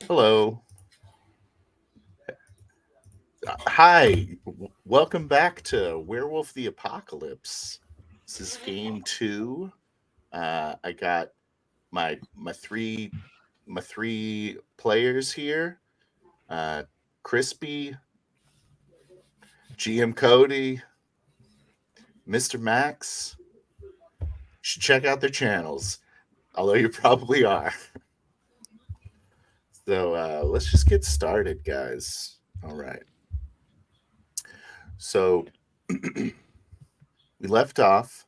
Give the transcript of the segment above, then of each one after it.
Hello. Hi. Welcome back to Werewolf the Apocalypse. This is game 2. I got my three players here. Crispy, GM Cody, Mr. Max. You should check out their channels, although you probably are. So let's just get started, guys. All right. So we left off.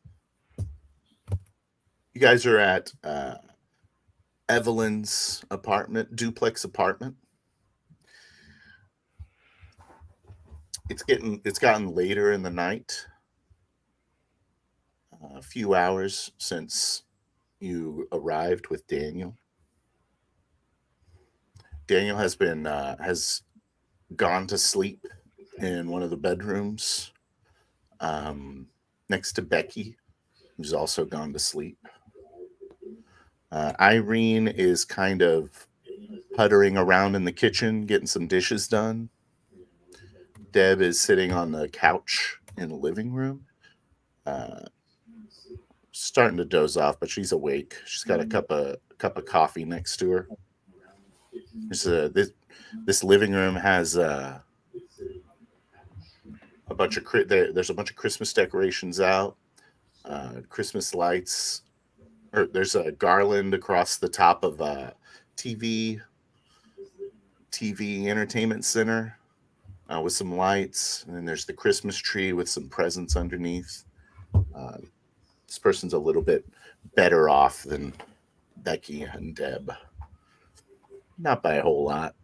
You guys are at Evelyn's duplex apartment. It's gotten later in the night. A few hours since you arrived with Daniel. Daniel has gone to sleep in one of the bedrooms next to Becky, who's also gone to sleep. Irene is kind of puttering around in the kitchen, getting some dishes done. Deb is sitting on the couch in the living room, starting to doze off, but she's awake. She's got a cup of coffee next to her. This living room has there's a bunch of Christmas decorations out, Christmas lights. There's a garland across the top of TV entertainment center with some lights, and then there's the Christmas tree with some presents underneath. This person's a little bit better off than Becky and Deb. Not by a whole lot.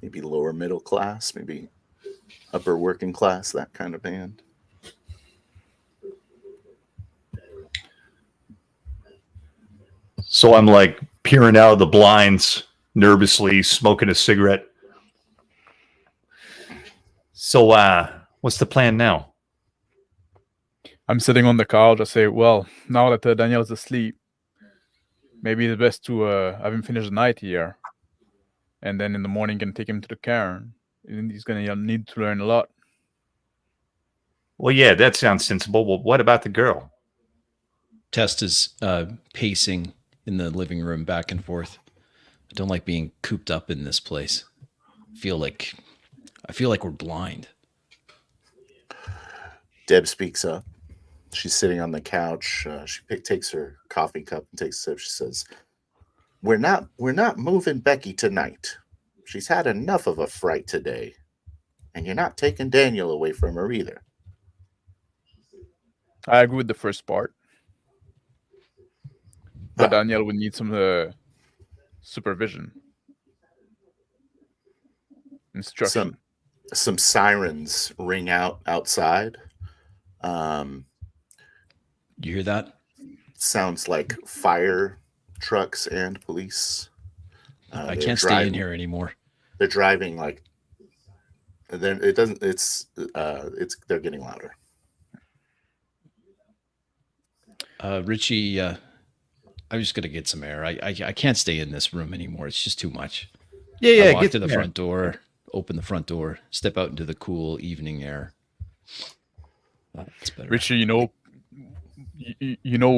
Maybe lower middle class, maybe upper working class, that kind of band. So I'm like peering out of the blinds, nervously smoking a cigarette. So what's the plan now? I'm sitting on the couch. I say, well, now that Daniel's asleep, maybe it's best to have him finish the night here. And then in the morning, can take him to the cairn. And he's going to need to learn a lot. Well, yeah, that sounds sensible. Well, what about the girl? Test is pacing in the living room back and forth. I don't like being cooped up in this place. I feel like we're blind. Deb speaks up. She's sitting on the couch. She takes her coffee cup and takes a sip. She says, "We're not moving Becky tonight. She's had enough of a fright today, and you're not taking Daniel away from her either." I agree with the first part. But Daniel would need some supervision. Instruction. Some sirens ring out outside. You hear that? Sounds like fire trucks and police. I can't stay in here anymore. They're driving like. Then it doesn't. It's they're getting louder. Richie, I'm just gonna get some air. I can't stay in this room anymore. It's just too much. Yeah. I walk to the front door, open the front door, step out into the cool evening air. That's better. Richie, you know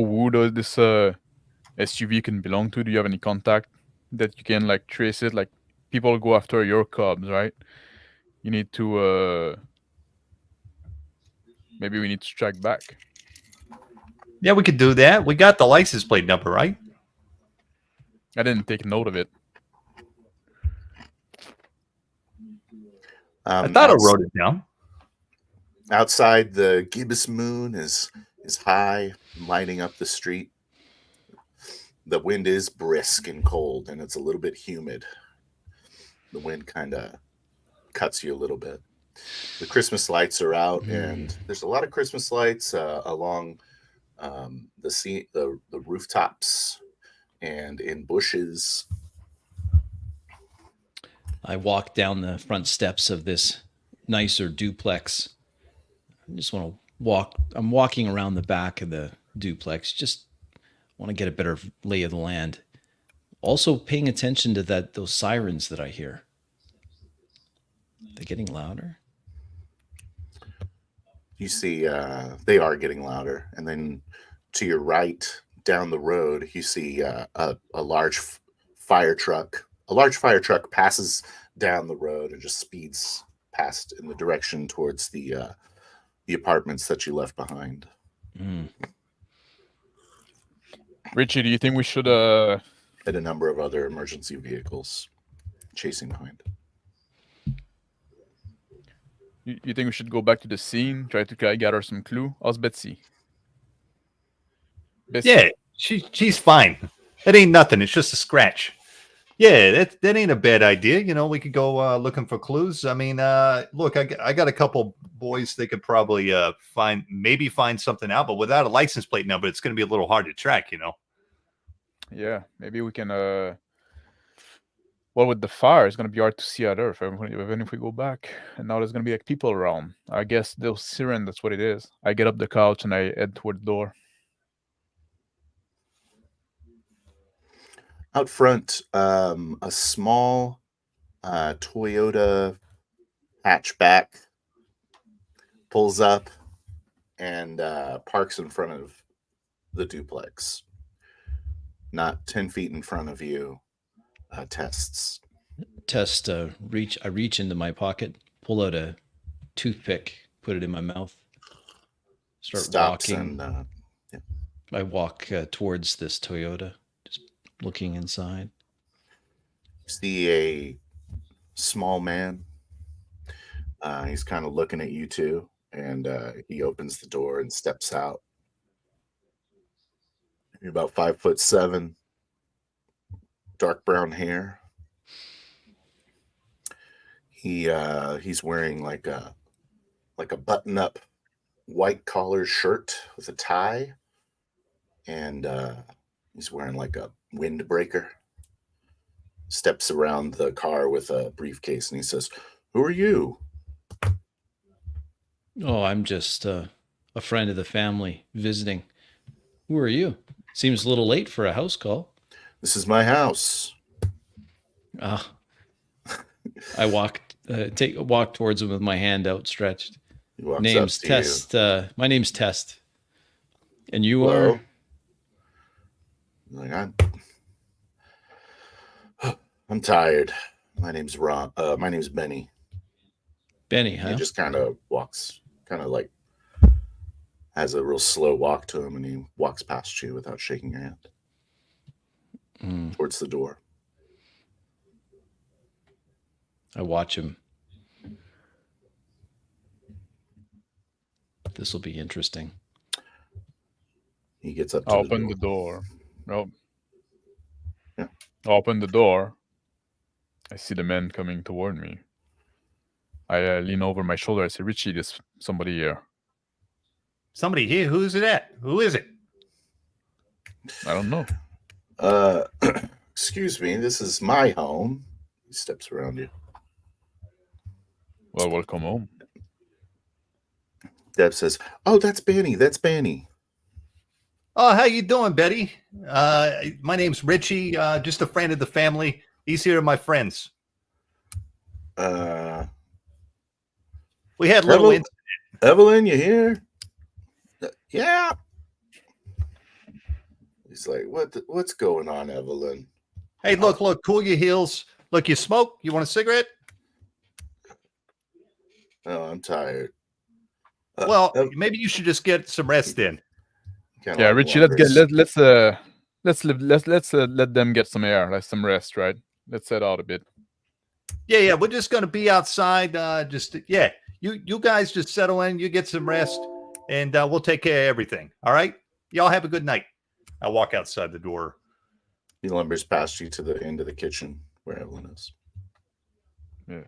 who this SUV can belong to? Do you have any contact that you can like trace it? Like people go after your cubs, right? You need to maybe we need to strike back. Yeah, we could do that. We got the license plate number, right? I didn't take note of it. I thought I wrote it down. Outside, the gibbous moon is high, lighting up the street. The wind is brisk and cold, and it's a little bit humid. The wind kind of cuts you a little bit. The Christmas lights are out, and there's a lot of Christmas lights along the rooftops and in bushes. I walk down the front steps of this nicer duplex. I just want to walk. I'm walking around the back of the duplex. Just want to get a better lay of the land. Also paying attention to those sirens that I hear. They're getting louder. You see, they are getting louder, and then to your right, down the road, you see a large fire truck. A large fire truck passes down the road and just speeds past in the direction towards the apartments that you left behind. Richie, do you think we should And a number of other emergency vehicles chasing behind. you think we should go back to the scene, try to gather some clue? How's Betsy? Yeah, she's fine. It ain't nothing. It's just a scratch. Yeah, that ain't a bad idea. You know, we could go looking for clues. I mean, look, I got a couple boys. They could probably find something out, but without a license plate number, it's going to be a little hard to track. You know. Yeah, maybe we can. Well, with the fire, it's gonna be hard to see out there, even if we go back. And now there's gonna be like people around. I guess those siren. That's what it is. I get up the couch and I head toward the door. Out front, a small Toyota hatchback pulls up and parks in front of the duplex. Not 10 feet in front of you. Tests. Test. I reach into my pocket, pull out a toothpick, put it in my mouth. Start Stops walking. and I walk towards this Toyota, just looking inside. see a small man. He's kind of looking at you two, and he opens the door and steps out. You're about 5'7", dark brown hair. He's wearing like a button-up white collar shirt with a tie, and he's wearing like a windbreaker. Steps around the car with a briefcase, and he says, "Who are you?" Oh, I'm just a friend of the family visiting. Who are you? Seems a little late for a house call. This is my house. I walk towards him with my hand outstretched. He walks Name's up to Test. My name's Test. And you Hello? are? Like, I'm tired. My name's Ron. My name's Benny. Benny, huh? He just kind of walks, kind of like has a real slow walk to him, and he walks past you without shaking your hand towards the door. I watch him. This will be interesting. He gets up to I open the door. Oh. Yeah. I open the door. I see the man coming toward me. I lean over my shoulder. I say, "Richie, there's somebody here." Somebody here. Who's it at? Who is it? I don't know. Excuse me, this is my home. He steps around you. Well, welcome home. Deb says, "Oh, that's Benny. That's Benny." Oh, how you doing, Betty? My name's Richie. Just a friend of the family. These here are my friends. We had a little incident. Evelyn, you here? Yeah. He's like, what's going on, Evelyn? Hey, look, cool your heels. Look, you smoke? You want a cigarette? Oh, I'm tired. Well, maybe you should just get some rest in. Yeah, Richie, let's let them get some air, like some rest, right? Let's set out a bit. Yeah, we're just gonna be outside. You guys just settle in. You get some rest, and we'll take care of everything. All right, y'all have a good night. I walk outside the door. He lumbers past you to the end of the kitchen where Evelyn is. Yeah.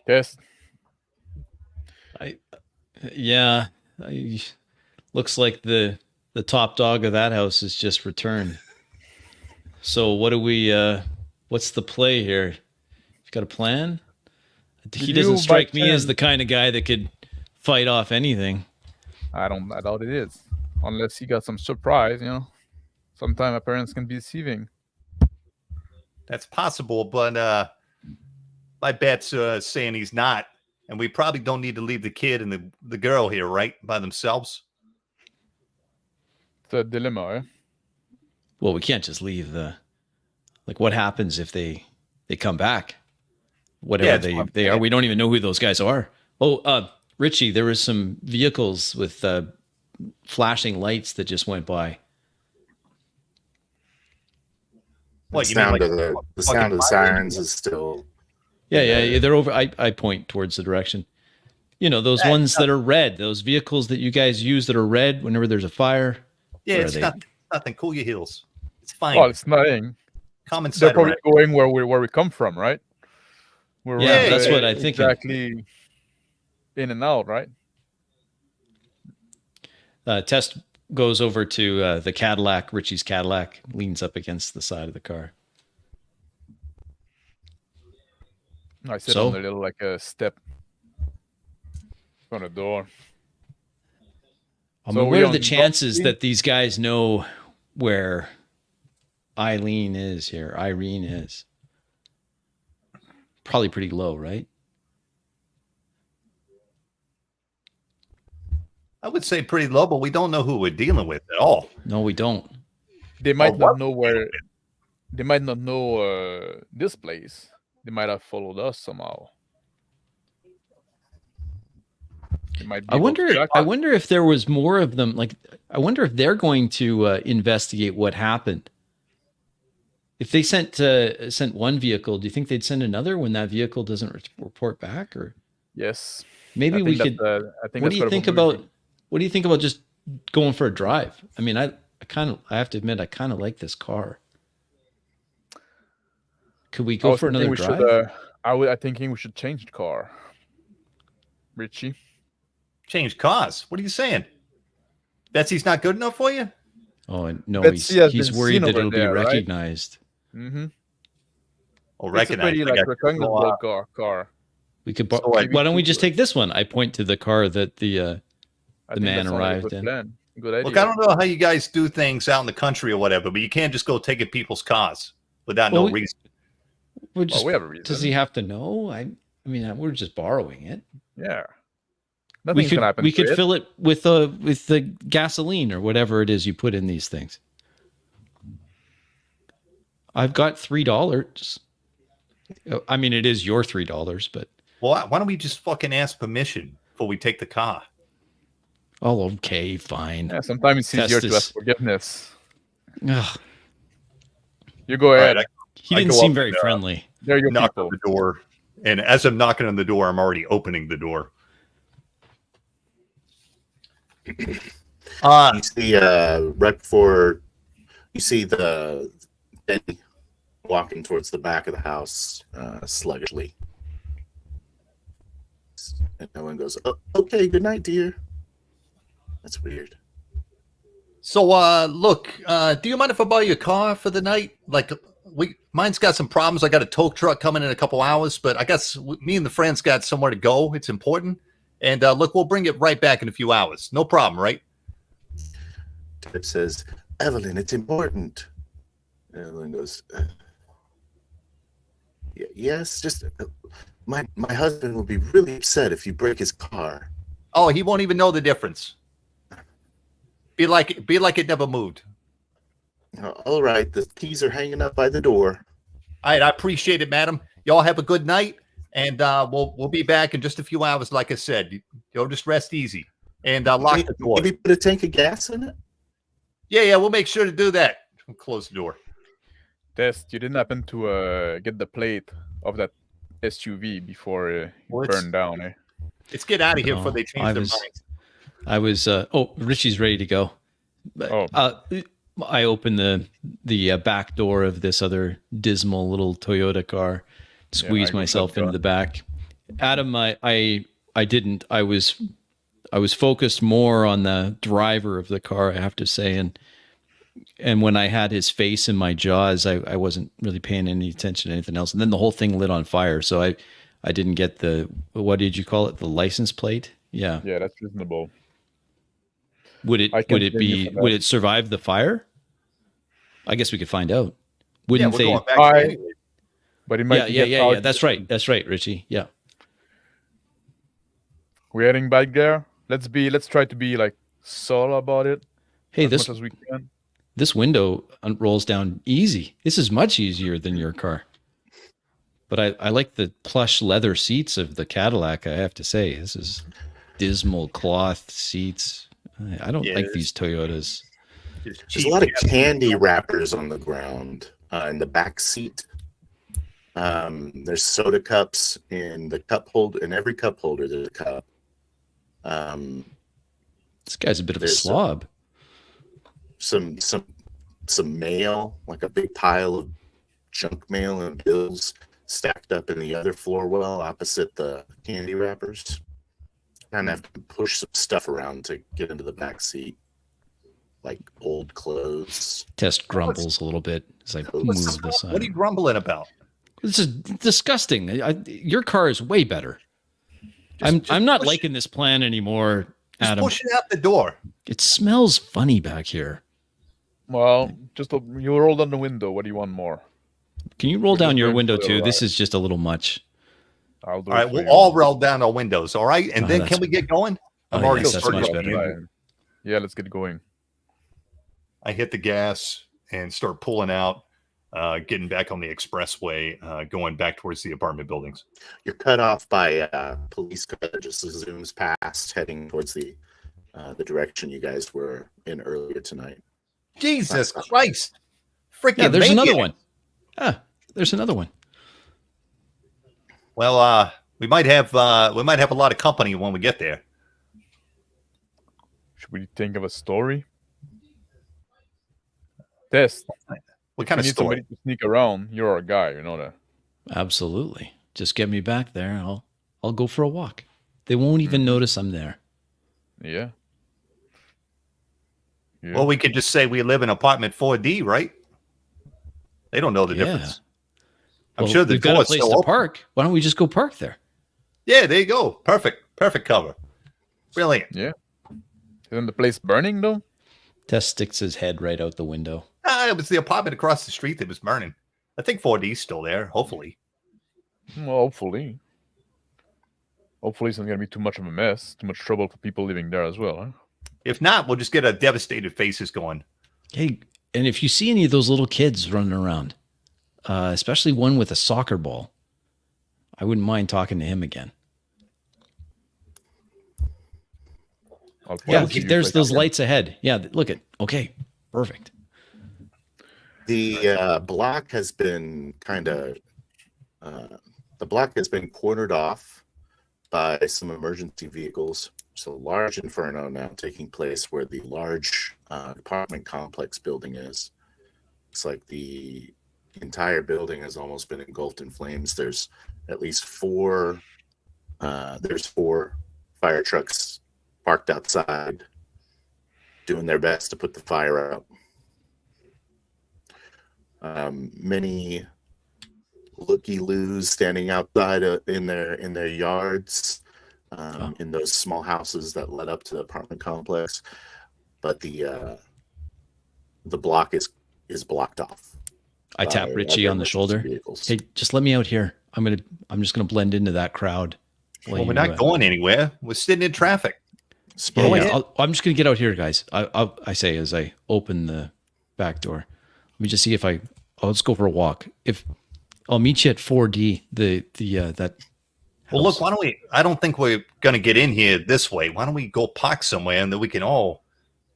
Yes. Looks like the top dog of that house has just returned. So what do we? What's the play here? You got a plan? He doesn't strike me as the kind of guy that could fight off anything. I doubt it is, unless he got some surprise, Sometimes appearance can be deceiving. That's possible, but my bet's saying he's not. And we probably don't need to leave the kid and the girl here, right? By themselves. It's a dilemma, eh? Well, we can't just leave the. Like, what happens if they come back? Whatever they are, we don't even know who those guys are. Oh, Richie, there was some vehicles with flashing lights that just went by. The sound of the sirens is still. Yeah, they're over. I point towards the direction. You know, those ones that are red, those vehicles that you guys use that are red whenever there's a fire. Yeah, it's nothing. Cool your heels. It's fine. Oh, it's nothing. Common sense. They're probably going where we come from, right? That's what I think. Exactly. In and out, right? Test goes over to the Cadillac. Richie's Cadillac leans up against the side of the car. I sit on the little step on the door. What are the chances that these guys know where Irene is? Probably pretty low, right? I would say pretty low, but we don't know who we're dealing with at all. No, we don't. They might not know where. They might not know this place. They might have followed us somehow. I wonder if there was more of them. Like, I wonder if they're going to investigate what happened. If they sent one vehicle, do you think they'd send another when that vehicle doesn't report back? Or yes, maybe we could. What do you think about? What do you think about just going for a drive? I mean, I have to admit, I kind of like this car. Could we go for another drive? I'm thinking we should change the car. Richie. Change cars? What are you saying? Betsy's not good enough for you? Oh, no, he's worried that it'll be recognized. Right? Mm-hmm. Oh, recognized. Recognizable car. We could. Why don't we just take this one? I point to the car that the man arrived in. Good idea. Look, I don't know how you guys do things out in the country or whatever, but you can't just go taking people's cars without no reason. We have a reason. Does he have to know? I mean, we're just borrowing it. Yeah. Nothing's gonna happen. We could fill it with the gasoline or whatever it is you put in these things. I've got $3. I mean, it is your $3, but why don't we just fucking ask permission before we take the car? Oh, okay, fine. Yeah, sometimes it's easier to ask forgiveness. Ugh. You go ahead. Right, he didn't seem very friendly. There you knock on the door, and as I'm knocking on the door, I'm already opening the door. You see, right before you see the Benny walking towards the back of the house, sluggishly, and no one goes, "Oh, okay, good night, dear." That's weird. So, look, do you mind if I borrow your car for the night? Like, mine's got some problems. I got a tow truck coming in a couple hours, but I guess me and the friends got somewhere to go. It's important. And look, we'll bring it right back in a few hours. No problem, right? Tip says, "Evelyn, it's important." And Evelyn goes, "Yes, just my husband will be really upset if you break his car." Oh, he won't even know the difference. Be like it never moved. All right, the keys are hanging up by the door. All right, I appreciate it, madam. Y'all have a good night. And we'll be back in just a few hours, like I said. You'll just rest easy. And lock the door. Maybe put a tank of gas in it? Yeah, we'll make sure to do that. We'll close the door. Test, you didn't happen to get the plate of that SUV before it burned down, eh? Let's get out of here before they change their minds. I was Richie's ready to go. I opened the back door of this other dismal little Toyota car. Squeeze myself into the back. Adam, I didn't. I was focused more on the driver of the car, I have to say, and when I had his face in my jaws, I wasn't really paying any attention to anything else. And then the whole thing lit on fire, so I didn't get the, what did you call it? The license plate? Yeah. Yeah, that's reasonable. Would it survive the fire? I guess we could find out. Yeah, Wouldn't we're they? going back All right. anyway. But it might Yeah. That's right. That's right, Richie. Yeah. We're heading back there. Let's try to be like subtle about it Hey, as this much as we can. this window rolls down easy. This is much easier than your car. But I like the plush leather seats of the Cadillac, I have to say. This is dismal cloth seats. I don't like these Toyotas. There's a lot of candy wrappers on the ground in the back seat. There's soda cups in the cup holder. In every cup holder, there's a cup. This guy's a bit of a There's slob. Some mail, like a big pile of junk mail and bills stacked up in the other floor well opposite the candy wrappers. Kind of have to push some stuff around to get into the back seat, like old clothes. Test grumbles a little bit as I move this on. What are you grumbling about? This is disgusting. Your car is way better. I'm not liking this plan anymore, Just Adam. push it out the door. It smells funny back here. Well, just you roll down the window. What do you want more? Can you roll down your going window for a too? ride. This is just a little much. I'll do All it right, for we'll you. all roll down our windows, all right? And Oh, then that's- can we get going? I'm Oh, already yes, that's starting much up better. again. Yeah, let's get going. I hit the gas and start pulling out, getting back on the expressway, going back towards the apartment buildings. You're cut off by a police car that just zooms past, heading towards the direction you guys were in earlier tonight. Jesus Christ. Freaking Yeah, there's maniac. another one. Ah, there's another one. Well, we might have a lot of company when we get there. Should we think of a story? Test. What kind I of need story? somebody to sneak around. You're our guy, you know that. Absolutely. Just get me back there. I'll go for a walk. They won't even notice I'm there. Yeah. Yeah. Well, we could just say we live in apartment 4D, right? They don't know the Yeah. difference. I'm Well, sure the we've got a door's place still to open. park. Why don't we just go park there? Yeah, there you go. Perfect cover. Brilliant. Isn't the place burning though? Tess sticks his head right out the window. It was the apartment across the street that was burning. I think 4D's still there, hopefully. Well, hopefully. Hopefully it's not gonna be too much of a mess, too much trouble for people living there as well, huh? If not, we'll just get a devastated faces going. Hey, and if you see any of those little kids running around, especially one with a soccer ball, I wouldn't mind talking to him again. I'll Yeah, probably see there's if I those can- lights ahead. Yeah, look at. Okay, perfect. The block has been cornered off by some emergency vehicles. So large inferno now taking place where the large apartment complex building is. It's like the entire building has almost been engulfed in flames. There's at least four fire trucks parked outside doing their best to put the fire out. Many looky-loos standing outside in their yards, in those small houses that led up to the apartment complex, but the block is blocked off. I tap by Richie other on the emergency shoulder. vehicles. Hey, just let me out here. I'm just gonna blend into that crowd. Well, we're not going anywhere. We're sitting in traffic. Yeah, Go yeah. ahead. I'm just gonna get out here, guys. I say as I open the back door. Let me just see if let's go for a walk. If I'll meet you at 4D. That. Well, look, house. why don't we? I don't think we're going to get in here this way. Why don't we go park somewhere and then we can all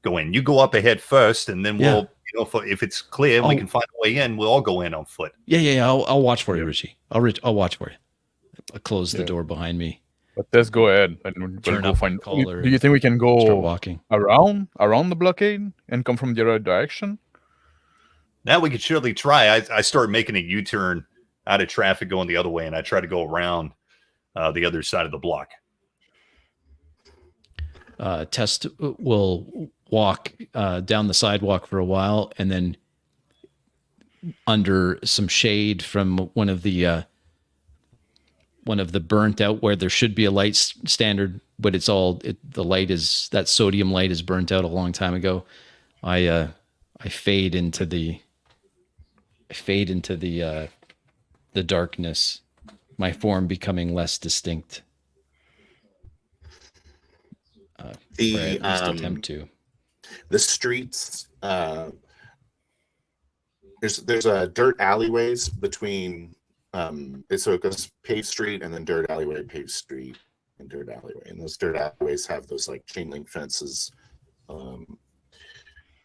go in? You go up ahead first, and then we'll, if it's clear, we can find a way in. We'll all go in on foot. Yeah. I'll watch for you, Richie. I'll watch for you. I'll close the door behind me. But let's go ahead and we'll Turn go up find. my collar Do you think we can Start go walking. around the blockade and come from the other direction? Now we could surely try. I started making a U-turn out of traffic going the other way, and I try to go around the other side of the block. Test will walk down the sidewalk for a while, and then under some shade from one of the burnt out where there should be a light standard, but that sodium light is burnt out a long time ago. I fade into the fade into the darkness, my form becoming less distinct. Or The at least attempt to. the streets. There's dirt alleyways between. So it goes paved street and then dirt alleyway, paved street, and dirt alleyway. And those dirt alleyways have those like chain link fences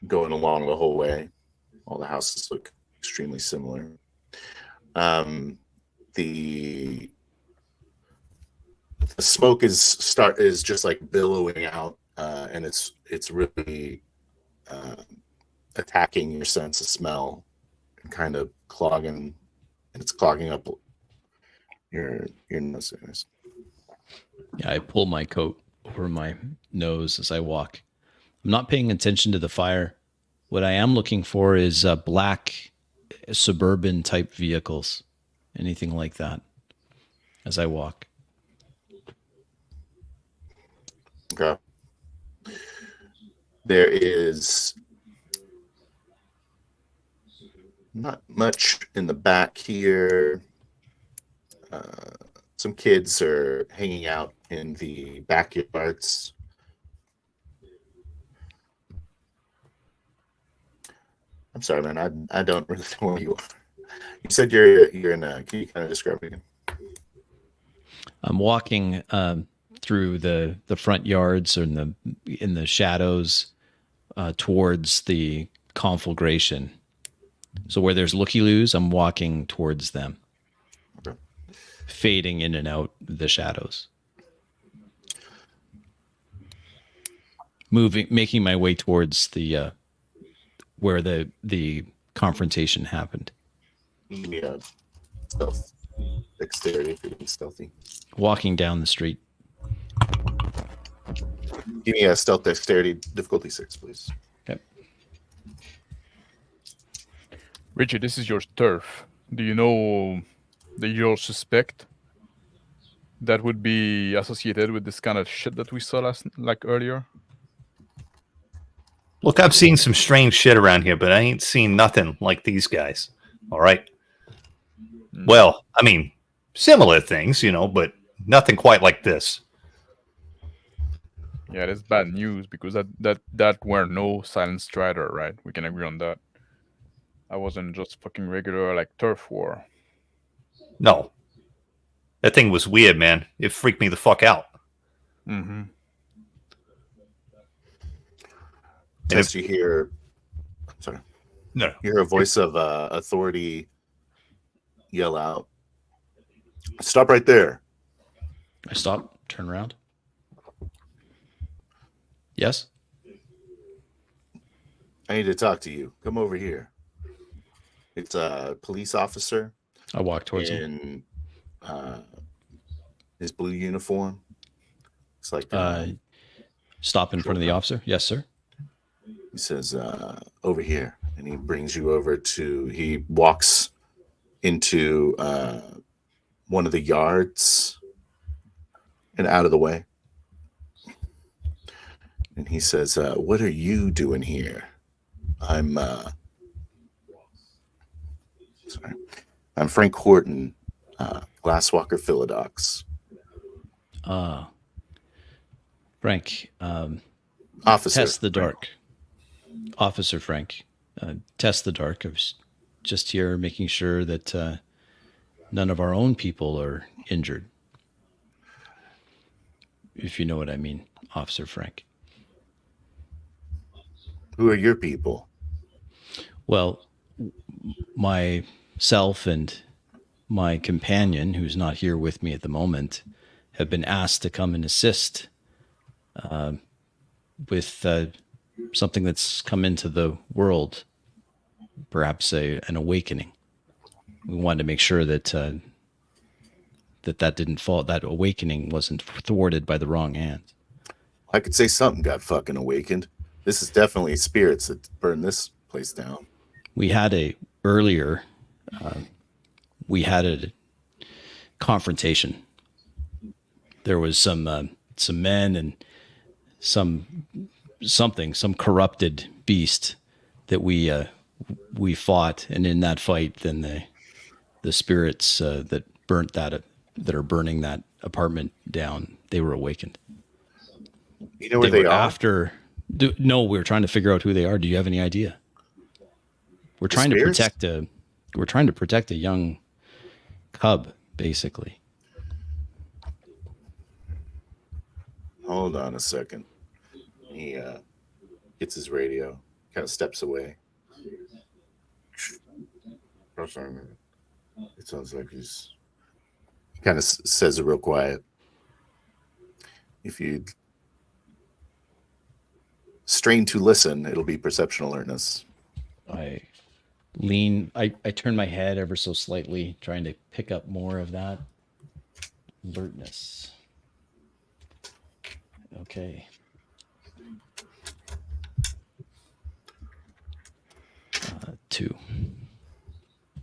going along the whole way. All the houses look extremely similar. The smoke is just like billowing out, and it's really attacking your sense of smell and kind of clogging, and it's clogging up your nose. Yeah, I pull my coat over my nose as I walk. I'm not paying attention to the fire. What I am looking for is black suburban type vehicles, anything like that, as I walk. Okay. There is not much in the back here. Some kids are hanging out in the backyards. I'm sorry, man. I don't really know where you are. You said you're in a. Can you kind of describe it again? I'm walking through the front yards or in the shadows towards the conflagration. So where there's looky-loos, I'm walking towards them, Okay. fading in and out the shadows, making my way towards the where the confrontation happened. Give me a stealth dexterity if you're being stealthy. Walking down the street. Give me a stealth dexterity difficulty 6, please. Okay. Richard, this is your turf. Do you know the usual suspect that would be associated with this kind of shit that we saw earlier? Look, I've seen some strange shit around here, but I ain't seen nothing like these guys. All right. Well, I mean, similar things, but nothing quite like this. Yeah, that's bad news because that were no silent strider, right? We can agree on that. I wasn't just fucking regular like turf war. No. That thing was weird, man. It freaked me the fuck out. Mm-hmm. Test, you hear. Sorry. No. You hear a voice of authority yell out, "Stop right there!" I stop, turn around. Yes? I need to talk to you. Come over here. It's a police officer I walk towards him. in his blue uniform. It's like Stop in front of the officer. Yes, sir. he says, "Over here," and he brings you over to. He walks into one of the yards and out of the way. And he says, "What are you doing here?" I'm Frank Horton, Glasswalker Philodox. Frank, Officer. test the dark. Officer Frank, test the dark. I was just here making sure that none of our own people are injured. If you know what I mean, Officer Frank. Who are your people? Well, myself and my companion, who's not here with me at the moment, have been asked to come and assist with something that's come into the world, perhaps an awakening. We wanted to make sure that that didn't fall. That awakening wasn't thwarted by the wrong hands. I could say something got fucking awakened. This is definitely spirits that burned this place down. We had a confrontation. There was some men and some corrupted beast that we we fought, and in that fight, then the spirits that burnt that that are burning that apartment down, they were awakened. You know where they were are? after. No, we were trying to figure out who they are. Do you have any idea? We're The trying spirits? to protect a young cub, basically. Hold on a second. He gets his radio, kind of steps away. It sounds like he kind of says it real quiet. If you strain to listen, it'll be perception alertness. I turn my head ever so slightly, trying to pick up more of that alertness. Okay. Two.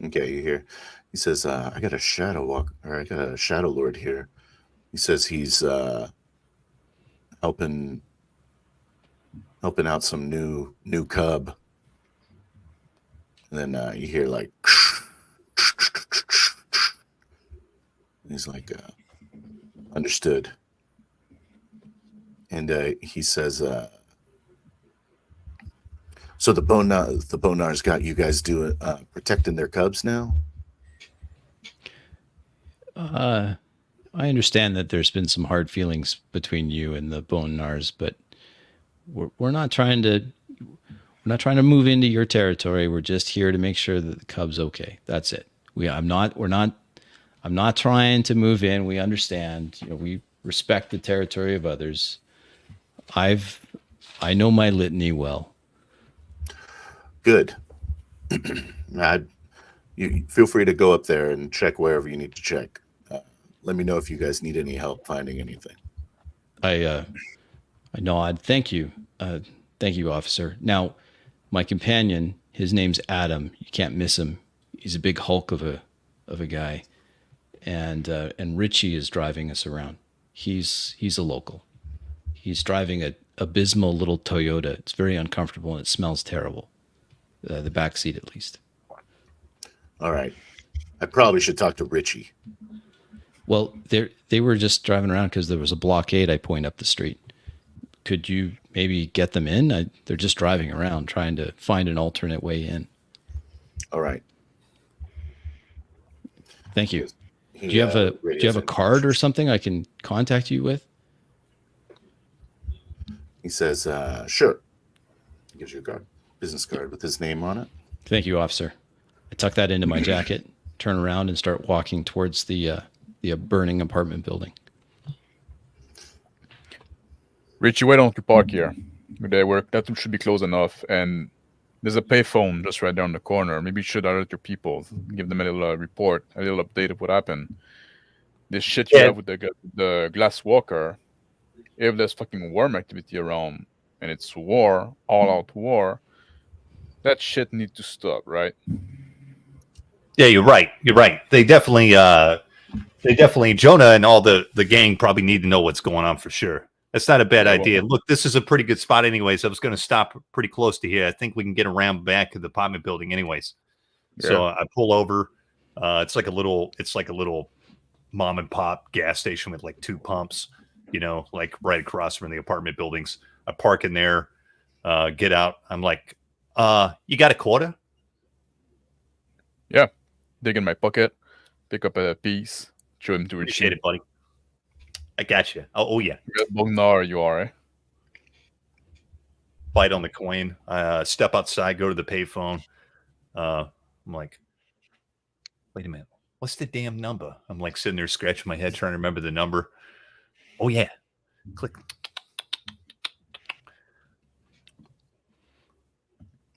Okay, you hear. He says, "I got a shadow lord here." He says he's helping out some new cub. And then you hear like, he's like, understood. And he says, so the Bonar's got you guys doing protecting their cubs now? I understand that there's been some hard feelings between you and the Bonars, but we're not trying to move into your territory. We're just here to make sure that the cub's okay. That's it. I'm not trying to move in. We understand. We respect the territory of others. I know my litany well. Good. You feel free to go up there and check wherever you need to check. Let me know if you guys need any help finding anything. I nod. Thank you. Thank you, officer. Now, my companion, his name's Adam. You can't miss him. He's a big hulk of a guy. And Richie is driving us around. He's a local. He's driving a abysmal little Toyota. It's very uncomfortable and it smells terrible. The back seat, at least. All right. I probably should talk to Richie. Well, they were just driving around because there was a blockade, I point up the street. Could you maybe get them in? They're just driving around trying to find an alternate way in. All right. Thank you. Do you have a card or something I can contact you with? He says, sure. He gives you a card, business card with his name on it. Thank you, officer. I tuck that into my jacket, turn around, and start walking towards the burning apartment building. Richie, why don't you park here? That should be close enough. And there's a payphone just right down the corner. Maybe you should alert your people, give them a little report, a little update of what happened. This shit you have with the glass walker, if there's fucking worm activity around and it's war, all out war, that shit needs to stop, right? Yeah, you're right. They definitely, Jonah and all the gang probably need to know what's going on for sure. That's not a bad idea. Look, this is a pretty good spot anyways. I was going to stop pretty close to here. I think we can get around back to the apartment building anyways. Yeah. So I pull over. It's like a little mom and pop gas station with like 2 pumps, like right across from the apartment buildings. I park in there, get out. I'm like, you got a quarter? Yeah. Dig in my pocket, pick up a piece, show him to Richie. Appreciate it, buddy. I got you. Oh yeah. Bognar, you are, eh? Bite on the coin. Step outside, go to the payphone. I'm like, wait a minute. What's the damn number? I'm like sitting there scratching my head trying to remember the number. Oh yeah. Click.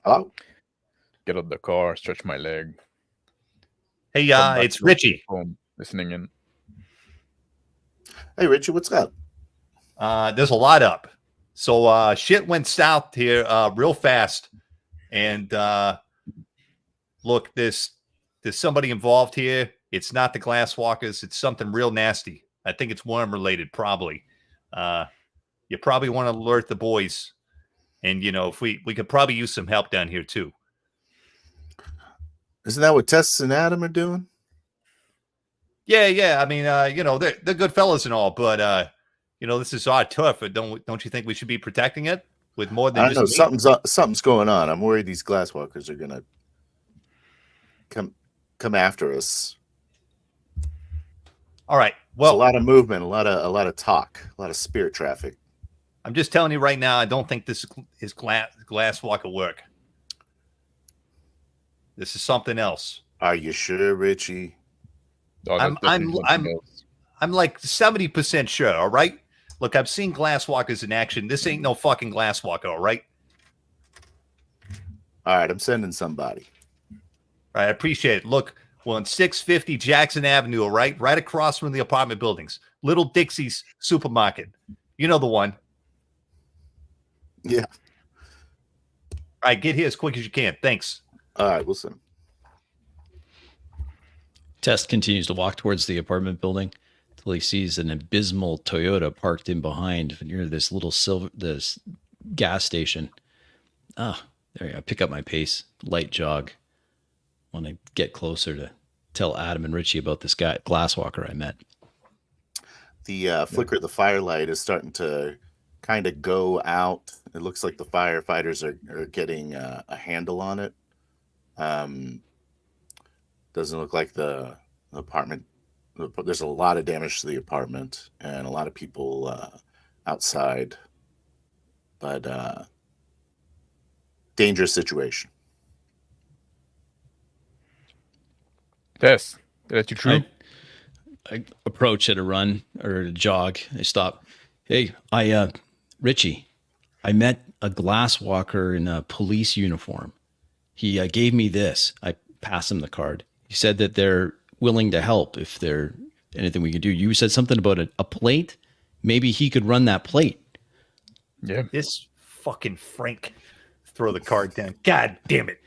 Hello? Get out of the car, stretch my leg. Hey, it's Richie. Listening in. Hey, Richie, what's up? There's a lot up. So shit went south here real fast. And look, there's somebody involved here. It's not the glass walkers. It's something real nasty. I think it's worm related, probably. You probably want to alert the boys. And, if we could probably use some help down here, too. Isn't that what Tess and Adam are doing? Yeah. I mean, they're good fellas and all, but this is our turf. Don't you think we should be protecting it with more than I don't know. just meat? Something's going on. I'm worried these glasswalkers are gonna come after us. All right. Well, Well, a lot of movement, a lot of talk, a lot of spirit traffic. I'm just telling you right now, I don't think this is glasswalker work. This is something else. Are you sure, Richie? Oh, that's definitely something else. I'm like 70% sure. All right. Look, I've seen glasswalkers in action. This ain't no fucking glasswalker. All right. All right, I'm sending somebody. All right. I appreciate it. Look, we're on 650 Jackson Avenue. All right. Right across from the apartment buildings. Little Dixie's supermarket. You know the one. Yeah. All right. Get here as quick as you can. Thanks. All right, we'll send him. Test continues to walk towards the apartment building until he sees an abysmal Toyota parked in behind near this little this gas station. Ah, there you go. Pick up my pace, light jog. Want to get closer to tell Adam and Richie about this guy, glasswalker I met. The flicker of the firelight is starting to kind of go out. It looks like the firefighters are getting a handle on it. Doesn't look like the apartment. There's a lot of damage to the apartment and a lot of people outside, but dangerous situation. Tess, did I let you through? I approach at a run or a jog. I stop. Hey, Richie, I met a glasswalker in a police uniform. He gave me this. I pass him the card. He said that they're willing to help if there's anything we can do. You said something about a plate. Maybe he could run that plate. Yeah. This fucking Frank. Throw the card down. God damn it.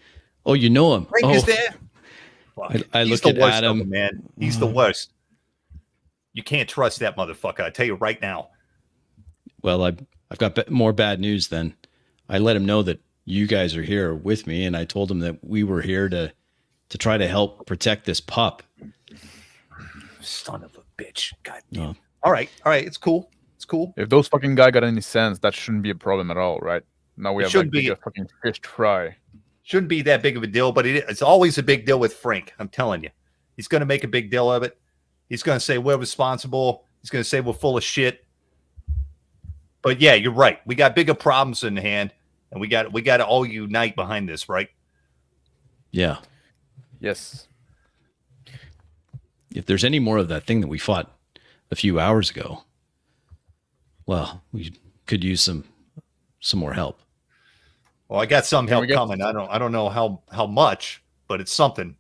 Oh, you know him. Frank is there? I He's look the at worst Adam. of them, man. He's the worst. You can't trust that motherfucker. I tell you right now. Well, I've got more bad news then. I let him know that you guys are here with me, and I told him that we were here to try to help protect this pup. Son of a bitch. God damn. No. All right. It's cool. It's cool. If those fucking guy got any sense, that shouldn't be a problem at all, right? Now we It have shouldn't like be. a fucking fish to fry. Shouldn't be that big of a deal, but it's always a big deal with Frank. I'm telling you. He's going to make a big deal of it. He's going to say we're responsible. He's going to say we're full of shit. But yeah, you're right. We got bigger problems in hand, and we got to all unite behind this, right? Yeah. Yes. If there's any more of that thing that we fought a few hours ago, well, we could use some more help. Well, I got some help we get- coming. I don't know how much, but it's something.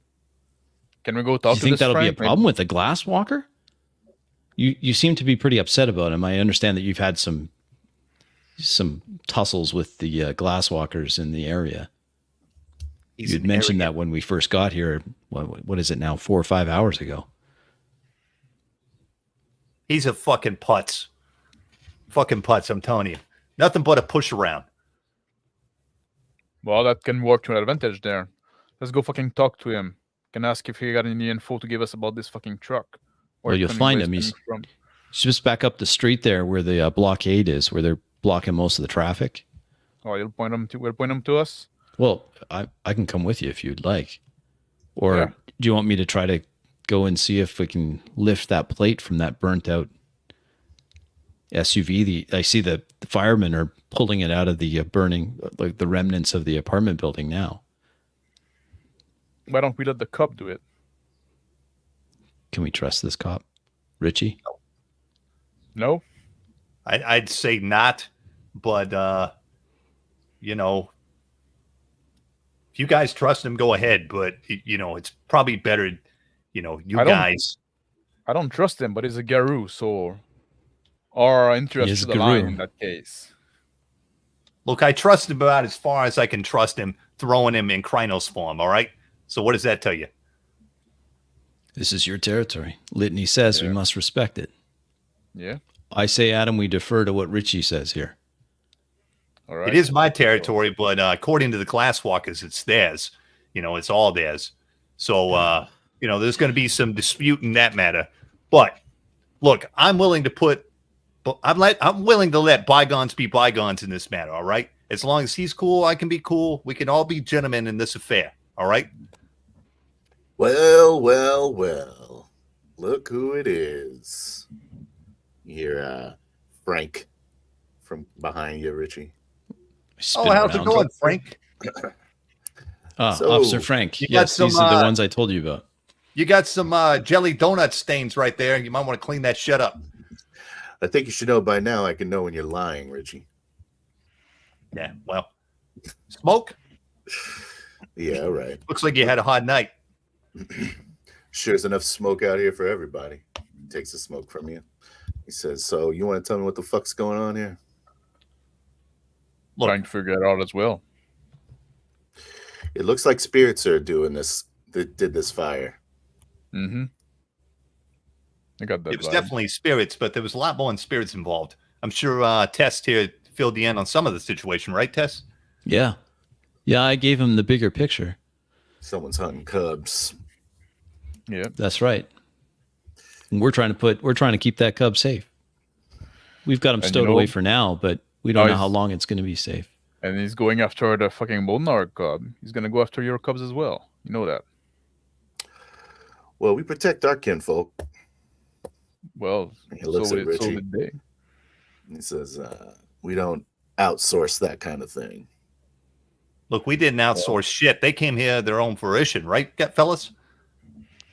Can we go Do talk you to think this that'll be a Frank? problem with the glass walker? You seem to be pretty upset about him. I understand that you've had some tussles with the glass walkers in the area. He's You'd mentioned that when we first got here. What is it now? 4 or 5 hours ago. He's a fucking putz. Fucking putz, I'm telling you. Nothing but a push around. Well, that can work to an advantage there. Let's go fucking talk to him. Can ask if he got any info to give us about this fucking truck. Well, you'll find him. He's just back up the street there where the blockade is, where they're blocking most of the traffic. Oh, you'll point him to us? Well, I can come with you if you'd like. Or Yeah. do you want me to try to go and see if we can lift that plate from that burnt out SUV? I see the firemen are pulling it out of the burning, like the remnants of the apartment building now. Why don't we let the cop do it? Can we trust this cop? Richie? No? I'd say not, but if you guys trust him, go ahead. But it's probably better, you I don't- guys. I don't trust him, but he's a Garou, so our He interests is should a align Garou. in that case. Look, I trust him about as far as I can trust him throwing him in Krynos form. All right. So what does that tell you? This is your territory. Litany says we Yeah. must respect it. Yeah? I say, Adam, we defer to what Richie says here. All right. It is my territory, but according to the Glasswalkers, it's theirs. It's all theirs. So, there's going to be some dispute in that matter. But look, I'm willing to let bygones be bygones in this matter. All right. As long as he's cool, I can be cool. We can all be gentlemen in this affair. All right. Well, well, well. Look who it is. You hear Frank from behind you, Richie. Spin how's it around. going, Frank? So, Officer Frank. you got Yes, some, these are the ones I told you about. You got some jelly donut stains right there. You might want to clean that shit up. I think you should know by now. I can know when you're lying, Richie. Yeah, well, smoke? Yeah, right. Looks like you had a hard night. Sure, there's enough smoke out here for everybody. He takes the smoke from you. He says, so you want to tell me what the fuck's going on here? Look. Trying to figure it out as well. It looks like spirits are doing this, that did this fire. Mm-hmm. I got that. It was vibe. definitely spirits, but there was a lot more than spirits involved. I'm sure Tess here filled you in on some of the situation, right, Tess? Yeah. Yeah, I gave him the bigger picture. Someone's hunting cubs. Yeah. That's right. And we're trying to keep that cub safe. We've got him And stowed away for now, but we don't know how he's- long it's going to be safe. And he's going after the fucking Molnar cub. He's gonna go after your cubs as well. You know that. Well, we protect our kinfolk. Well, He looks so at did, so Richie. did they. He says, we don't outsource that kind of thing. Look, we didn't outsource shit. They came here of their own fruition, right, fellas?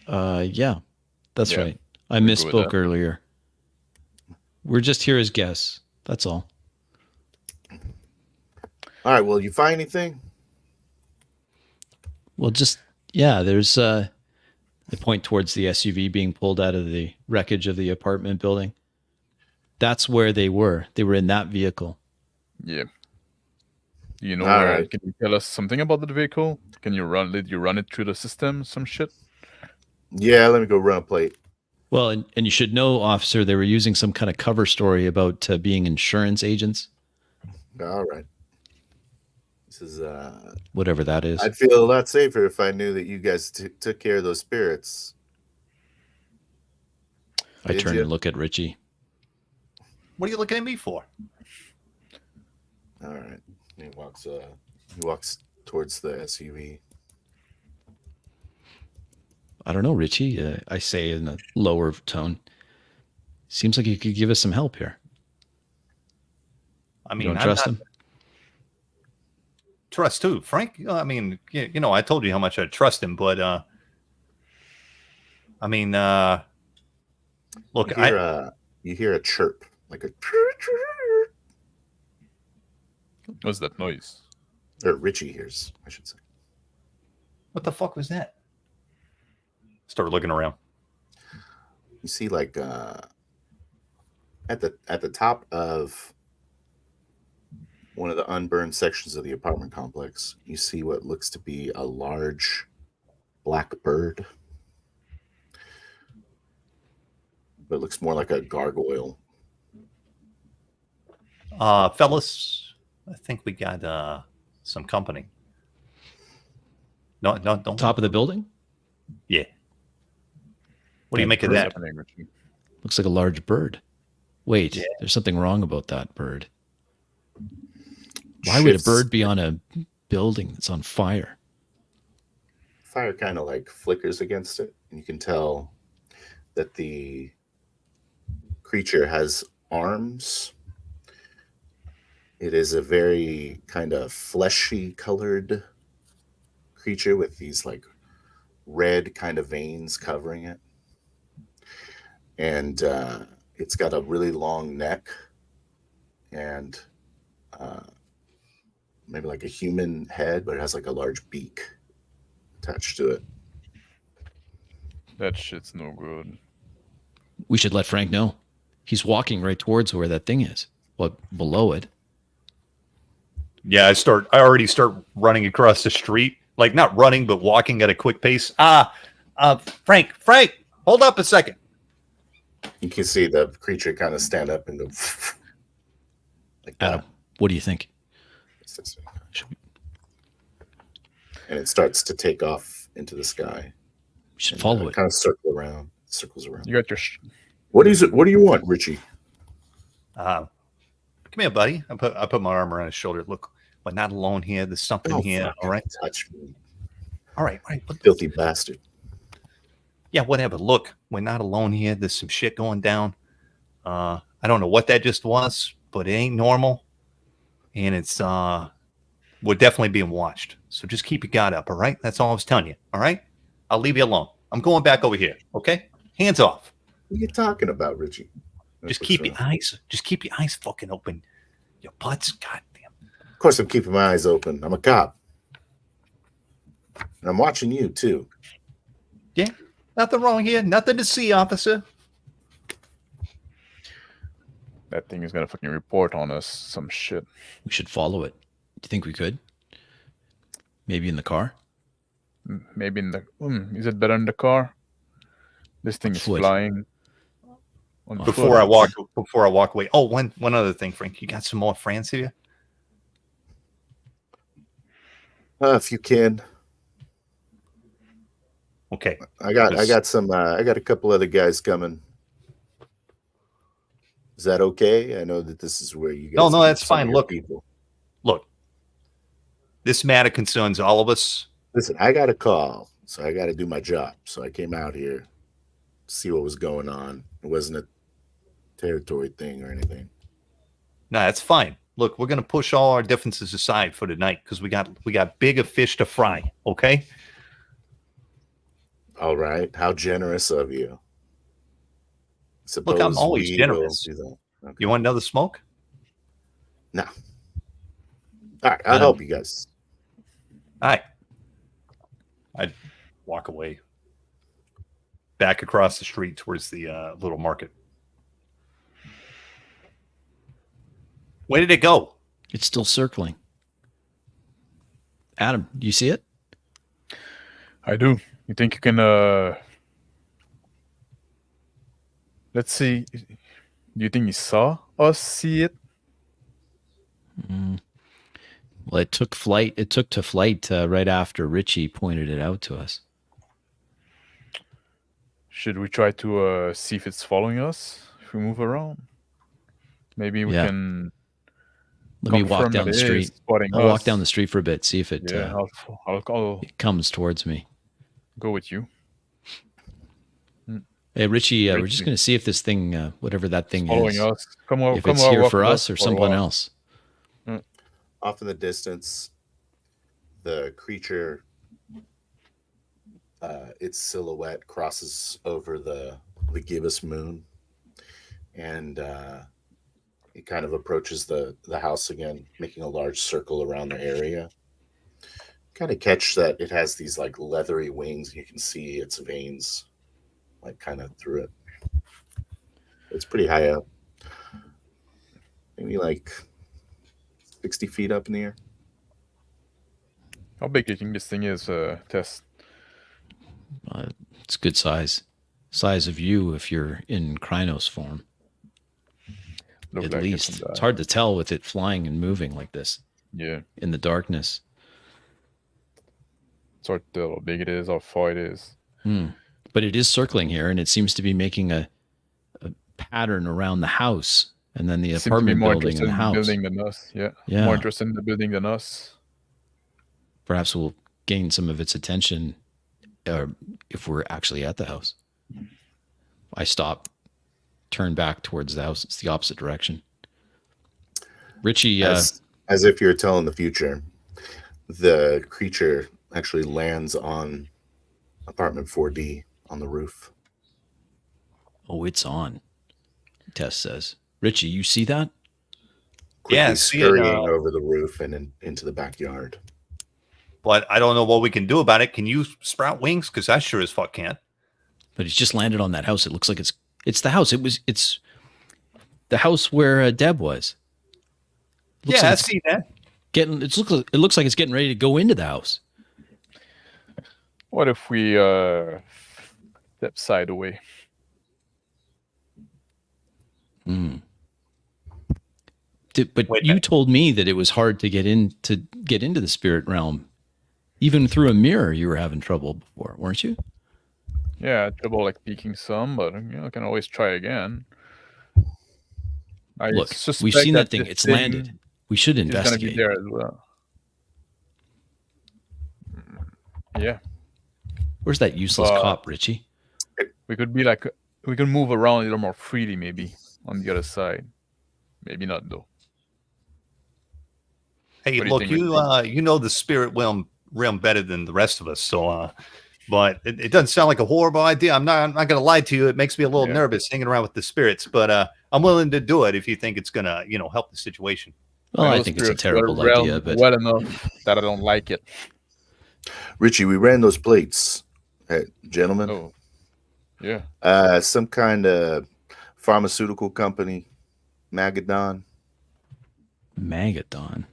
Yeah, that's Yeah, right. I agree with misspoke that. earlier. We're just here as guests. That's all. All right, well, you find anything? Well, there's I point towards the SUV being pulled out of the wreckage of the apartment building. That's where they were. They were in that vehicle. Yeah. You know, All right. Can you tell us something about the vehicle? Did you run it through the system? Some shit? Yeah, let me go run a plate. Well, and you should know, officer, they were using some kind of cover story about being insurance agents, All right. This is, whatever that is. I'd feel a lot safer if I knew that you guys took care of those spirits. I Did turn you? and look at Richie. What are you looking at me for? All right. He walks towards the SUV. I don't know, Richie. I say in a lower tone. Seems like you could give us some help here. I You mean, don't I'm trust not- him? Trust too, Frank. I mean, I told you how much I trust him, but I mean, look, You hear a chirp, like a What's that noise? or Richie hears, I should say. what the fuck was that? Start looking around. You see, like at the top of one of the unburned sections of the apartment complex, you see what looks to be a large black bird, but it looks more like a gargoyle. Fellas, I think we got some company. No, don't. Top of the building? Yeah. What do you make of What's that? happening, Richie? Looks like a large bird. Wait, Yeah. there's something wrong about that bird. Why would a Shifts- bird be on a building that's on fire? Fire kind of like flickers against it, and you can tell that the creature has arms. It is a very kind of fleshy colored creature with these like red kind of veins covering it. And it's got a really long neck and maybe like a human head, but it has like a large beak attached to it. That shit's no good. We should let Frank know. He's walking right towards where that thing is. Well, below it. Yeah, I already start running across the street. Like not running, but walking at a quick pace. Frank, hold up a second. You can see the creature kind of stand up and go like that. Adam, what do you think? And it starts to take off into the sky. We should follow it. Kind of circles around. You got your. What is it? What do you want, Richie? Come here, buddy. I put my arm around his shoulder. Look, we're not alone here. There's something here. fuck, All right. Touch me, All right. Look, filthy bastard. yeah, whatever. Look, we're not alone here. There's some shit going down. I don't know what that just was, but it ain't normal. And it's we're definitely being watched. So just keep your guard up, all right? That's all I was telling you. All right? I'll leave you alone. I'm going back over here. Okay? Hands off. What are you talking about, Richie? Just keep your eyes fucking open. Your butts, goddamn. Of course, I'm keeping my eyes open. I'm a cop. And I'm watching you too. Yeah. Nothing wrong here. Nothing to see, officer. That thing is gonna fucking report on us some shit. We should follow it. Do you think we could? Maybe in the car? Maybe in the. Is it better in the car? This thing is Foot. flying. On Before I walk away. Oh, one other thing, Frank. You got some more friends here? If you can. Okay. I got a couple other guys coming. Is that okay? I know that this is where you guys. No, that's some of fine. your Look. people. Look. This matter concerns all of us. Listen, I got a call, so I got to do my job. So I came out here to see what was going on. It wasn't a territory thing or anything. No, that's fine. Look, we're gonna push all our differences aside for tonight because we got bigger fish to fry. Okay. All right. How generous of you. Look, I'm Suppose always we generous. will do that. Okay. You want another smoke? No. All right. I'll help you guys. All right. I'd walk away. Back across the street towards the little market. Where did it go? It's still circling. Adam, do you see it? I do. You think you can? Let's see. Do you think he saw us see it? Well, it took flight. It took to flight right after Richie pointed it out to us. Should we try to see if it's following us? If we move around, maybe we can. Let me walk confirm down that the it street. is spotting I'll walk us. down the street for a bit, see if it, Yeah, I'll it comes towards me. go with you. Hey, Richie, we're just Richie. going to see if this thing, whatever that thing Following is, us. Come on, if come it's on, here walk for with us or for a someone while. else. Off in the distance, the creature, its silhouette crosses over the gibbous moon, and it kind of approaches the house again, making a large circle around the area. Kind of catch that it has these like leathery wings. You can see its veins, like kind of through it. It's pretty high up, maybe like 60 feet up in the air. How big do you think this thing is, Tess? It's good size. Size of you if you're in Krynos form. Look At like least. It's hard to tell with it flying and moving like this Yeah, in the darkness. it's hard to tell how big it is, how far it is. But it is circling here, and it seems to be making a pattern around the house, and then the Seem to be apartment more building interested and the in house. building than us. Yeah. Yeah. More interested in the building than us. Perhaps we'll gain some of its attention if we're actually at the house. I stop, turn back towards the house. It's the opposite direction. Richie, As if you're telling the future, the creature actually lands on apartment 4D on the roof. oh, it's on. Tess says, Richie, you see that? Quickly Yeah, see it, scurrying over the roof and into the backyard. But I don't know what we can do about it. Can you sprout wings? Because I sure as fuck can't. But it's just landed on that house. It looks like it's the house. It's the house where Deb was. Looks Yeah, I like see that. it looks like it's getting ready to go into the house. What if we step side away? But Wait a you minute. told me that it was hard to get into the spirit realm Even through a mirror, you were having trouble before, weren't you? Yeah, I had trouble like peeking some, but I can always try again. I Look, suspect we've seen that thing. this It's landed. We should is going to be investigate. there as well. Yeah, Where's that useless cop, Richie? we could be like we can move around a little more freely, maybe on the other side. Maybe not though. Hey, What do you look, think, you know the spirit realm better than the rest of us. So, but it doesn't sound like a horrible idea. I'm not going to lie to you. It makes me a little nervous hanging around with the spirits, but I'm willing to do it if you think it's gonna, help the situation. Well, I think it's a terrible idea, but well enough that I don't like it. Richie, we ran those plates, gentlemen. Oh, yeah. Some kind of pharmaceutical company, Magadon. Magadon.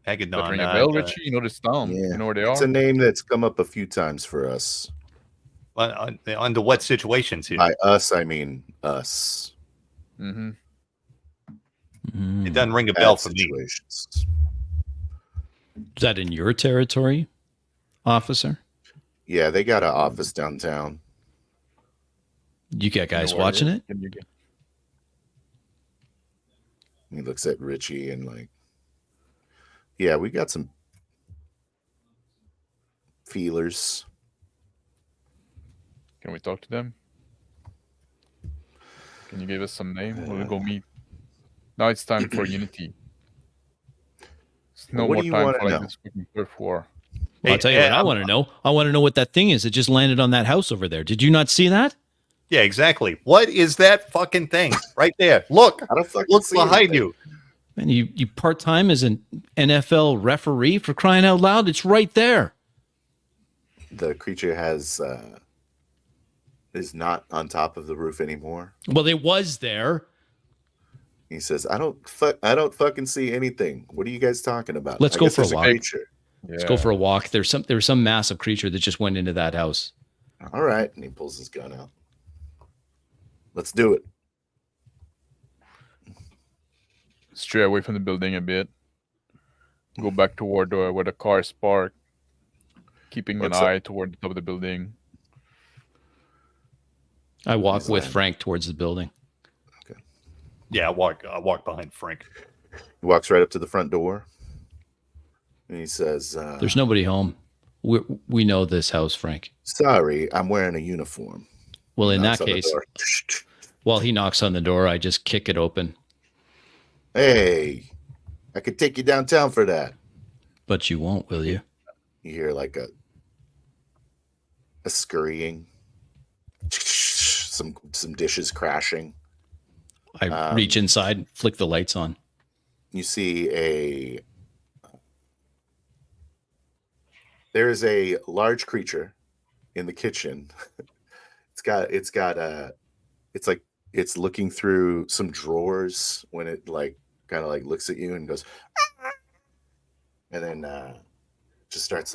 That ring a bell, Richie? You know this town. Yeah. You know where they It's are? a name that's come up a few times for us. Under what situations here? By us, I mean us. Mm-hmm. It doesn't ring a bell for me. Situations. Is that in your territory, officer? Yeah, they got an office downtown. You got guys watching it? He looks at Richie and like, yeah, we got some feelers. Can we talk to them? Can you give us some name? We'll go meet. Now it's time for unity. There's no more time for like this fucking turf war. Well, I'll tell you what I want to know. I want to know what that thing is that just landed on that house over there. Did you not see that? Yeah, exactly. What is that fucking thing right there? Look, look behind you. Man, you part-time as an NFL referee, for crying out loud. It's right there. The creature is not on top of the roof anymore. Well, it was there. He says, I don't fucking see anything. What are you guys talking about? Let's go for a walk. Creature. Yeah. Let's go for a walk. There's some massive creature that just went into that house. All right. And he pulls his gun out. Let's do it. Stray away from the building a bit. Go back toward where the car is parked. Keeping an eye toward the top of the building. I walk with Frank towards the building. Okay. Yeah, I walk behind Frank. He walks right up to the front door. And he says, there's nobody home. We know this house, Frank. Sorry, I'm wearing a uniform. Well, in that case, while he knocks on the door, I just kick it open. Hey, I could take you downtown for that. But you won't, will you? You hear like a scurrying, some dishes crashing. I reach inside and flick the lights on. You see there is a large creature in the kitchen. It's looking through some drawers when it kind of looks at you and goes, and then just starts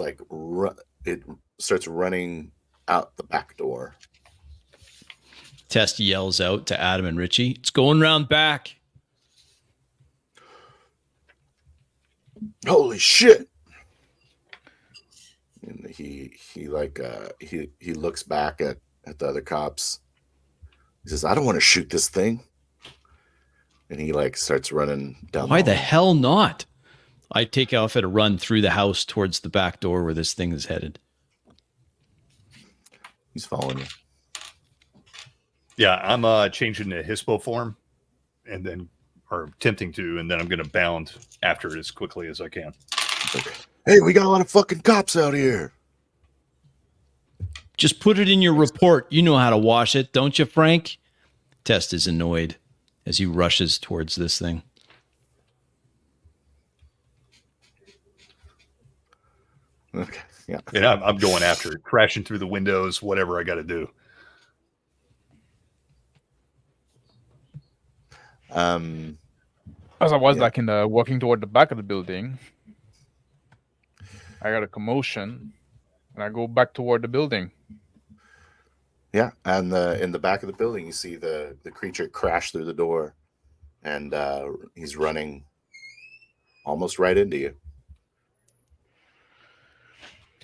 it starts running out the back door. Test yells out to Adam and Richie, "It's going round back." Holy shit! And he looks back at the other cops. He says, I don't want to shoot this thing. And he starts running down. Why the hell not? I take off at a run through the house towards the back door where this thing is headed. He's following you. Yeah, I'm changing to Hispo form or attempting to, and then I'm going to bound after it as quickly as I can. Okay. Hey, we got a lot of fucking cops out here. Just put it in your report. You know how to wash it, don't you, Frank? Test is annoyed as he rushes towards this thing. Okay. Yeah. And I'm going after it, crashing through the windows, whatever I got to do. As I was walking toward the back of the building, I got a commotion, and I go back toward the building. Yeah, and in the back of the building, you see the creature crash through the door, and he's running almost right into you.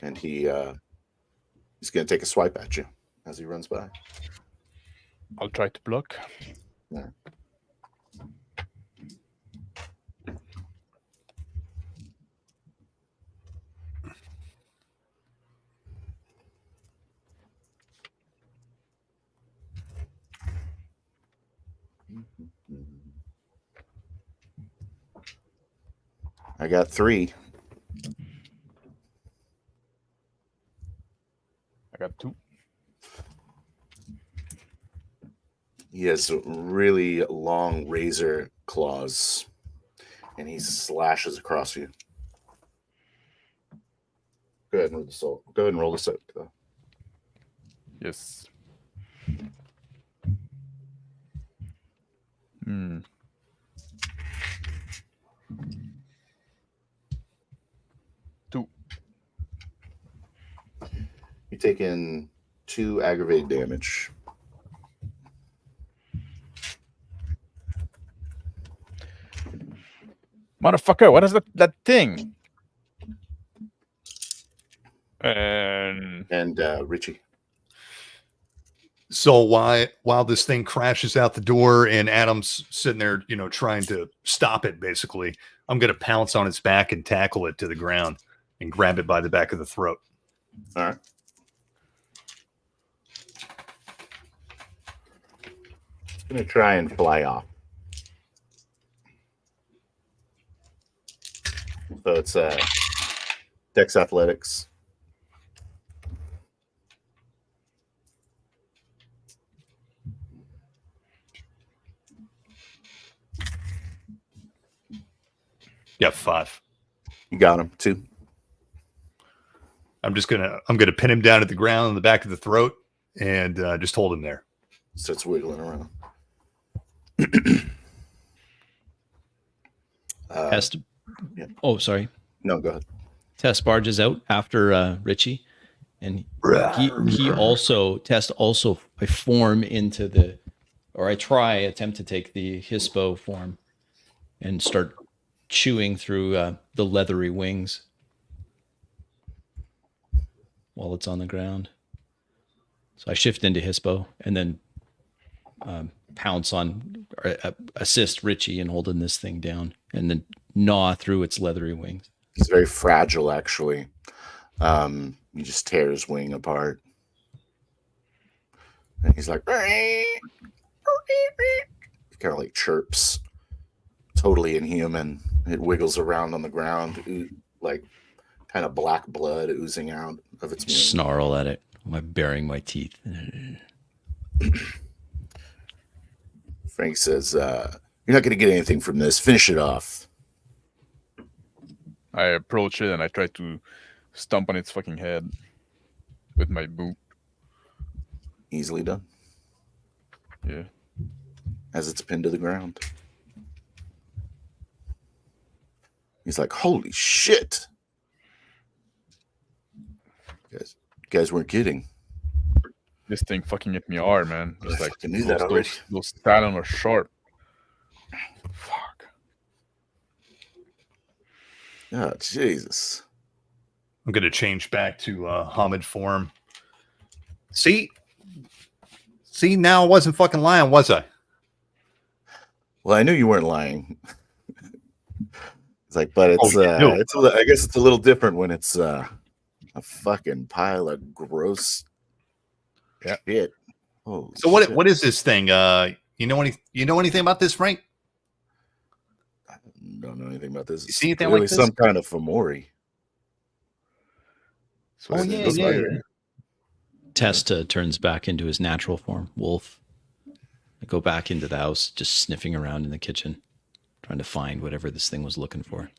and he's going to take a swipe at you as he runs by. I'll try to block. Yeah. I got 3. I got 2. He has really long razor claws, and he slashes across you. Go ahead and roll the soul. Go ahead and roll the soul. Yes. Two. You're taking 2 aggravated damage. Motherfucker, what is that thing? And Richie. So while this thing crashes out the door and Adam's sitting there, trying to stop it, basically, I'm going to pounce on its back and tackle it to the ground and grab it by the back of the throat. All right. It's going to try and fly off. So it's Dex Athletics. Yeah, 5. You got him. 2. I'm gonna pin him down at the ground in the back of the throat and just hold him there. Starts wiggling around. Test. Yeah. Oh, sorry. No, go ahead. Test barges out after Richie, and he also I form into the, or I attempt to take the Hispo form, and start chewing through the leathery wings while it's on the ground. So I shift into Hispo and then pounce on, or assist Richie in holding this thing down, and then gnaw through its leathery wings. He's very fragile, actually. You just tear his wing apart. And he's like, he kind of like chirps. Totally inhuman. It wiggles around on the ground, like kind of black blood oozing out of its wing. Snarl at it, baring my teeth. Frank says, you're not going to get anything from this. Finish it off. I approach it and I try to stomp on its fucking head with my boot. Easily done. Yeah. As it's pinned to the ground. He's like, holy shit. You guys weren't kidding. This thing fucking hit me hard, man. Just I like fucking knew that already. Those talons are sharp. Fuck. Oh, Jesus. I'm going to change back to Hamid form. See, now I wasn't fucking lying, was I? Well, I knew you weren't lying. It's like, but it's, no. I guess it's a little different when it's a fucking pile of gross shit. Oh, so what is this thing? You know anything about this, Frank? I don't know anything about this. You see anything really like this? Some kind of Fomori. Oh, yeah. Test turns back into his natural form, wolf. I go back into the house, just sniffing around in the kitchen, trying to find whatever this thing was looking for.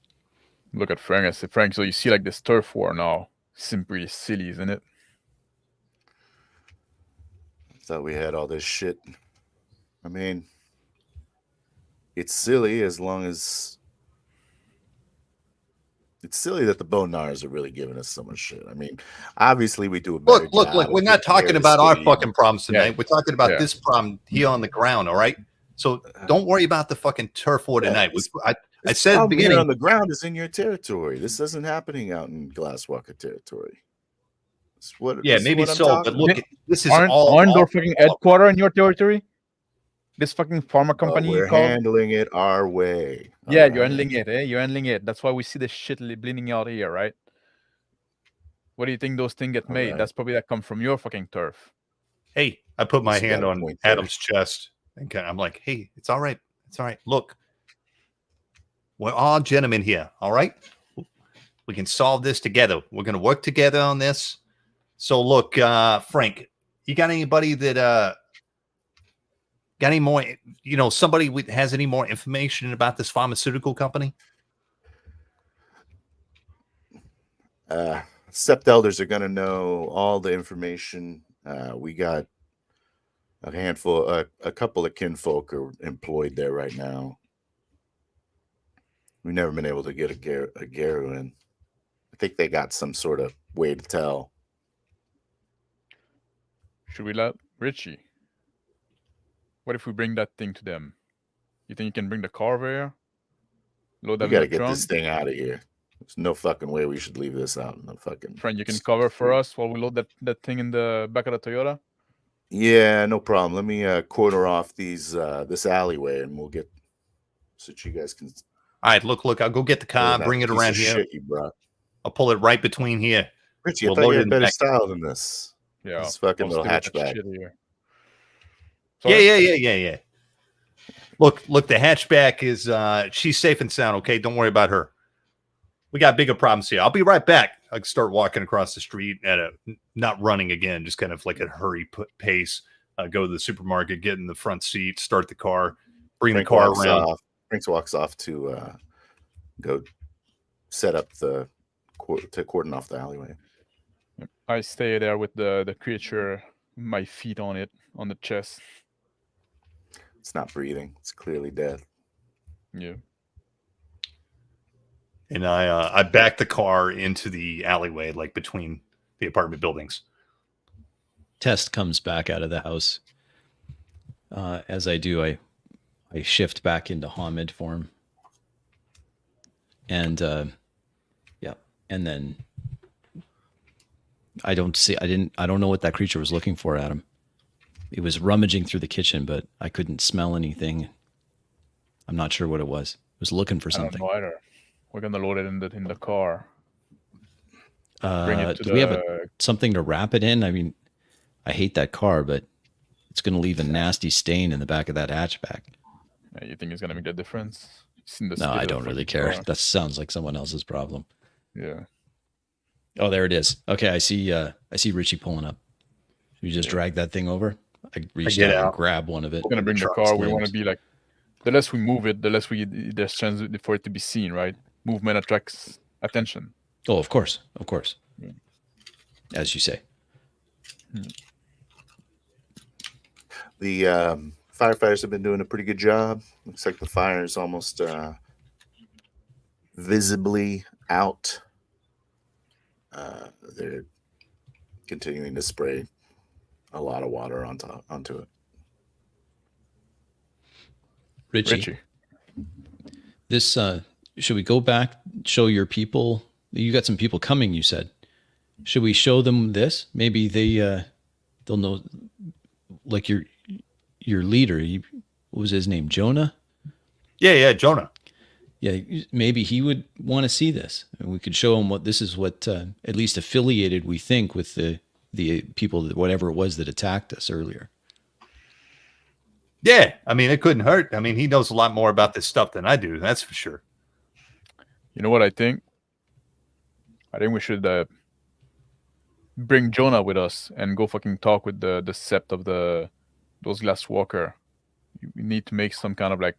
Look at Frank. I say, Frank, so you see like this turf war now. Seems pretty silly, isn't it? I thought we had all this shit. I mean, it's silly as long as... It's silly that the Bonars are really giving us so much shit. I mean, obviously we do a better Look, job we're of not talking taking about care our of the fucking problems tonight. Yeah. We're talking about Yeah. this problem here on the ground, all right? So don't worry about the fucking turf war tonight. I This said at the problem here beginning, on the ground is in your territory. This isn't happening out in Glasswalker territory. Yeah, maybe so. But look, this is aren't all our fucking headquarters in your territory? This fucking pharma company we're called? handling it our way. Yeah, all you're right? handling it, eh? You're handling it. That's why we see the shit bleeding out here, right? What do you think those things get All made? right. That's probably that come from your fucking turf. Hey, I put my Guess you hand got a on point there. Adam's chest and I'm like, hey, it's all right. It's all right. Look, we're all gentlemen here. All right. We can solve this together. We're going to work together on this. So look, Frank, you got anybody that got any more, somebody has any more information about this pharmaceutical company? Sept elders are going to know all the information. We got a handful, a couple of kinfolk are employed there right now. We've never been able to get a Garu in. I think they got some sort of way to tell. Should we let Richie? What if we bring that thing to them? You think you can bring the car over here? Load We them got to in the get trunk? this thing out of here. There's no fucking way we should leave this out in the fucking. Friend, you can cover for us while we load that thing in the back of the Toyota? Yeah, no problem. Let me quarter off this alleyway, and we'll get so that you guys can. All right, look, I'll go get the car, bring it around here. Shit you brought. I'll pull it right between here. Richie, I thought you had better style than this. Yeah. This fucking little hatchback. Yeah. Look, the hatchback is she's safe and sound, okay? Don't worry about her. We got bigger problems here. I'll be right back. I can start walking across the street not running again, just kind of like a hurry pace. Go to the supermarket, get in the front seat, start the car, bring the car around. Frank walks off to go set up to cordon off the alleyway. I stay there with the creature, my feet on it, on the chest. It's not breathing. It's clearly dead. Yeah. And I back the car into the alleyway, like between the apartment buildings. Test comes back out of the house. As I do, I shift back into Hamid form. And and then I don't know what that creature was looking for, Adam. It was rummaging through the kitchen, but I couldn't smell anything. I'm not sure what it was. It was looking for something. I don't know either. We're gonna load it in the car. Do we have something to wrap it in? I mean, I hate that car, but it's going to leave a nasty stain in the back of that hatchback. You think it's going to make a difference? No, I don't really care. Car. That sounds like someone else's problem. Yeah. Oh, there it is. Okay, I see Richie pulling up. You just drag that thing over. I reached out and grab one of it. We're going to bring the car. We want to be like, the less we move it, the less there's chance for it to be seen, right? Movement attracts attention. Oh, of course. Yeah. As you say. The firefighters have been doing a pretty good job. Looks like the fire is almost visibly out. They're continuing to spray a lot of water onto it. Richie. This should we go back, show your people? You got some people coming, you said. Should we show them this? Maybe they'll know, like your leader. What was his name? Jonah? Yeah, Jonah. Yeah, maybe he would want to see this. And we could show him what at least affiliated, we think, with the people that whatever it was that attacked us earlier. Yeah, I mean, it couldn't hurt. I mean, he knows a lot more about this stuff than I do. That's for sure. You know what I think? I think we should bring Jonah with us and go fucking talk with the sept of those glass walker. We need to make some kind of like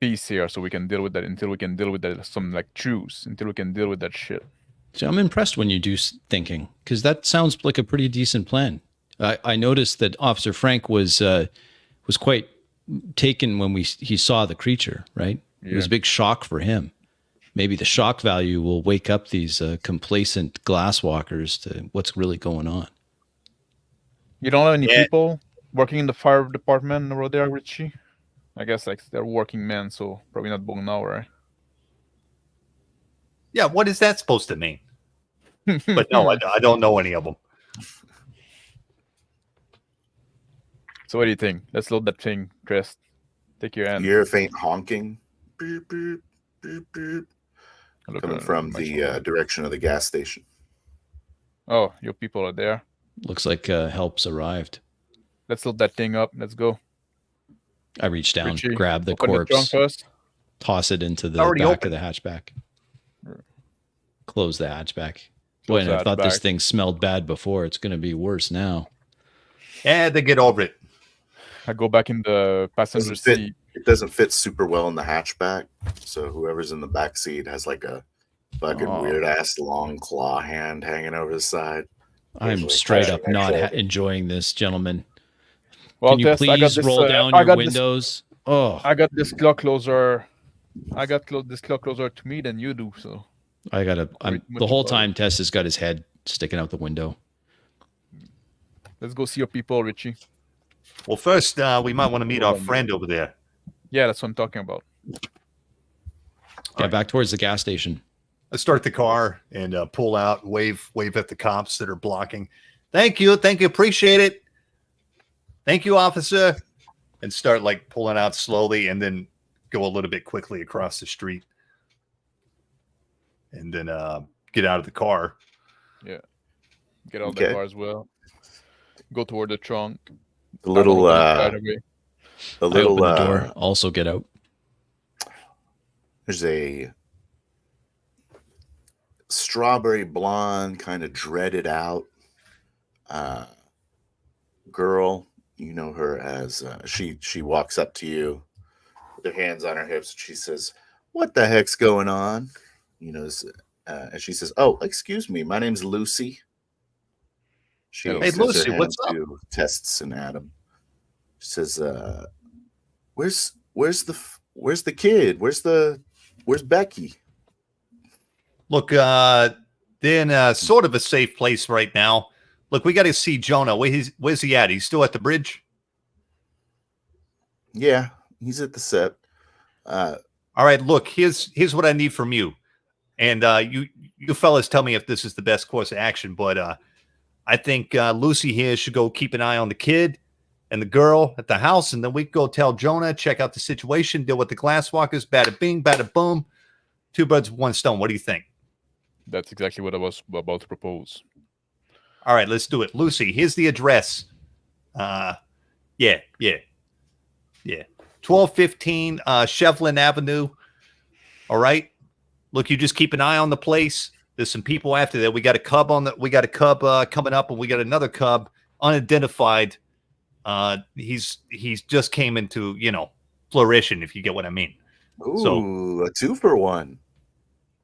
peace here so we can deal with that until we can deal with that, some like truce until we can deal with that shit. So I'm impressed when you do thinking, because that sounds like a pretty decent plan. I noticed that Officer Frank was quite taken when he saw the creature, right? Yeah. It was a big shock for him. Maybe the shock value will wake up these complacent glasswalkers to what's really going on. You don't have any people working in the fire department over there, Richie? I guess like they're working men, so probably not Bong now, right? Yeah, what is that supposed to mean? But no, I don't know any of them. So what do you think? Let's load that thing, Chris. Take your You hand. hear a faint honking. Beep, beep, beep, beep, Look coming at from my the shoulder. direction of the gas station. Oh, your people are there. Looks like help's arrived. Let's load that thing up. Let's go. I reach down, Richie, grab the open the trunk corpse, first. toss it into the Already back open. of the hatchback. Close the hatchback. Close Boy, the I thought this hatchback. thing smelled bad before. It's going to be worse now. And they get over it. I go back in the passenger Doesn't fit. seat. It doesn't fit super well in the hatchback, so whoever's in the back seat has like a fucking Oh. weird ass long claw hand hanging over the side. I'm Usually straight touching up their not shoulder. enjoying this, gentlemen. Well, Can you Tess, I got please this. roll down I your got windows? Oh, I got this claw closer. I got this claw closer to me than you do. So I gotta. Much The whole better. time, Tess has got his head sticking out the window. let's go see your people, Richie. Well, first, we might want to meet our friend over there. Yeah, that's what I'm talking about. Yeah, back towards the gas station. I start the car and pull out, wave at the cops that are blocking. Thank you, appreciate it. Thank you, officer. And start like pulling out slowly, and then go a little bit quickly across the street, and then get out of the car. Get out of Okay. the car as well. Go toward the trunk. The little, Right away. the I little. open the door. Also get out. There's a strawberry blonde, kind of dreaded out girl. You know her as she walks up to you with her hands on her hips. She says, "What the heck's going on?" You know, and she says, "Oh, excuse me, my name's Lucy." She Hey, extends Lucy, her what's hand to Tests and Adam. She says, "Where's the kid? Where's Becky?" Look, they're in sort of a safe place right now. Look, we got to see Jonah. Where's he at? He's still at the bridge? Yeah, he's at the set. All right, look, here's what I need from you. And you fellas tell me if this is the best course of action, but I think Lucy here should go keep an eye on the kid and the girl at the house, and then we can go tell Jonah, check out the situation, deal with the glasswalkers, bada bing, bada boom. 2 birds with 1 stone. What do you think? That's exactly what I was about to propose. All right, let's do it. Lucy, here's the address. Yeah. 1215 Shevlin Avenue. All right. Look, you just keep an eye on the place. There's some people after that. We got a cub coming up, and we got another cub unidentified. He's just came into, flourishing, if you get what I mean. Ooh, a 2-for-1.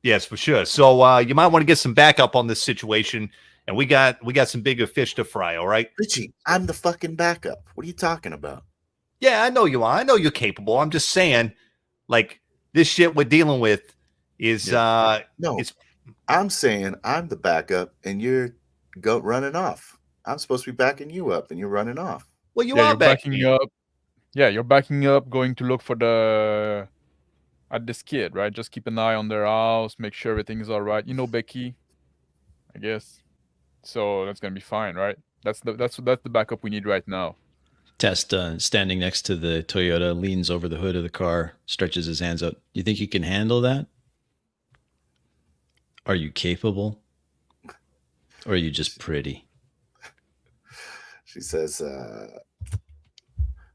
Yes, for sure. So you might want to get some backup on this situation, and we got some bigger fish to fry. All right. Richie, I'm the fucking backup. What are you talking about? Yeah, I know you are. I know you're capable. I'm just saying, like, this shit we're dealing with is No, it's I'm saying I'm the backup and you're running off. I'm supposed to be backing you up and you're running off. well, you Yeah, are you're back. backing up. Yeah, you're backing up, going to look for at this kid, right? Just keep an eye on their house, make sure everything's all right. You know Becky, I guess. So that's gonna be fine, right? That's the backup we need right now. Test standing next to the Toyota, leans over the hood of the car, stretches his hands out. You think you can handle that? Are you capable? Or are you just pretty? She says,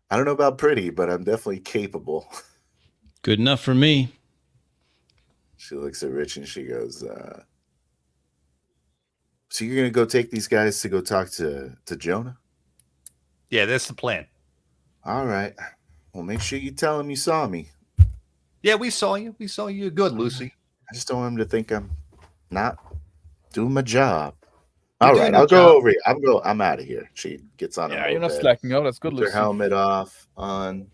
I don't know about pretty, but I'm definitely capable. Good enough for me. She looks at Rich and she goes, so you're going to go take these guys to go talk to Jonah? Yeah, that's the plan. All right. Well, make sure you tell him you saw me. Yeah, we saw you. We saw you. Good, Lucy. I just don't want him to think I'm not doing my job. You're All doing right, your I'll job. go over here. I'm out of here. She gets on Yeah, her you're not moped, slacking out. That's good, puts her Lucy. helmet on,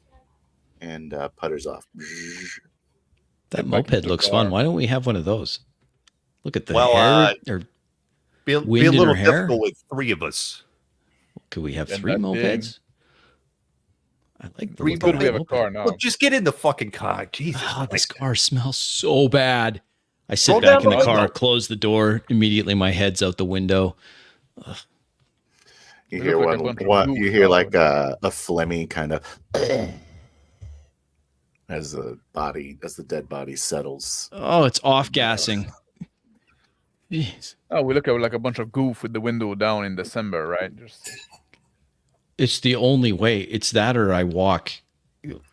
and putters off. That Get back into moped the looks car. fun. Why don't we have one of those? Look at the Well, hair. Or Be a Wind in little her hair? difficult with 3 of us. could we have And 3 that mopeds? I like the Three Good, look of we have that a moped. car now. Look, just get in the fucking car. Jesus. Oh, this Christ. car smells so bad. I sit Roll back down in the the car, window. close the door. Immediately, my head's out the window. You They hear look like a one. bunch of What goof you hear now, like but- a phlegmy kind of as the dead body settles. Oh, it's off gassing. Jeez. Oh, we look at like a bunch of goof with the window down in December, right? Just It's the only way. It's that or I walk.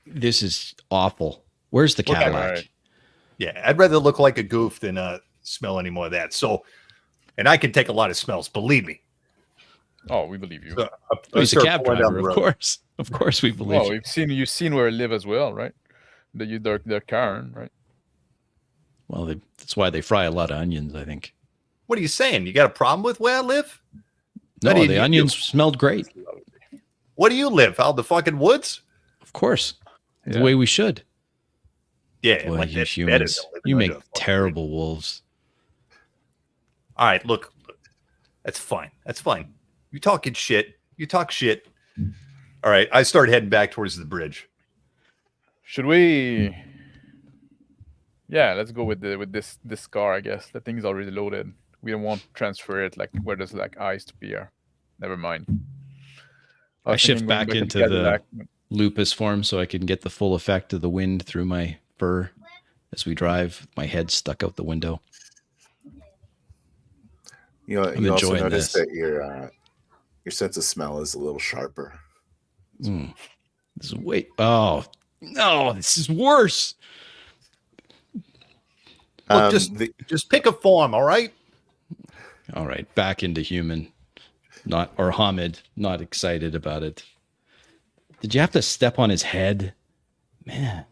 This is awful. Where's the Look, Cadillac? right. Yeah, I'd rather look like a goof than smell any more of that. So, and I can take a lot of smells, believe me. oh, we believe you. So, Oh, I he's a start cab pulling down driver, the of road. course. Of course, we believe Well, you. you've seen where I live as well, right? Their car, right? Well, that's why they fry a lot of onions, I think. What are you saying? You got a problem with where I live? No, How do you- the onions smelled great. Where do you live? Out the fucking woods? Of course. The Yeah. way we should. Yeah, Boy, like you that's better humans. than living You under make a fucking terrible wolves. All right, look, that's fine. That's fine. You talking shit. You talk shit. All right, I start heading back towards the bridge. Should we? Yeah, let's go with this car. I guess the thing's already loaded. We don't want to transfer it like where there's like iced beer. Never mind. I was shift thinking going back to into Cadillac. lupus form so I can get the full effect of the wind through my fur as we drive. My head stuck out the window. You know, I'm you also enjoying notice this. that your sense of smell is a little sharper. Mm. This is oh no, this is worse. Look, just pick a form, all right? All right, back into human. Or Hamid, not excited about it. Did you have to step on his head? Man,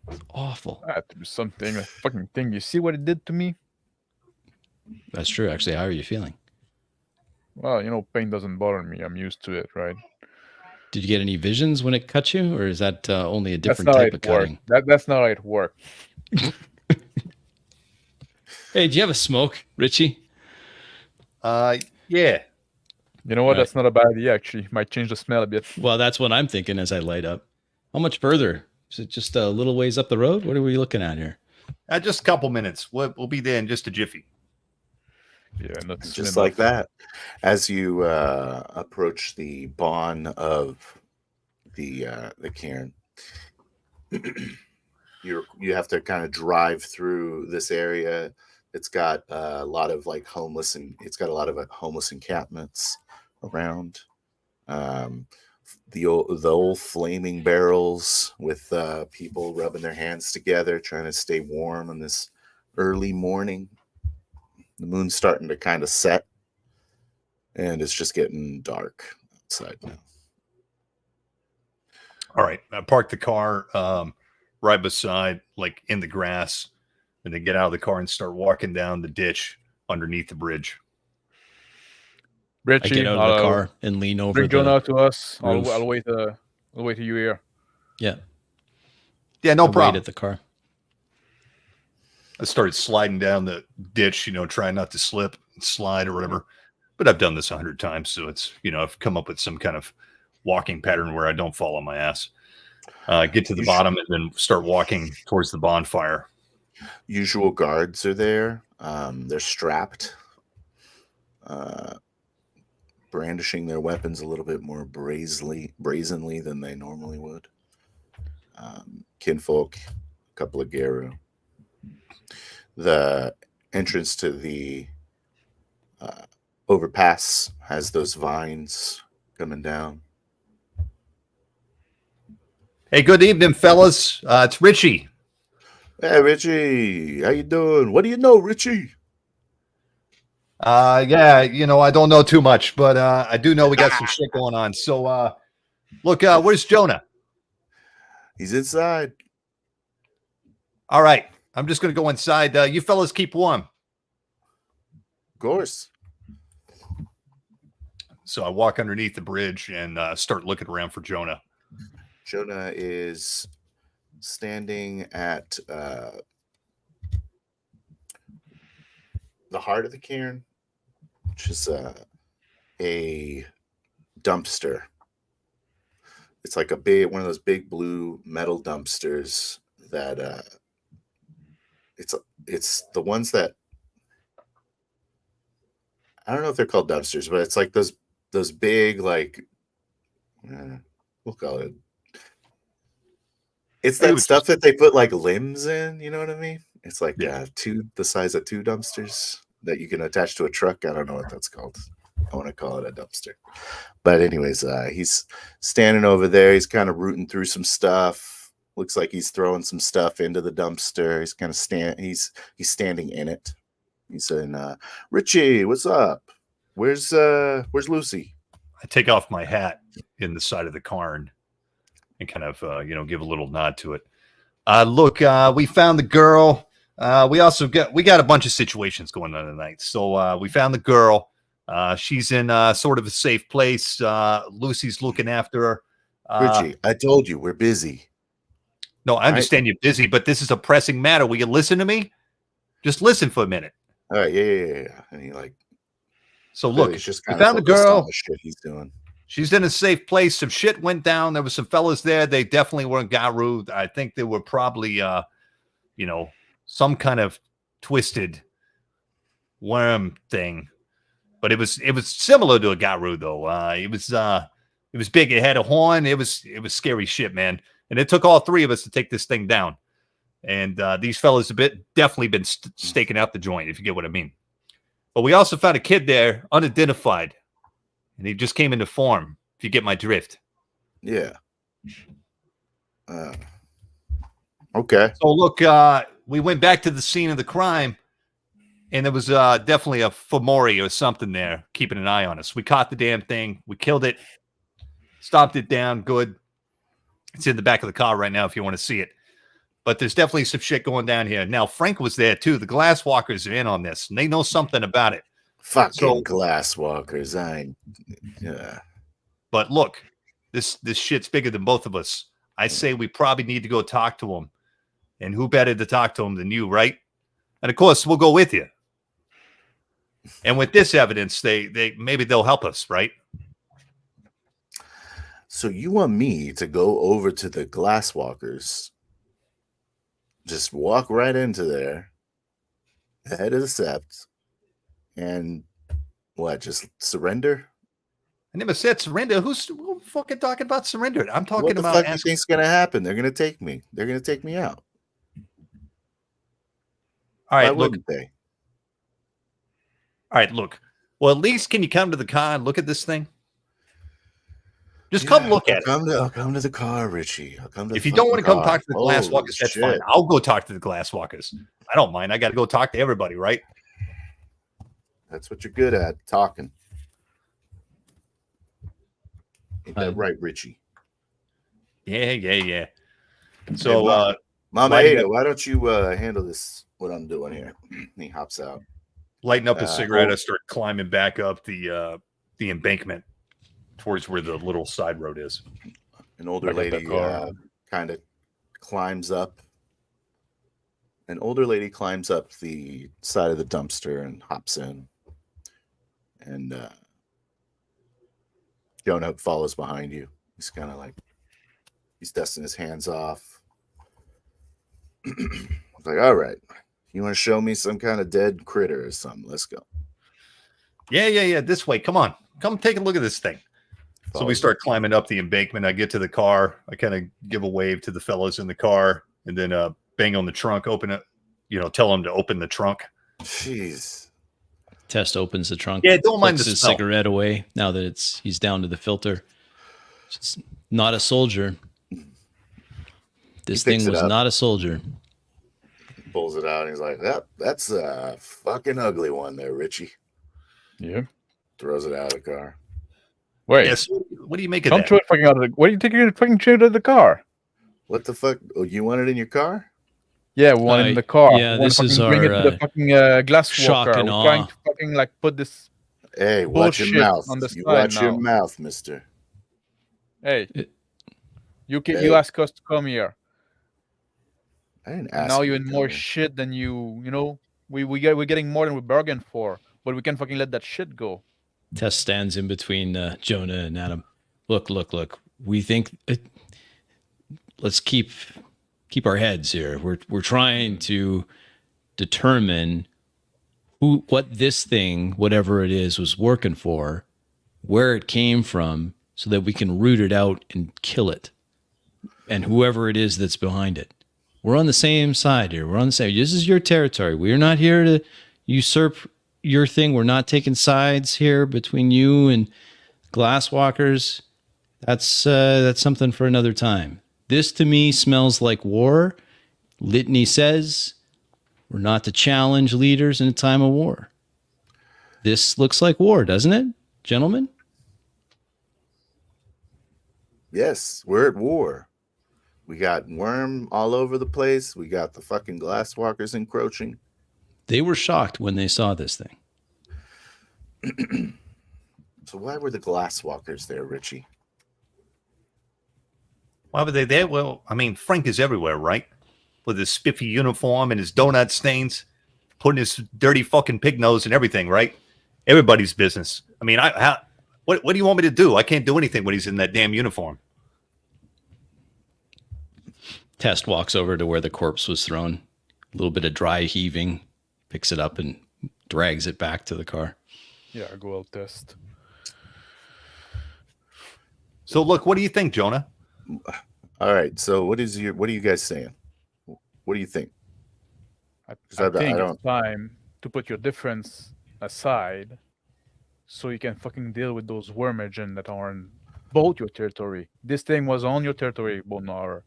it's awful. I had to do something. That fucking thing. You see what it did to me? That's true. Actually, how are you feeling? Well, pain doesn't bother me. I'm used to it, right? Did you get any visions when it cut you, or is that only a That's different not how type of it works. cutting? That's not how it works. Hey, do you have a smoke, Richie? Yeah. You know what? Right. That's not a bad idea, actually. Might change the smell a bit. Well, that's what I'm thinking as I light up. How much further? Is it just a little ways up the road? What are we looking at here? Just a couple minutes. We'll be there in just a jiffy. Yeah, not soon Just enough. like that, as you approach the bawn of the cairn, you have to kind of drive through this area. It's got a lot of like homeless, and it's got a lot of homeless encampments around. The old flaming barrels with people rubbing their hands together, trying to stay warm on this early morning. The moon's starting to kind of set, and it's just getting dark outside now. All right. I parked the car right beside, like in the grass, and then get out of the car and start walking down the ditch underneath the bridge. I Richie, get out of the car and lean over bring Jonah out to us. roof. I'll wait to you here. Yeah, Yeah, no I wait problem. at the car. I started sliding down the ditch, trying not to slip and slide or whatever. But I've done this 100 times, so it's, I've come up with some kind of walking pattern where I don't fall on my ass. Get to the bottom and then start walking towards the bonfire. Usual guards are there. They're strapped, brandishing their weapons a little bit more brazenly than they normally would. Kinfolk, a couple of Geru. The entrance to the overpass has those vines coming down. Hey, good evening, fellas. It's Richie. Hey, Richie, how you doing? What do you know, Richie? Yeah, I don't know too much, but I do know we got some shit going on. So, look, where's Jonah? He's inside. All right, I'm just going to go inside. You fellas keep warm. Of course. So I walk underneath the bridge and start looking around for Jonah. Jonah is standing at the heart of the cairn, which is a dumpster. It's like one of those big blue metal dumpsters that it's the ones that I don't know if they're called dumpsters, but it's like those big like we'll call it. It's that stuff that they put like limbs in. You know what I mean? It's like the size of 2 dumpsters that you can attach to a truck. I don't know what that's called. I want to call it a dumpster. But anyways, he's standing over there. He's kind of rooting through some stuff. Looks like he's throwing some stuff into the dumpster. He's kind of he's standing in it. He's saying, Richie, what's up? Where's Lucy? I take off my hat in the side of the cairn and kind of give a little nod to it. Look, we found the girl. We got a bunch of situations going on tonight. So we found the girl. She's in sort of a safe place. Lucy's looking after her. Richie, I told you we're busy. No, I understand you're busy, but this is a pressing matter. Will you listen to me? Just listen for a minute. All right, yeah. And he like. So look, just we found the girl. The shit he's doing. She's in a safe place. Some shit went down. There were some fellas there. They definitely weren't Garu. I think they were probably, some kind of twisted worm thing. But it was similar to a Garu though. It was big. It had a horn. It was scary shit, man. And it took all 3 of us to take this thing down. And these fellas have definitely been staking out the joint, if you get what I mean. But we also found a kid there, unidentified. And he just came into form, if you get my drift. Yeah. Okay. So look, we went back to the scene of the crime, and there was definitely a Fomori or something there keeping an eye on us. We caught the damn thing. We killed it. Stomped it down. Good. It's in the back of the car right now if you want to see it. But there's definitely some shit going down here. Now, Frank was there, too. The Glasswalkers are in on this, and they know something about it. Fucking Glasswalkers. Yeah. But look, this shit's bigger than both of us. I say we probably need to go talk to them. And who better to talk to them than you, right? And, of course, we'll go with you. And with this evidence, they maybe they'll help us, right? So you want me to go over to the Glasswalkers, just walk right into there, head of the sept, and what, just surrender? I never said surrender. Who's fucking talking about surrender? I'm talking about what the fuck do you think's going to happen? They're going to take me. They're going to take me out. All right, Why wouldn't they? All right, look. Well, at least can you come to the car and look at this thing? Just come look at it. I'll come to the car, Richie. I'll come to if you don't want to come talk to the Glasswalkers, that's fine. I'll go talk to the Glasswalkers. I don't mind. I got to go talk to everybody, right? That's what you're good at, talking. Ain't that right, Richie? Yeah. So, hey, Mama Ada, why don't you handle this, what I'm doing here? He hops out. Lighting up his cigarette, I start climbing back up the embankment towards where the little side road is. An older lady kind of climbs up. An older lady climbs up the side of the dumpster and hops in. And Jonah follows behind you. He's kind of like, he's dusting his hands off. It's like, all right, you want to show me some kind of dead critter or something? Let's go. Yeah. This way. Come on. Come take a look at this thing. So we start climbing up the embankment. I get to the car. I kind of give a wave to the fellows in the car and then bang on the trunk, open it, tell them to open the trunk. Jeez. Test opens the trunk. Yeah, don't mind puts the his smell. cigarette away now that he's down to the filter. It's not a soldier. This thing was not a soldier. Pulls it out and he's like, that's a fucking ugly one there, Richie. Yeah. Throws it out of the car. Wait. Yes. What do you make of Don't that? throw it fucking out of the... What are you taking your fucking shit out of the car? What the fuck? Oh, you want it in your car? Yeah, one in the car. Yeah, this is bring our it to the fucking glass shock walker. and We're awe. trying to fucking put this. Hey, watch your mouth. On the you side watch now. your mouth, mister. Hey, you asked us to come here. I didn't ask. Now you're in more shit than we're getting more than we bargained for, but we can't fucking let that shit go. Tess stands in between Jonah and Adam. Look. We think let's keep our heads here. We're trying to determine what this thing, whatever it is, was working for, where it came from, so that we can root it out and kill it. And whoever it is that's behind it. We're on the same side here. We're on the same. This is your territory. We're not here to usurp your thing. We're not taking sides here between you and Glasswalkers. That's something for another time. This to me smells like war. Litany says we're not to challenge leaders in a time of war. This looks like war, doesn't it, gentlemen? Yes, we're at war. We got worm all over the place. We got the fucking Glasswalkers encroaching. They were shocked when they saw this thing. So why were the Glasswalkers there, Richie? Why were they there? Well, I mean, Frank is everywhere, right? With his spiffy uniform and his donut stains, putting his dirty fucking pig nose and everything, right? Everybody's business. I mean, what do you want me to do? I can't do anything when he's in that damn uniform. Test walks over to where the corpse was thrown. A little bit of dry heaving, picks it up and drags it back to the car. Yeah, go out test. So, look, what do you think, Jonah? All right. So what are you guys saying? What do you think? I I think don't- it's time to put your difference aside so you can fucking deal with those worm agents that are on both your territory. This thing was on your territory, Bonar.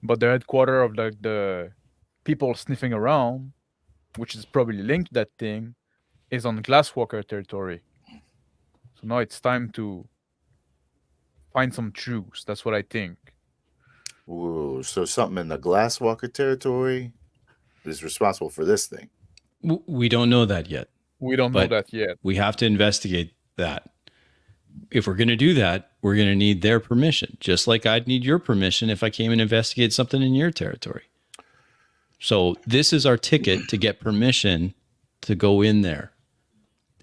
But the headquarters of the people sniffing around, which is probably linked to that thing, is on Glasswalker territory. So now it's time to find some truths. That's what I think. Ooh, so something in the Glasswalker territory is responsible for this thing. We don't know that yet. We don't know But- that yet. We have to investigate that. If we're going to do that, we're going to need their permission, just like I'd need your permission if I came and investigated something in your territory. So this is our ticket to get permission to go in there.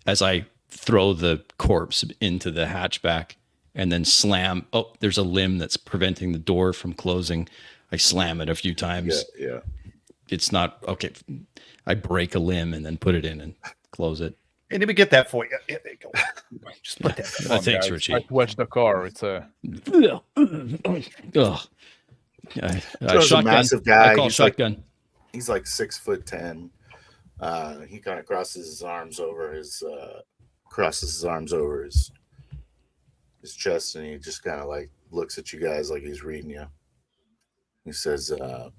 As I throw the corpse into the hatchback and then slam. Oh, there's a limb that's preventing the door from closing. I slam it a few times. Yeah. It's not okay. I break a limb and then put it in and close it. Hey, let me get that for you. Yeah, there you go. Just put that. Come on, Thanks, guys. Richie. I watch the car. It's a Ugh. Joe's a Shotgun. massive guy. I call He's like- shotgun. He's like 6'10". He kind of crosses his arms over his chest, and he just kind of like looks at you guys like he's reading you. He says, "I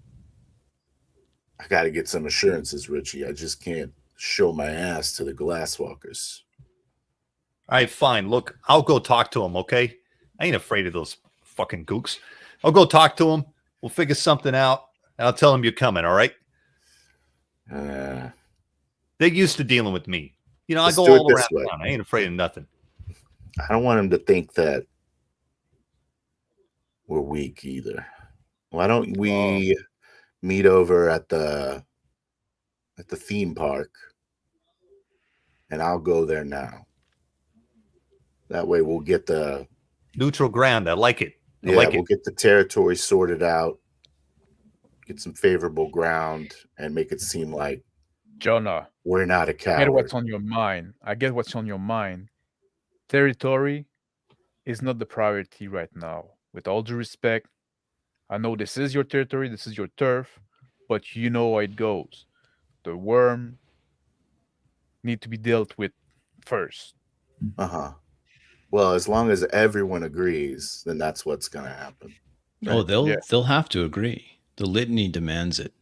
got to get some assurances, Richie. I just can't show my ass to the Glasswalkers." All right, fine. Look, I'll go talk to him, okay? I ain't afraid of those fucking gooks. I'll go talk to him. We'll figure something out. And I'll tell him you're coming, all right? Uh, They're used to dealing with me. You know, Let's I do go it all this around way. town. I ain't afraid of nothing. I don't want him to think that we're weak either. Why don't we meet over at the theme park, and I'll go there now. That way we'll get the Neutral ground. I like it. I yeah, like we'll it. get the territory sorted out, get some favorable ground, and make it seem like Jonah. we're not a I get coward. what's on your mind. I get what's on your mind. Territory is not the priority right now. With all due respect, I know this is your territory, this is your turf, but you know how it goes. The worm need to be dealt with first. Uh-huh. Well, as long as everyone agrees, then that's what's gonna happen. Oh, they'll Yeah. they'll have to agree. The litany demands it.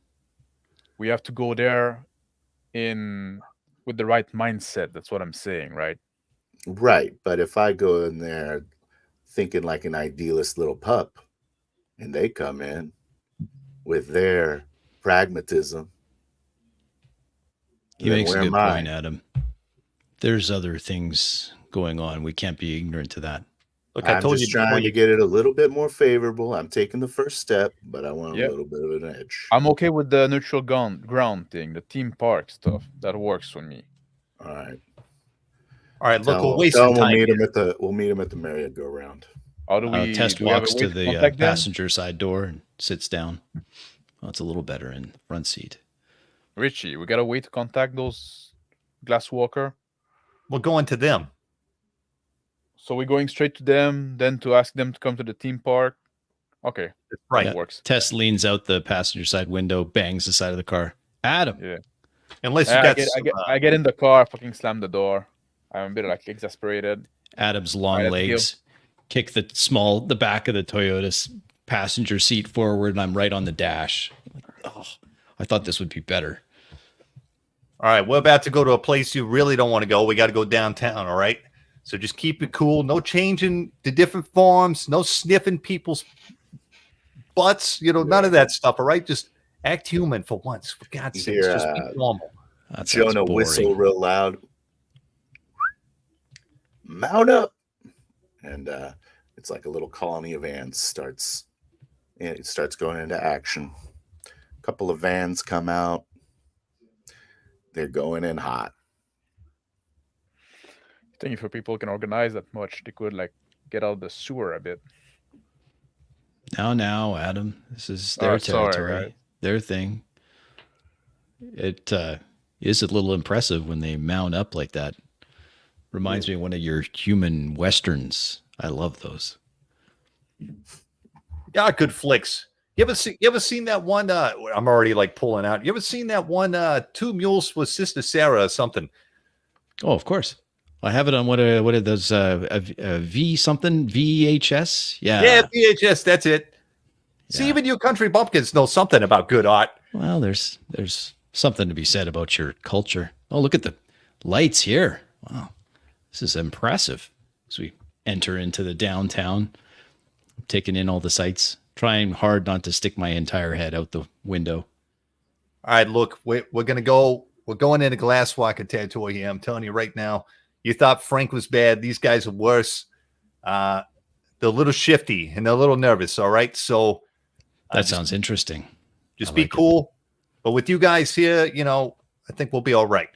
We have to go there with the right mindset. That's what I'm saying, right? Right. But if I go in there thinking like an idealist little pup, and they come in with their pragmatism, He then makes a where good am I? point, Adam. There's other things going on. We can't be ignorant to that. Look, I I'm told just you before trying to you get it a little bit more favorable. I'm taking the first step, but I want Yep. a little bit of an edge. I'm okay with the neutral ground thing, the theme park stuff. That works for me. All right. All right, look, we're Tell wasting him time. we'll here. meet him at the merry-go-round. How do we Test do we have a walks way to the contact them? passenger side door and sits down. Well, it's a little better in the front seat. Richie, we got a way to contact those glasswalker. We're going to them. So we're going straight to them, then to ask them to come to the theme park. Okay, Right. that works. Tess leans out the passenger side window, bangs the side of the car. Adam. Yeah. Unless you I got get, some, I get in the car, fucking slam the door. I'm a bit like exasperated. Adam's long All right, legs kick the back of the Toyota's passenger seat forward, and I'm right on the dash. Oh, I thought this would be better. all right, we're about to go to a place you really don't want to go. We got to go downtown, all right? So just keep it cool. No changing the different forms. No sniffing people's butts. None of that stuff, all right? Just act human for once. For God's sake, just be normal. That sounds Jonah boring. whistle real loud. Mount up, and it's like a little colony of ants starts going into action. A couple of vans come out. They're going in hot. I think if people can organize that much, they could like get out the sewer a bit. Now, Adam, this is their sorry, territory, guys. their thing. It is a little impressive when they mount up like that. Reminds me of one of your human westerns. I love those. Yeah, good flicks. You ever seen that one? I'm already like pulling out. You ever seen that one? Two Mules for Sister Sarah or something? Oh, of course. I have it on what are those V something VHS? Yeah, VHS. That's it. See, Yeah. even you country bumpkins know something about good art. Well, there's something to be said about your culture. Oh, look at the lights here. Wow. This is impressive. As we enter into the downtown, taking in all the sights, trying hard not to stick my entire head out the window. All right, look, we're gonna go. We're going into Glasswalker territory here. I'm telling you right now. You thought Frank was bad. These guys are worse. They're a little shifty and they're a little nervous. All right, so That sounds interesting. just I be like it. cool. But with you guys here, I think we'll be all right.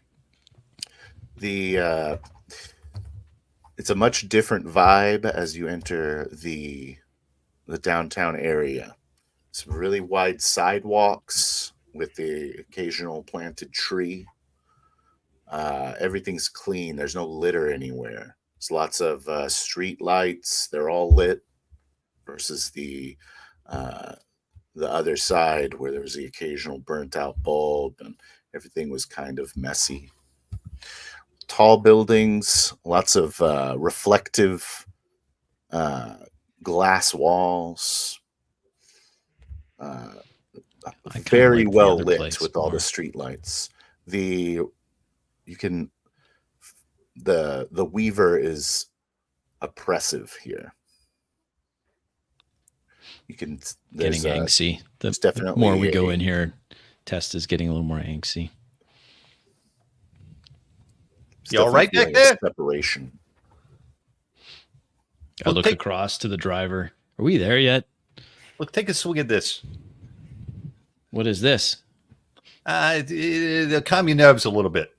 It's a much different vibe as you enter the downtown area. Some really wide sidewalks with the occasional planted tree. Everything's clean. There's no litter anywhere. There's lots of street lights. They're all lit versus the other side where there was the occasional burnt out bulb and everything was kind of messy. Tall buildings, lots of reflective glass walls. Very like the well other lit place with all more. the street lights. The Weaver is oppressive here. Getting there's angsty. The definitely more we go a- in here, Test is getting a little more angsty. You all right back definitely feeling there? separation. I Well, look take- across to the driver. Are we there yet? Look, take a swing at this. What is this? It'll calm your nerves a little bit.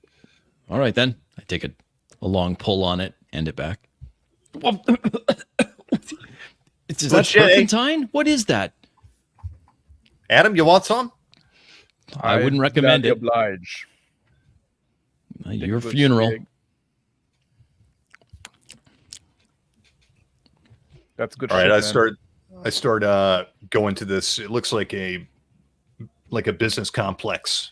All right, then. I take a long pull on it, end it back. Is that Legit, eh? turpentine? What is that? Adam, you want some? I wouldn't recommend gladly it. Oblige. Your Take a good funeral. swig. That's good. All right, shit, man. I start going to this. It looks like a business complex.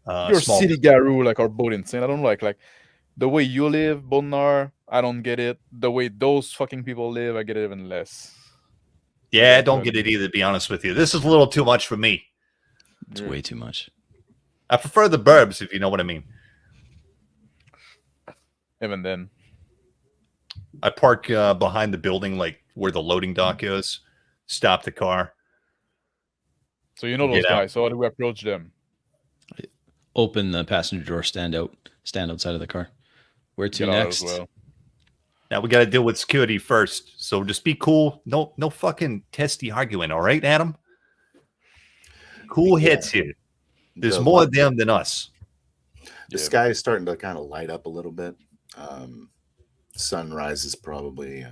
You're small- city Garou, like our boat insane. I don't like the way you live, Bonar. I don't get it. The way those fucking people live, I get it even less. Yeah, I don't get it either, to be honest with you. This is a little too much for me. It's way too much. I prefer the burbs, if you know what I mean. Even then, I park behind the building, like where the loading dock is. Stop the car. so you know those Get out. guys. So how do we approach them? Open the passenger door, stand outside of the car. Where to Get out next? as well. Now we got to deal with security first. So just be cool. No fucking testy arguing. All right, Adam. Cool Yeah. heads here. There's The- more of them than us. The Yeah. sky is starting to kind of light up a little bit. Sunrise is probably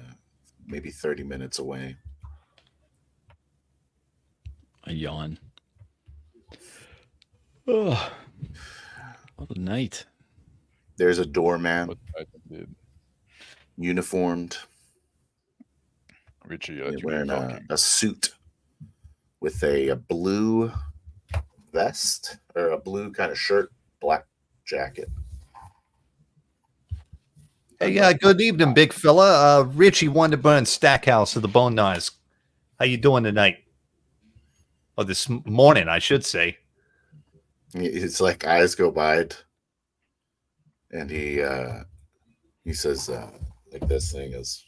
maybe 30 minutes away. A yawn. Oh, what a night. There's a doorman, But I did. uniformed, Richie, you wearing talking. a suit with a blue vest or a blue kind of shirt, black jacket. Hey, good evening, big fella. Richie Wonderburn Stackhouse of the Bone Knives. How you doing tonight? Or this morning, I should say. His like eyes go wide, and he says like this thing is.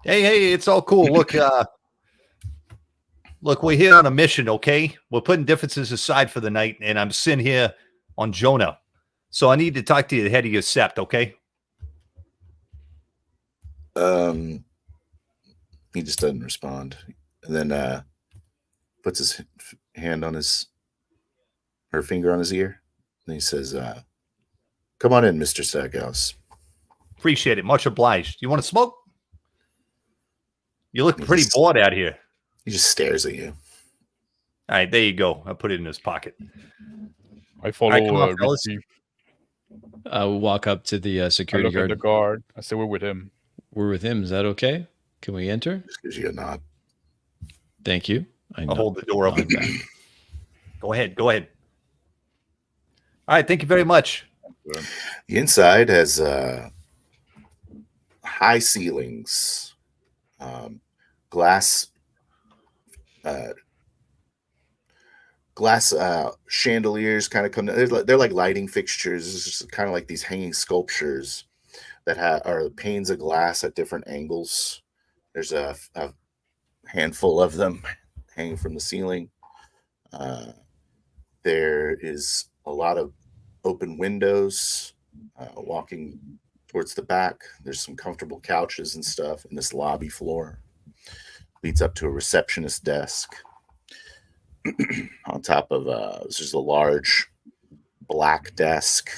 Hey, it's all cool. Look, we're here on a mission, okay? We're putting differences aside for the night, and I'm sitting here on Jonah. So I need to talk to you, the head of your sept, okay? He just doesn't respond, and then puts his hand on her finger on his ear, and he says, "Come on in, Mr. Stackhouse." Appreciate it. Much obliged. You want to smoke? You look pretty bored out here. He just stares at you. All right, there you go. I'll put it in his pocket. I follow All right, come on, fellas. Richie. We'll walk up to the I security look at the guard. guard. I say we're with him. We're with him. Is that okay? Can we enter? Just gives you a nod. Thank you. I'll hold the door open. Back. Go ahead. All right, thank you very much. The inside has high ceilings, glass chandeliers kind of come. They're like lighting fixtures. It's just kind of like these hanging sculptures that are panes of glass at different angles. There's a handful of them hanging from the ceiling. There is a lot of open windows. Walking towards the back, there's some comfortable couches and stuff, and this lobby floor leads up to a receptionist desk. On top of this is a large black desk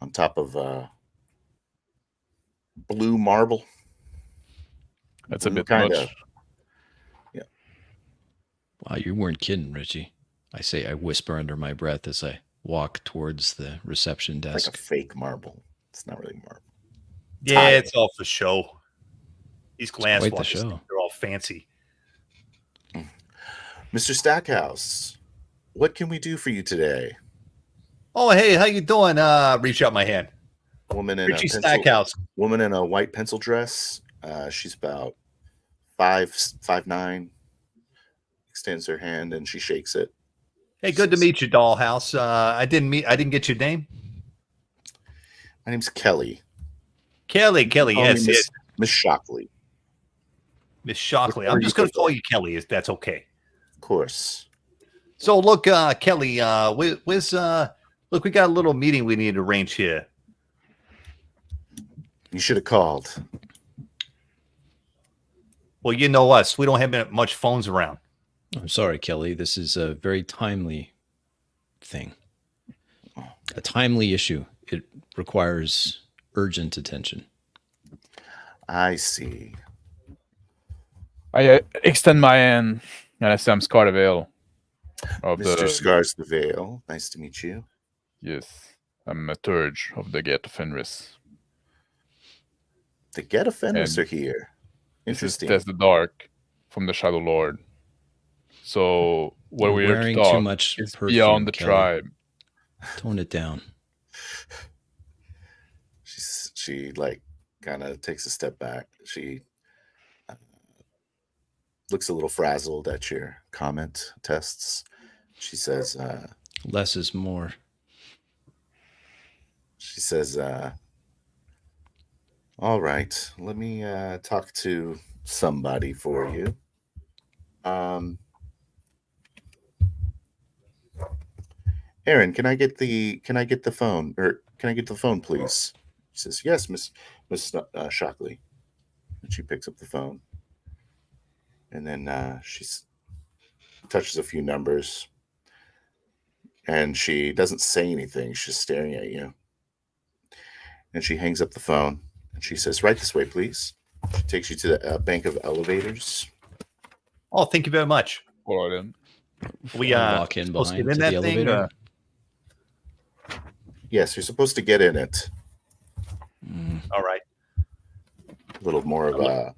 on top of blue marble. That's a bit Kinda. much. Wow, you weren't kidding, Richie. I whisper under my breath as I walk towards the reception desk. Like a fake marble. It's not really marble. Yeah, Tile. it's all for show. These glass quite the watches, show. they're all fancy. Mr. Stackhouse, what can we do for you today? Oh, hey, how you doing? Reach out my hand. Woman in Richie a Stackhouse. woman in a white pencil dress. She's about 5'9". Extends her hand and she shakes it. Hey, good to meet you, Dollhouse. I didn't get your name. My name's Kelly. Kelly, Call me yes, Miss Shockley. Miss Shockley. What I'm are just you going to call prefer? you Kelly, if that's okay. Of course. So, look, Kelly, where's look, we got a little meeting we need to arrange here. You should have called. Well, you know us. We don't have much phones around. I'm sorry, Kelly. This is a very timely thing. A timely issue. It requires urgent attention. I see. I extend my hand and I say I'm Scott Avail. Of Mr. Scars the Veil. Nice to meet you. Yes, I'm a Turge of the Gate of Fenris. The Get Offenders And are here. This is Interesting. Test the Dark from the Shadow Lord. So what You're we're here to wearing talk too much is perfume, beyond the Kelly. tribe. Tone it down. She like kind of takes a step back. She looks a little frazzled at your comment tests. She says, Less is more. all right, let me talk to somebody for you. Aaron, can I get the phone, or can I get the phone, please? She says, yes, Miss Shockley. And she picks up the phone. And then she touches a few numbers. And she doesn't say anything. She's just staring at you. And she hangs up the phone. And she says, right this way, please. She takes you to the bank of elevators. Oh, thank you very much. Follow them. We walk in supposed to behind get to in the that thing. elevator. Yes, you're supposed to get in it. All right. A little more of a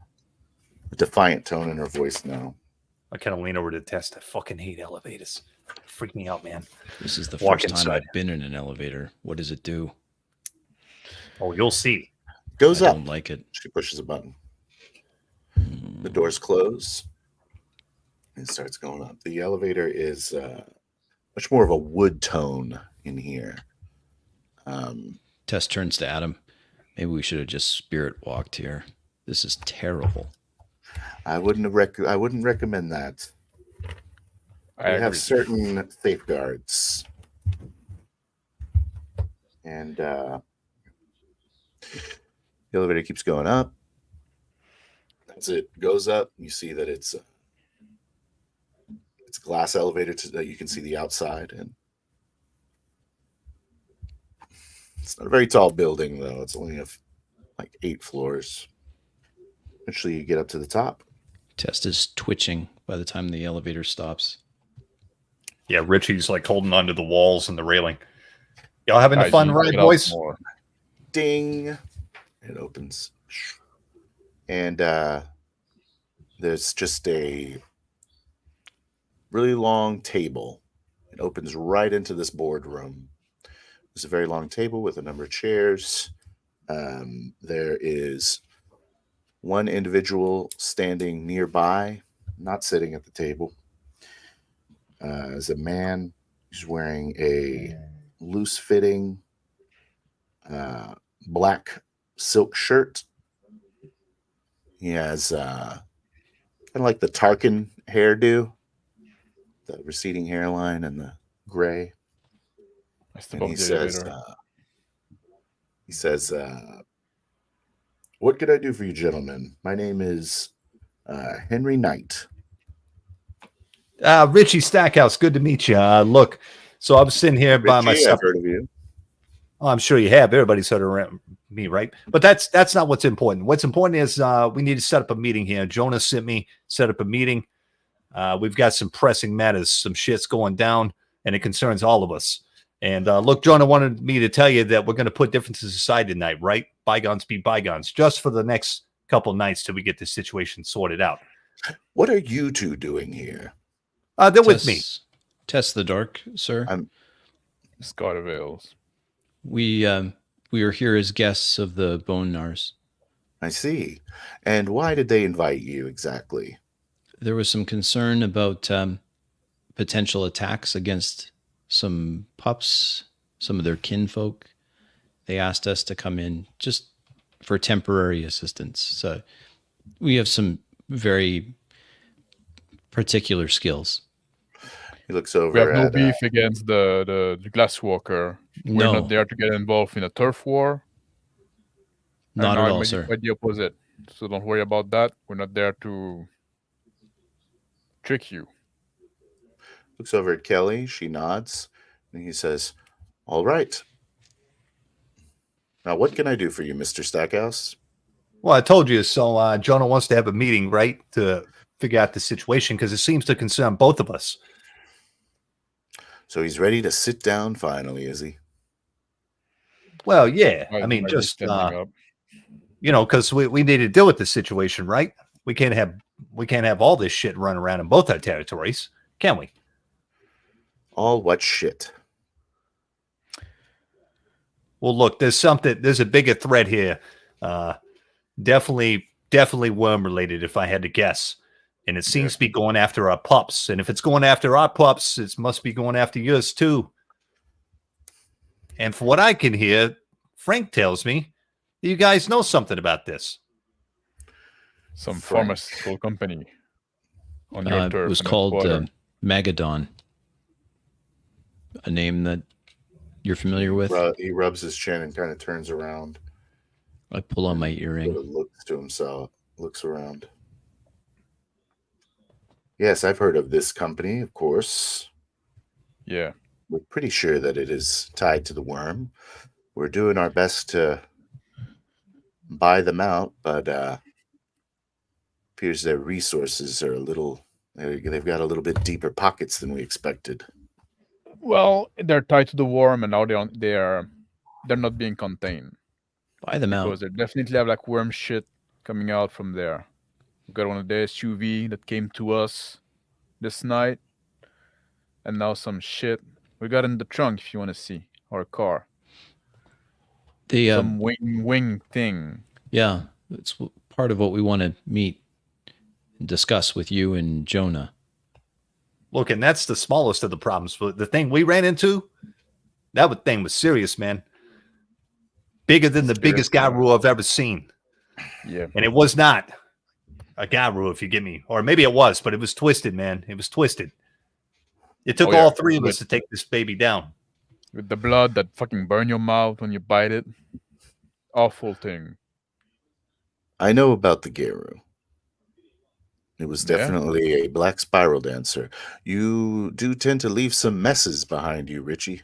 defiant tone in her voice now. I kind of lean over to test. I fucking hate elevators. Freak me out, man. This is the Walk first time inside. I've been in an elevator. What does it do? Oh, you'll see. Goes I up. don't like it. She pushes a button. The doors close. It starts going up. The elevator is much more of a wood tone in here. Tess turns to Adam. Maybe we should have just spirit walked here. This is terrible. I wouldn't recommend that. I We agree. have certain safeguards. And the elevator keeps going up. As it goes up, you see that it's a glass elevator that you can see the outside. And it's not a very tall building, though. It's only like 8 floors. Eventually, you get up to the top. Tess is twitching by the time the elevator stops. Yeah, Richie's like holding onto the walls and the railing. Y'all having a I fun need to ride, get out boys? more. Ding! It opens. And there's just a really long table. It opens right into this boardroom. There's a very long table with a number of chairs. There is one individual standing nearby, not sitting at the table. Is a man who's wearing a loose-fitting black silk shirt. He has kind of like the Tarkin hairdo, the receding hairline and the gray. I step And off the elevator. he says, what could I do for you, gentlemen? My name is Henry Knight. Richie Stackhouse, good to meet you. Look, so I'm sitting here by Richie, myself. I've heard of you. Oh, I'm sure you have. Everybody's heard of me, right? But that's not what's important. What's important is we need to set up a meeting here. Jonah sent me set up a meeting. We've got some pressing matters. Some shit's going down, and it concerns all of us. And look, Jonah wanted me to tell you that we're going to put differences aside tonight, right? Bygones be bygones, just for the next couple nights till we get this situation sorted out. What are you two doing here? They're with me. Tess the dark, sir. Scott Avails. We are here as guests of the Bone Nars. I see. And why did they invite you exactly? There was some concern about potential attacks against some pups, some of their kinfolk. They asked us to come in just for temporary assistance. So we have some very particular skills. He looks over We have no at beef against the Glasswalker. We're No, not there to get involved in a turf war. not And at I'm all, sir. quite the opposite. So don't worry about that. We're not there to trick you. looks over at Kelly. She nods. And he says, all right. Now, what can I do for you, Mr. Stackhouse? Well, I told you. So Jonah wants to have a meeting, right, to figure out the situation because it seems to concern both of us. So he's ready to sit down finally, is he? Well, yeah. Why- I mean, why is he just standing up? because we need to deal with the situation, right? We can't have all this shit run around in both our territories, can we? All what shit? Well, look, there's a bigger threat here. Definitely worm related, if I had to guess. And it seems to be going after our pups. And if it's going after our pups, it must be going after yours too. And from what I can hear, Frank tells me you guys know something about this. Some Frank. pharmaceutical company on your turf. It was in that called quarter. Magadon, a name that you're familiar with. He rubs his chin and kind of turns around. I pull on my Sort earring. of looks to himself, looks around. Yes, I've heard of this company, of course. Yeah. We're pretty sure that it is tied to the worm. We're doing our best to buy them out, but appears their resources are a little They've got a little bit deeper pockets than we expected. Well, they're tied to the worm, and now they're not being contained Buy them because out. they definitely have like worm shit coming out from there. We got one of the SUV that came to us this night, and now some shit we got in the trunk. If you want to see our car, The some wing thing. yeah, it's part of what we want to meet and discuss with you and Jonah. Look, and that's the smallest of the problems. But the thing we ran into, that thing was serious, man. Bigger than the biggest Garu I've ever seen. Yeah. And it was not a Garu, if you get me. Or maybe it was, but it was twisted, man. It was twisted. It took all three of us to take this baby down. With the blood that fucking burn your mouth when you bite it. Awful thing. I know about the Garu. It was definitely a black spiral dancer. You do tend to leave some messes behind you, Richie.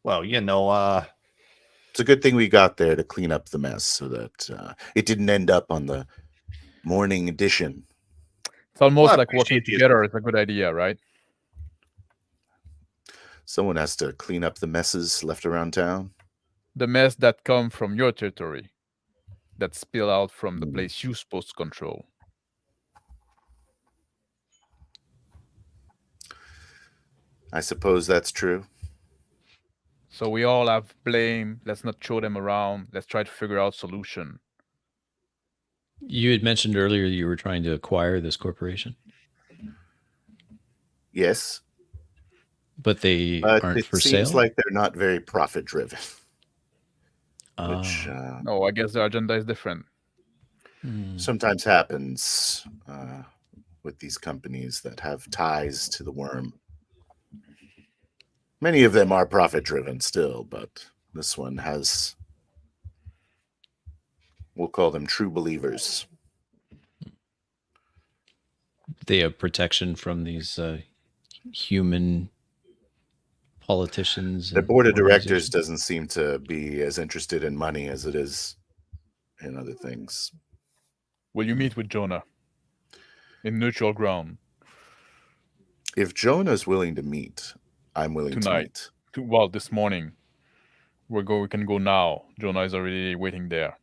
Well, you know, it's a good thing we got there to clean up the mess so that it didn't end up on the morning edition. It's almost like working together is a good idea, right? Someone has to clean up the messes left around town. The mess that come from your territory, that spill out from the place you're supposed to control. I suppose that's true. So we all have blame. Let's not throw them around. Let's try to figure out solution. You had mentioned earlier you were trying to acquire this corporation. Yes. But they aren't for sale? It seems like they're not very profit-driven. Which, no, I guess the agenda is different. Sometimes happens with these companies that have ties to the worm. Many of them are profit-driven still, but this one has, we'll call them true believers. They have protection from these human politicians. The board of directors doesn't seem to be as interested in money as it is in other things. Will you meet with Jonah in neutral ground? If Jonah's willing to meet, I'm willing to meet. Well, this morning. We can go now. Jonah is already waiting there.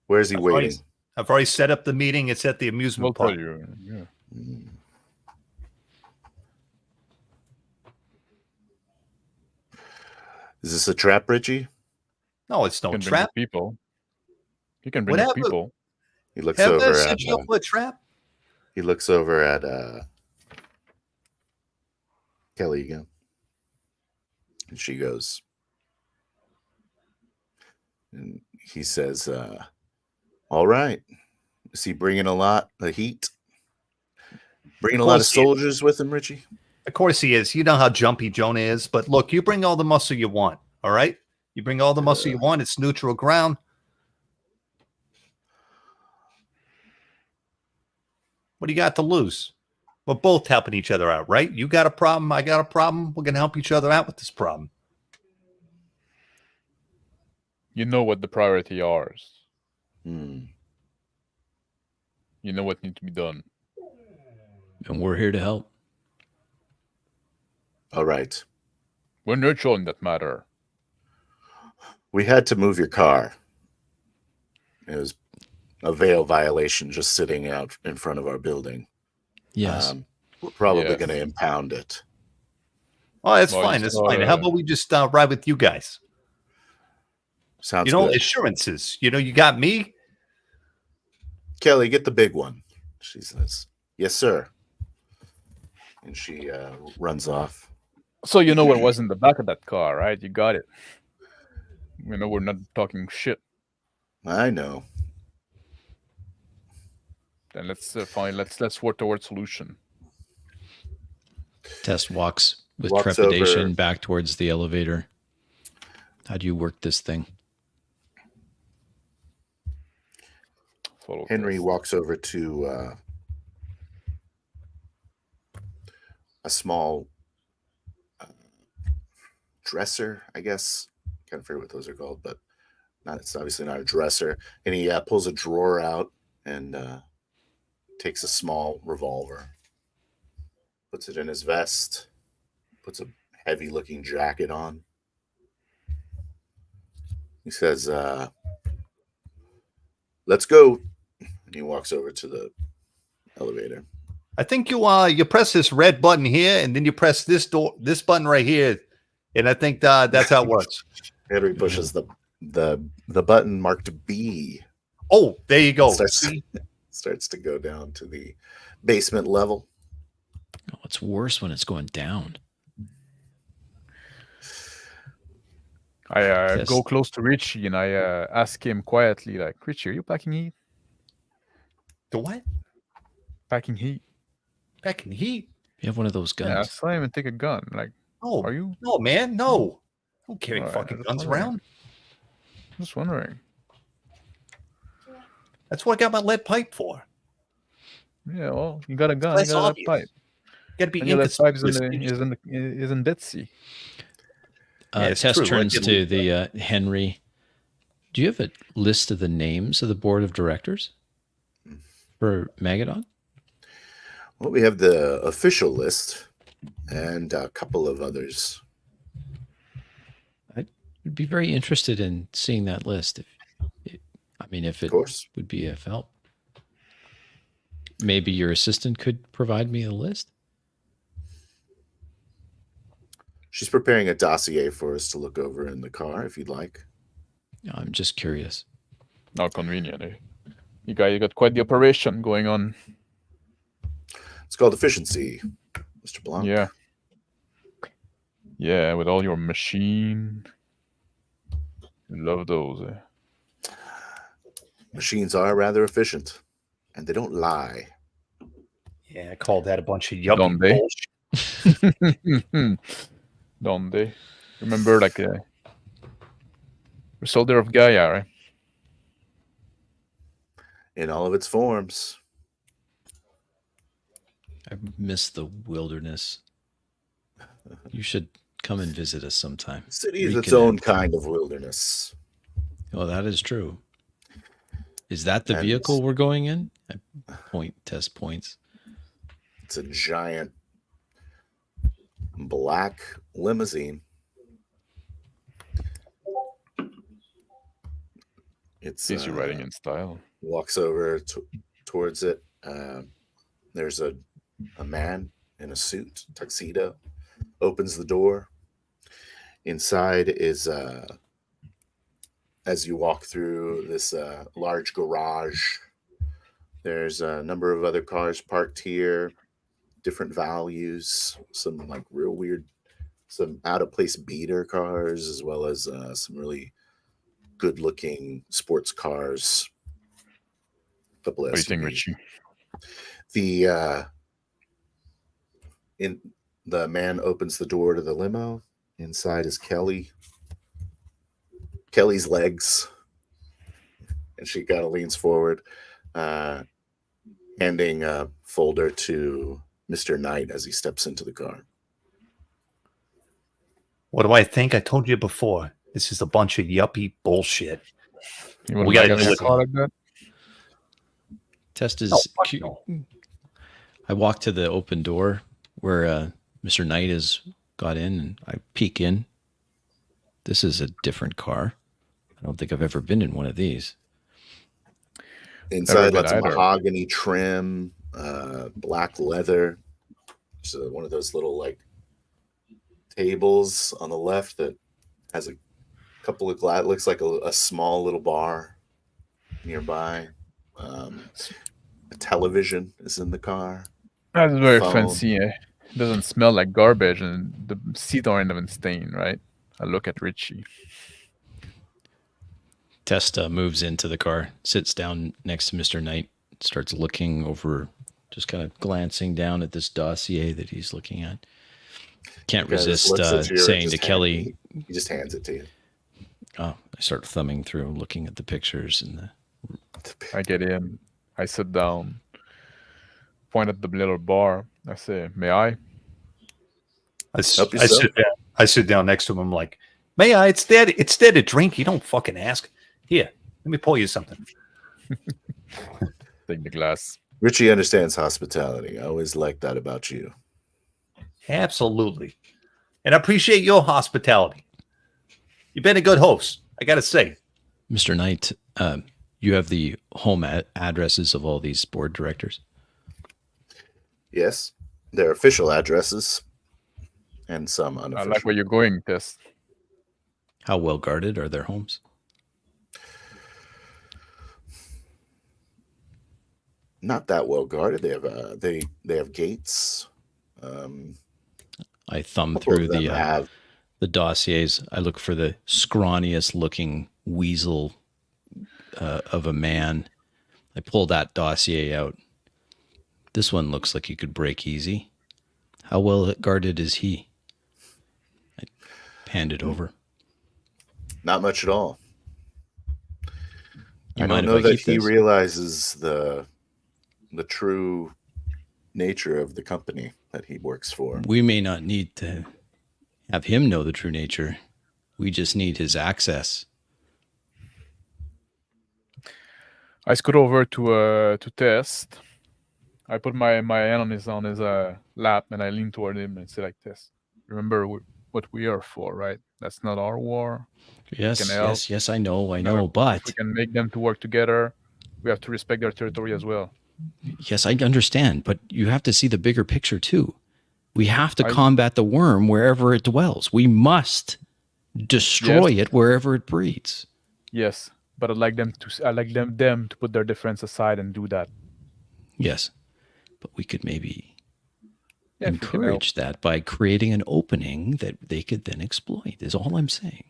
Where is he waiting? I've already set up the meeting. It's at the amusement park. Tell you. Yeah. Is this a trap, Richie? No, it's no trap. People. You can bring people. He looks over at a trap. He looks over at Kelly again. And she goes. And he says, all right. Is he bringing a lot of heat? Bringing a lot of soldiers with him, Richie? Of course he is. You know how jumpy Jonah is. But look, you bring all the muscle you want. All right? You bring all the muscle you want. It's neutral ground. What do you got to lose? We're both helping each other out, right? You got a problem. I got a problem. We're going to help each other out with this problem. You know what the priority are. You know what needs to be done. And we're here to help. All right. We're neutral in that matter. We had to move your car. It was a veil violation just sitting out in front of our building. Yes. We're probably going to impound it. Oh, that's fine. That's fine. How about we just ride with you guys? Sounds good. Assurances. You got me. Kelly, get the big one. She says, yes, sir. And she runs off. So you know what was in the back of that car, right? You got it. You know we're not talking shit. I know. Then let's let's work towards solution. Tess walks with trepidation back towards the elevator. How do you work this thing? Henry walks over to a small dresser, I guess. Can't figure what those are called, but it's obviously not a dresser. And he pulls a drawer out and takes a small revolver, puts it in his vest, puts a heavy-looking jacket on. He says, let's go. And he walks over to the elevator. I think you press this red button here, and then you press this button right here, and I think that's how it works. Henry pushes the button marked B. Oh, there you go. Starts to go down to the basement level. Oh, it's worse when it's going down. I go close to Richie and I ask him quietly, like, Richie, are you packing heat? The what? Packing heat. Packing heat? You have one of those guns. Yeah, I saw him and take a gun. Like, oh, are you? No, man, no. I don't carry All right, fucking guns around. Just wondering. That's what I got my lead pipe for. Yeah, well, you got a gun. That's you got obvious. a pipe. Got to be And your lead pipe is inconspicuous. in Betsy. Tess true. turns to the Henry. Do you have a list of the names of the board of directors for Magadon? Well, we have the official list and a couple of others. I'd be very interested in seeing that list. If it would be of help. Maybe your assistant could provide me a list. She's preparing a dossier for us to look over in the car, if you'd like. I'm just curious. Not convenient, eh? You got quite the operation going on. It's called efficiency, Mr. Blanc. Yeah. Yeah, with all your machine. Love those, eh? Machines are rather efficient, and they don't lie. Yeah, I called that a bunch of yuppie Don't they? bullshit. Don't they? Remember, like, the soldier of Gaia, right? In all of its forms. I miss the wilderness. You should come and visit us sometime. The city is its own kind of wilderness. Oh, that is true. Is that the vehicle we're going in? Test points. It's a giant black limousine. It's easy riding in style. Walks over towards it. There's a man in a suit, tuxedo, opens the door. Inside is as you walk through this large garage, there's a number of other cars parked here, different values, some like real weird, some out of place beater cars, as well as some really good looking sports cars. What do you think, Richie? The man opens the door to the limo. Inside is Kelly. Kelly's legs, and she kind of leans forward, handing a folder to Mr. Knight as he steps into the car. What do I think? I told you before. This is a bunch of yuppie bullshit. We got to do a car like that. Test is cute. I walk to the open door where Mr. Knight has got in, and I peek in. This is a different car. I don't think I've ever been in one of these. Inside, lots of mahogany trim, black leather. So one of those little like tables on the left that has a couple of glass. Looks like a small little bar nearby. A television is in the car. That's very fancy. Eh? It doesn't smell like garbage, and the seats aren't even stained, right? I look at Richie. Testa moves into the car, sits down next to Mr. Knight, starts looking over, just kind of glancing down at this dossier that he's looking at. Can't resist saying to Kelly. He just hands it to you. Oh, I start thumbing through, looking at the pictures and I get in. I sit down, point at the little bar. I say, "May I?" I sit down next to him. I'm like, "May I? It's there to drink. You don't fucking ask. Here, let me pour you something." Take the glass. Richie understands hospitality. I always like that about you. Absolutely. And I appreciate your hospitality. You've been a good host, I got to say. Mr. Knight, you have the home addresses of all these board directors. Yes, their official addresses and some I unofficial. like where you're going, Tess. How well guarded are their homes? Not that well guarded. They have gates. I thumb Couple through of them have. the dossiers. I look for the scrawniest looking weasel of a man. I pull that dossier out. This one looks like he could break easy. How well guarded is he? I hand it over. Not much at all. You I mind don't know if I that keep he this? realizes the true nature of the company that he works for. We may not need to have him know the true nature. We just need his access. I scoot over to Test. I put my hand on his lap and I lean toward him and say like this. Remember what we are for, right? That's not our war. Yes, Can help. yes, I know, If but we can make them to work together, we have to respect their territory as well. yes, I understand, but you have to see the bigger picture too. We have to I- combat the worm wherever it dwells. We must destroy it wherever it breeds. Yes, but I'd like them to put their difference aside and do that. Yes, but we could maybe Yeah, if you can help. encourage that by creating an opening that they could then exploit, is all I'm saying.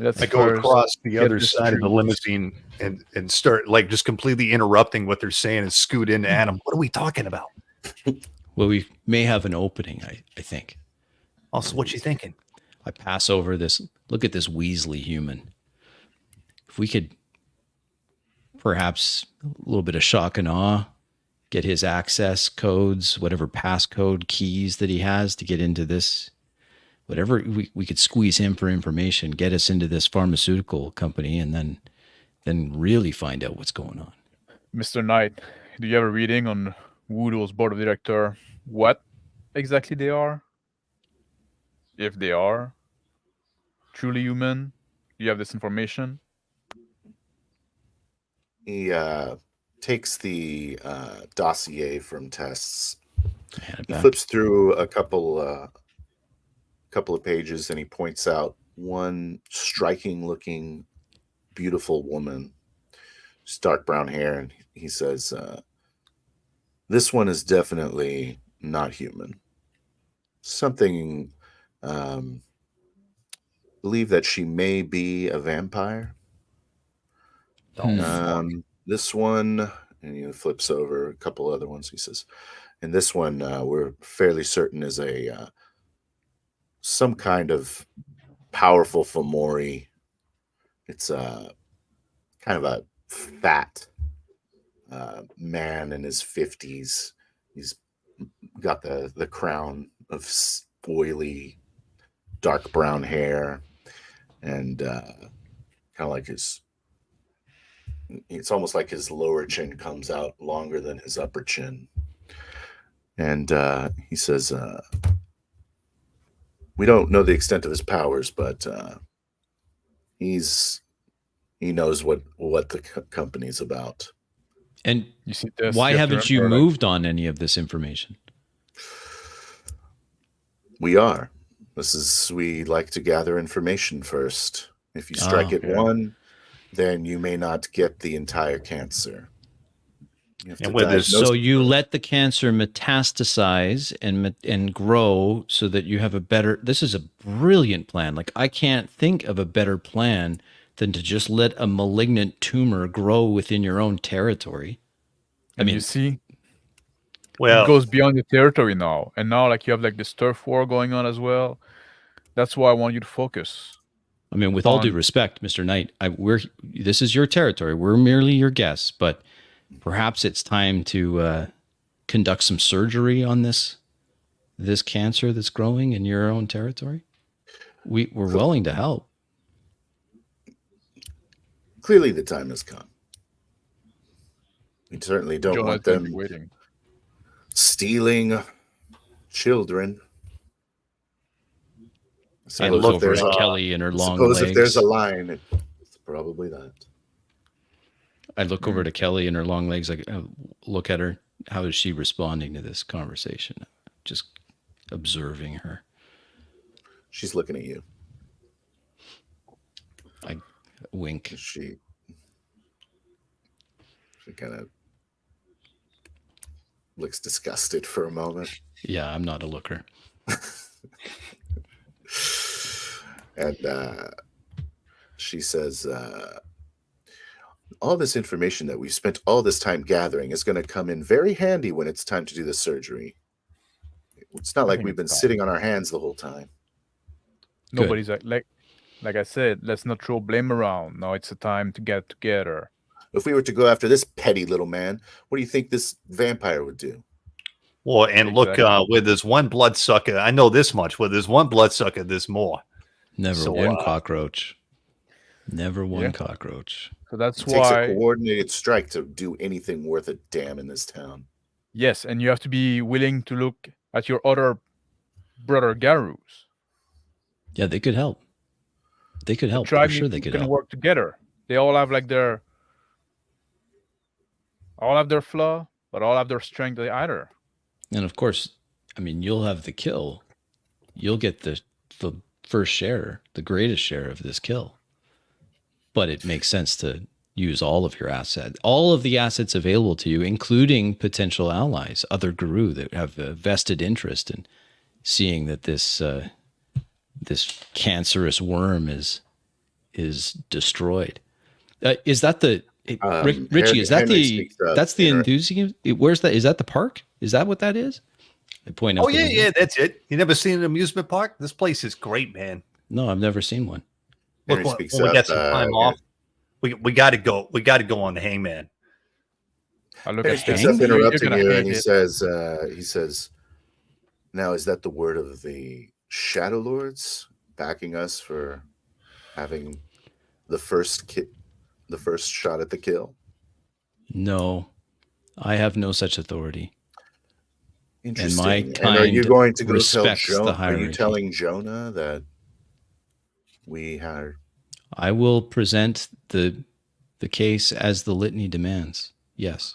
Let's I go first across the get other this side of the truth. limousine and start like just completely interrupting what they're saying and scoot into Adam. What are we talking about? Well, we may have an opening, I think. Also, what you thinking? I pass over this. Look at this Weasley human. If we could perhaps a little bit of shock and awe, get his access codes, whatever passcode keys that he has to get into this, whatever we could squeeze him for information, get us into this pharmaceutical company, and then really find out what's going on. Mr. Knight, do you have a reading on WtA's board of director? What exactly they are? If they are truly human, do you have this information? He takes the dossier from Tests. Hand it He back. flips through a couple of pages and he points out one striking looking beautiful woman, just dark brown hair, and he says, this one is definitely not human. Something believe that she may be a vampire. This one, and he flips over a couple other ones. He says, and this one we're fairly certain is a some kind of powerful Fomori. It's a kind of a fat man in his 50s. He's got the crown of oily dark brown hair, and kind of like it's almost like his lower chin comes out longer than his upper chin. And he says, we don't know the extent of his powers, but he knows what the company's about. And You see this? why have to haven't you remember, like, moved on any of this information? We are. We like to gather information first. If you strike at one, then you may not get the entire cancer. You have And to with this- diagnose So it you first. let the cancer metastasize and grow so that you have a better. This is a brilliant plan. Like, I can't think of a better plan than to just let a malignant tumor grow within your own territory. I and mean, you see, Well, it goes beyond your territory now, and now like you have like this turf war going on as well. That's why I want you to focus. with all due on- respect, Mr. Knight, this is your territory. We're merely your guests, but perhaps it's time to conduct some surgery on this cancer that's growing in your own territory. We're willing to help. Clearly, the time has come. We certainly don't Jonah is want going to be them waiting. stealing children. I And look look, over there's at a- Kelly and her long Suppose if there's legs. a line, it's probably that. I look over to Kelly and her long legs. I look at her. How is she responding to this conversation? Just observing her. She's looking at you. I wink. She kind of looks disgusted for a moment. Yeah, I'm not a looker. And she says, all this information that we've spent all this time gathering is going to come in very handy when it's time to do the surgery. It's not like think we've been it's fine. sitting on our hands the whole time. Nobody's like I said, let's not throw blame around. Now it's the time to get together. If we were to go after this petty little man, what do you think this vampire would do? Well, and look, Exactly. where there's one bloodsucker, I know this much. Where there's one bloodsucker, there's more. Never So, one cockroach. Never one Yeah. cockroach. So that's It takes a why, coordinated strike to do anything worth a damn in this town. yes, and you have to be willing to look at your other brother Garus. Yeah, they could help. They could help. Tribe For sure, they could can help. work together. They all have their flaw, but all have their strength either. And of course, I mean, you'll have the kill. You'll get the first share, the greatest share of this kill. But it makes sense to use all of your assets, all of the assets available to you, including potential allies, other guru that have a vested interest in seeing that this cancerous worm is destroyed. Is that the Richie? Is that Henry the speaks up. that's the Inter- enthusiasm? Where's that? Is that the park? Is that what that is? I point out. Oh, the yeah, window. yeah, that's it. You never seen an amusement park? This place is great, man. No, I've never seen one. Look, Henry when speaks when we up, get some time off, we got to go. We got to go on the Hangman. I look Henry at speaks them. up, You're interrupting gonna you, hate and he it. says, now is that the word of the Shadow Lords backing us for having the first shot at the kill? No, I have no such authority. Interesting. my And are you kind going to go tell respects the Jonah? Are you hierarchy. telling Jonah that we are? I will present the case as the litany demands. Yes.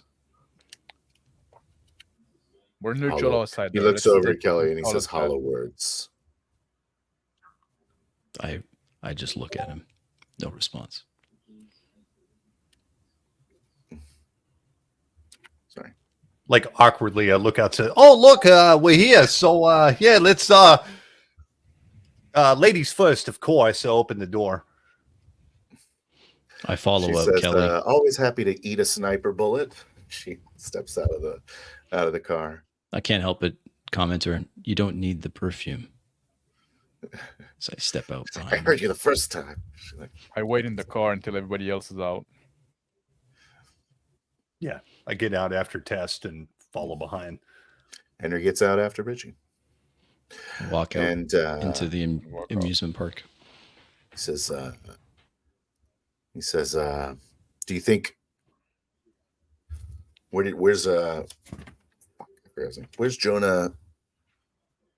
We're neutral Hollow. outside He there. looks Let's over take at Kelly and he all says of that. hollow words. I just look at him. No response. Sorry. Like awkwardly, I look out. To, oh, look, we're here. So yeah, let's. Ladies first, of course. I open the door. I follow She up says, Kelly. always happy to eat a sniper bullet. She steps out of the car. I can't help but comment to her, you don't need the perfume. So I step out I behind heard her. you the first time. She's like, I wait in the car until everybody else is out. Yeah, I get out after test and follow behind. Henry gets out after Richie. Walk out And into the Walk out. amusement park. he says, do you think where's Jonah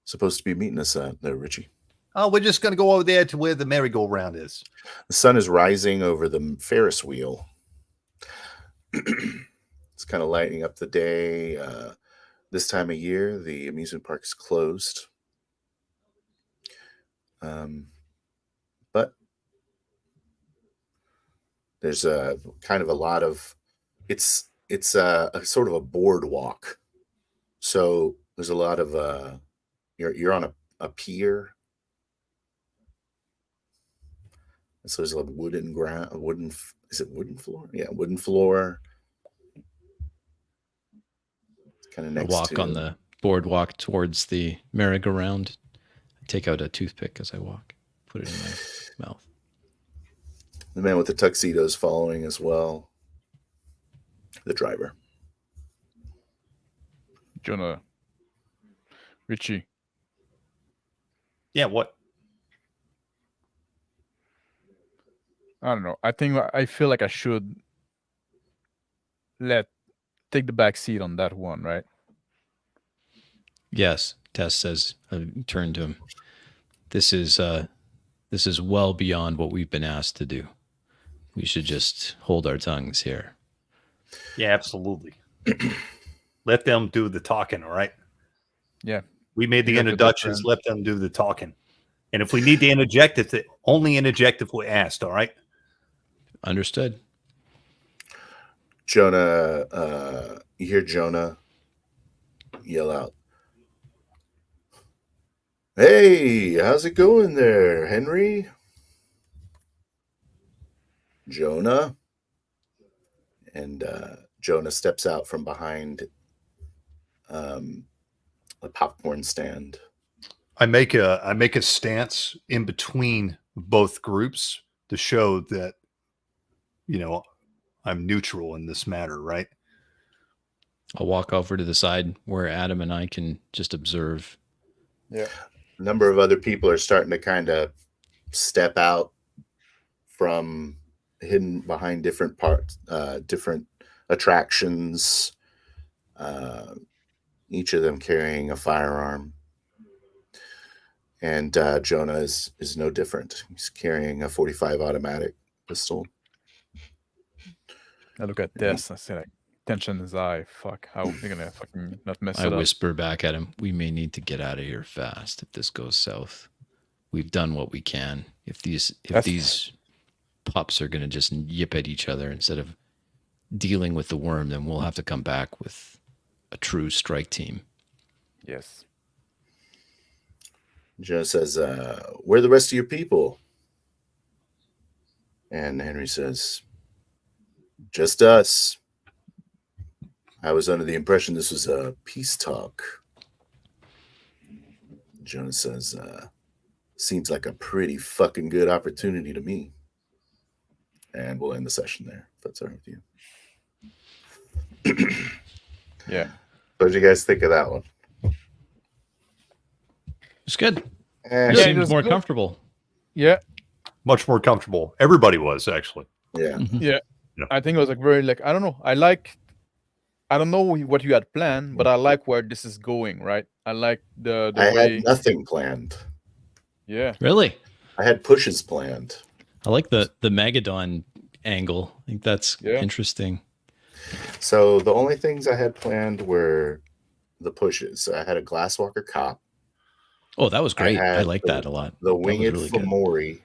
supposed to be meeting us at there, Richie? Oh, we're just gonna go over there to where the merry-go-round is. The sun is rising over the Ferris wheel. It's kind of lighting up the day. This time of year, the amusement park is closed. But there's a kind of a lot of it's a sort of a boardwalk. So there's a lot of you're on a pier. So there's a wooden is it wooden floor? Yeah, wooden floor. Kind of I next walk to on the boardwalk towards the merry-go-round. I take out a toothpick as I walk, put it in my mouth. the man with the tuxedo is following as well. The driver. Jonah. Richie. Yeah, what? I don't know. I feel like I should let take the back seat on that one, right? Yes, Tess says. Turn to him. This is well beyond what we've been asked to do. We should just hold our tongues here. Yeah, absolutely. Let them do the talking, all right? Yeah. We made the You got your introductions. different- Let them do the talking. And if we need to interject, only interject if we're asked, all right? Understood. Jonah, you hear Jonah yell out, "Hey, how's it going there, Henry?" Jonah. And Jonah steps out from behind a popcorn stand. I make a stance in between both groups to show that, I'm neutral in this matter, right? I'll walk over to the side where Adam and I can just observe. Yeah. A number of other people are starting to kind of step out from hidden behind different parts, different attractions, each of them carrying a firearm. And Jonah is no different. He's carrying a .45 automatic pistol. I look at this. I say, like, tension in his eye. Fuck, how are gonna fucking not mess I it up? whisper back at him, we may need to get out of here fast if this goes south. We've done what we can. If these pups are going to just yip at each other instead of dealing with the worm, then we'll have to come back with a true strike team. Yes. Jonah says, "Where are the rest of your people?" And Henry says, "Just us. I was under the impression this was a peace talk." Jonah says, "Seems like a pretty fucking good opportunity to me." And we'll end the session there, if that's all right with you. Yeah. What did you guys think of that one? It's good. Eh, You Yeah, seemed it was more good. comfortable. Yeah. Much more comfortable. Everybody was, actually. yeah. Yeah. Yeah. I think it was like very like I don't know. I don't know what you had planned, but I like where this is going, right? I like the I way. had nothing planned. Yeah. Really? I had pushes planned. I like the Megadon angle. I think that's Yeah. interesting. So the only things I had planned were the pushes. I had a Glasswalker cop, Oh, that was great. I had like that a lot. the That was winged really good. Fomori.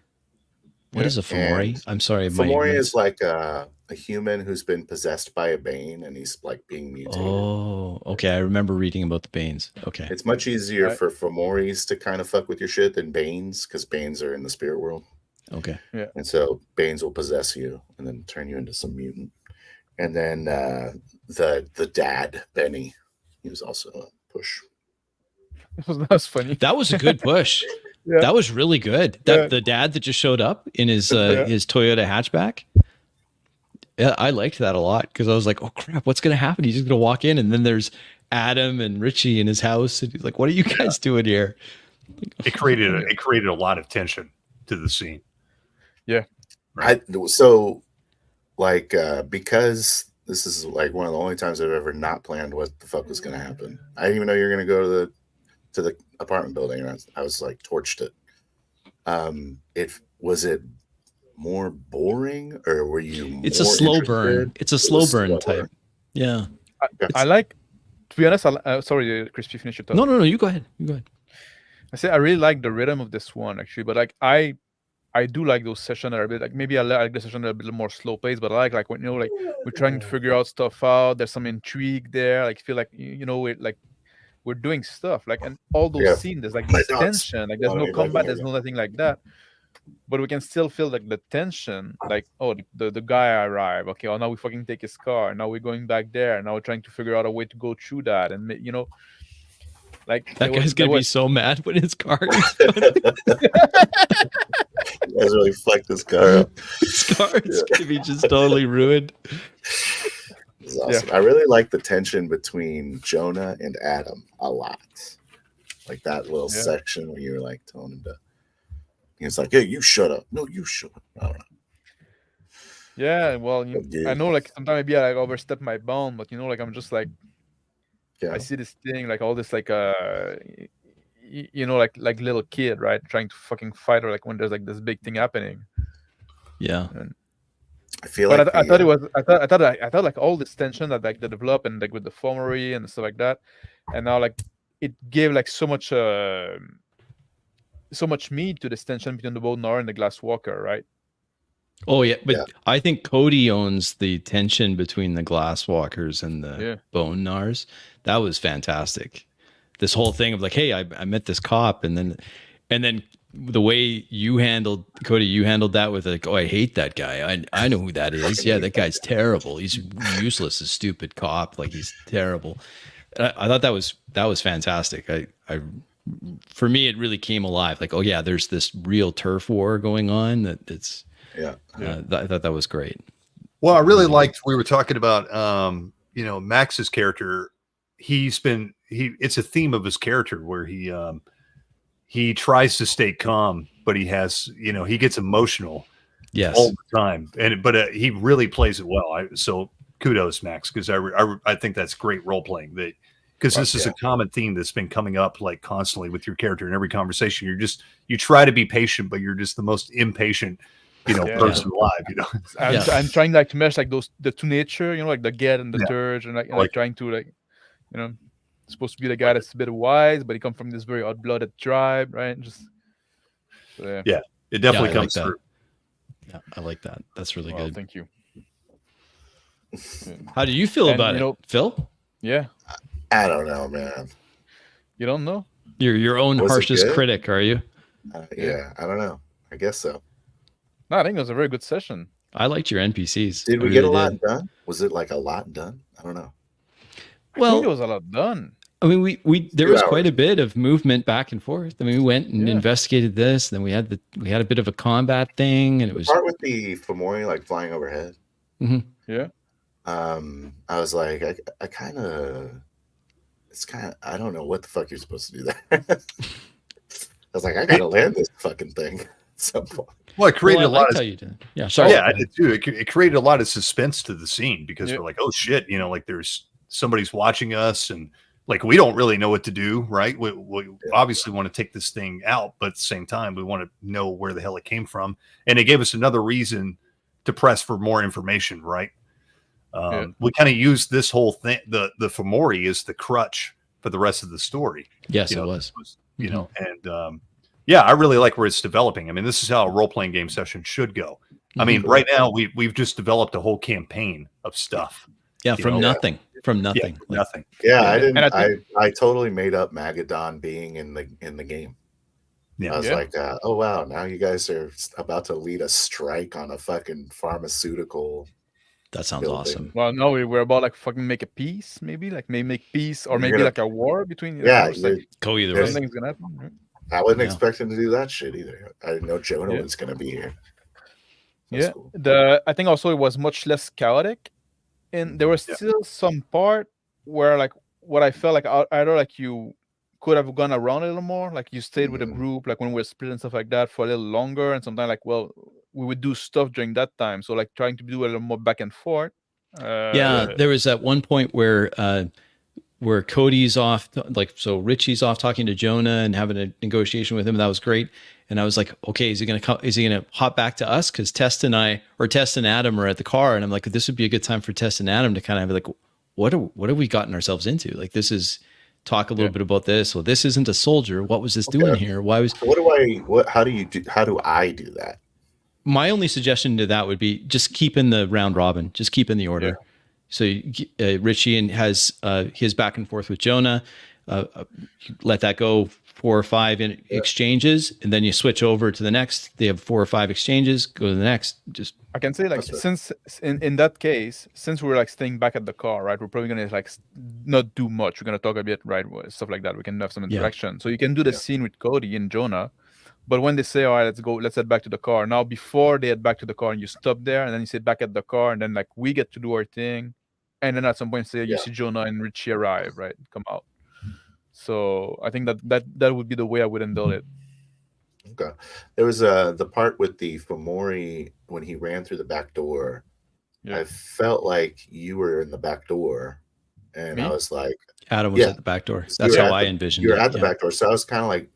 What is a Fomori? And I'm sorry. Fomori is like a human who's been possessed by a bane, and he's like being mutated. Oh, okay. I remember reading about the Banes. Okay. It's much easier Right. for Fomoris to kind of fuck with your shit than Banes, because Banes are in the spirit world. Okay. And so Banes will possess you and then turn you into some mutant. And then the dad, Benny, he was also a push. That was funny. That was a good push. Yeah. That was really good. The dad that just showed up in his his Toyota hatchback. Yeah, I liked that a lot because I was like, "Oh crap, what's gonna happen? He's just gonna walk in, and then there's Adam and Richie in his house, and he's like, what are you guys doing here?" It created a lot of tension to the scene. Yeah. Right. Because this is like one of the only times I've ever not planned what the fuck was going to happen. I didn't even know you were going to go to the apartment building, and I was like torched it. Was it more boring, or were you? It's a more slow interested? burn. It's a It slow was burn slower. type. Yeah. I like, to be honest. Sorry, Crispy, finish your thought. No. You go ahead. You go ahead. I say I really like the rhythm of this one actually, but like I do like those sessions that are a bit like maybe I like the session that are a bit more slow paced, but I like when like we're trying to figure out stuff out. There's some intrigue there. Like feel like we're doing stuff like, and all those Yeah. scenes there's like My this thoughts. tension. Like there's Oh, no you're liking combat. it, There's yeah. no nothing like that. But we can still feel like the tension. Like the guy arrived. Okay, now we fucking take his car. Now we're going back there. Now we're trying to figure out a way to go through that, and like That guy's gonna be so mad when his car You guys really fucked this car up. his car is gonna be just totally ruined. It's awesome. I really like the tension between Jonah and Adam a lot. Like that little section where you were like telling him to. He was like, "Hey, you shut up." No, you shut up. I don't know. Yeah, well, I Yeah. know, like sometimes maybe I like overstep my bound, but like I'm just like Yeah. I see this thing, like all this, like like little kid, right, trying to fucking fight, or like when there's like this big thing happening. Yeah. And, I feel but like I thought it was, I thought like all this tension that like they develop, and like with the formery and stuff like that, and now like it gave like so much meat to this tension between the Bone Gnar and the Glass Walker, right? Oh yeah, but Yeah. I think Cody owns the tension between the Glasswalkers and the Bone Gnars. That was fantastic. This whole thing of like, hey, I met this cop, and then the way you handled Cody, you handled that with like, oh, I hate that guy. I know who that is. Yeah, that guy's terrible. He's useless, a stupid cop. Like he's terrible. I thought that was fantastic. I for me, it really came alive. Like, oh yeah, there's this real turf war going on. That it's. Yeah. I thought that was great. Well, I really liked, we were talking about, Max's character. It's a theme of his character where he tries to stay calm, but he has, he gets emotional all the time. But he really plays it well. So kudos, Max, because I think that's great role playing. Because this is a common theme that's been coming up like constantly with your character in every conversation. You try to be patient, but you're just the most impatient person alive. I'm trying like to mesh like the two nature, like the Get and the Turge, and like trying to like, supposed to be the guy that's a bit wise, but he comes from this very odd-blooded tribe, right? And just it definitely comes through. Yeah, I like that. That's really good. Thank you. How do you feel about it, Phil? Yeah, I don't know, man. You don't know? You're your own harshest critic, are you? Yeah, I don't know. I guess so. No, I think it was a very good session. I liked your NPCs. Did we get a lot done? Was it like a lot done? I don't know. Well, I think there was a lot done. I mean, there was quite a bit of movement back and forth. I mean, we went and investigated this. Then we had a bit of a combat thing, and it was part with the Fomori like flying overhead. Mm-hmm. Yeah. I was like, I kind of, I don't know what the fuck you're supposed to do there. I was like, I gotta land this fucking thing at some point. Well, it created a lot of. How you did. Yeah, sorry. Yeah, I did too. It created a lot of suspense to the scene because we're like, oh shit, like there's somebody's watching us, and like we don't really know what to do, right? We obviously want to take this thing out, but at the same time, we want to know where the hell it came from, and it gave us another reason to press for more information, right? We kind of used this whole thing, the Fomori is the crutch for the rest of the story. Yes, it was. And I really like where it's developing. I mean, this is how a role-playing game session should go. I mean, right now we've just developed a whole campaign of stuff. Yeah, from nothing. From nothing. Yeah, nothing. Yeah, I totally made up Magadon being in the game. Yeah, I was like, oh wow, now you guys are about to lead a strike on a fucking pharmaceutical. That sounds awesome. Well, no, we're about like fucking make a peace, maybe make peace, or maybe like a war between. Like, go either way. Something's gonna happen. Right? I wasn't expecting to do that shit either. I didn't know Jonah was gonna be here. That's cool. I think also it was much less chaotic, and there was still some part where like what I felt like either like you could have gone around a little more, like you stayed with a group, like when we were split and stuff like that for a little longer, and sometimes like we would do stuff during that time, so like trying to do a little more back and forth. There was at one point where Cody's off, so Richie's off talking to Jonah and having a negotiation with him. That was great. And I was like, okay, is he gonna hop back to us? Because Tess and Adam are at the car, and I'm like, this would be a good time for Tess and Adam to kind of have like, what have we gotten ourselves into? Like, this is talk a little bit about this. Well, this isn't a soldier. What was this doing here? Why was? How do I do that? My only suggestion to that would be just keep in the round robin, just keep in the order. Yeah. So Richie has his back and forth with Jonah. Let that go 4 or 5 exchanges, and then you switch over to the next. They have 4 or 5 exchanges. Go to the next. Just I can say like since in that case, since we're like staying back at the car, right? We're probably gonna like not do much. We're gonna talk a bit, right? Stuff like that. We can have some interaction. So you can do the scene with Cody and Jonah. But when they say, all right, let's head back to the car. Now, before they head back to the car and you stop there and then you sit back at the car and then like we get to do our thing. And then at some point say you see Jonah and Richie arrive, right? Come out. So I think that would be the way I would handle it. Okay. There was the part with the Fomori when he ran through the back door. Yeah. I felt like you were in the back door, and Me? I was like, Adam was Yeah. at the back door. you That's were how at I the- envisioned you were it. at the yeah. back door. So I was kind of like,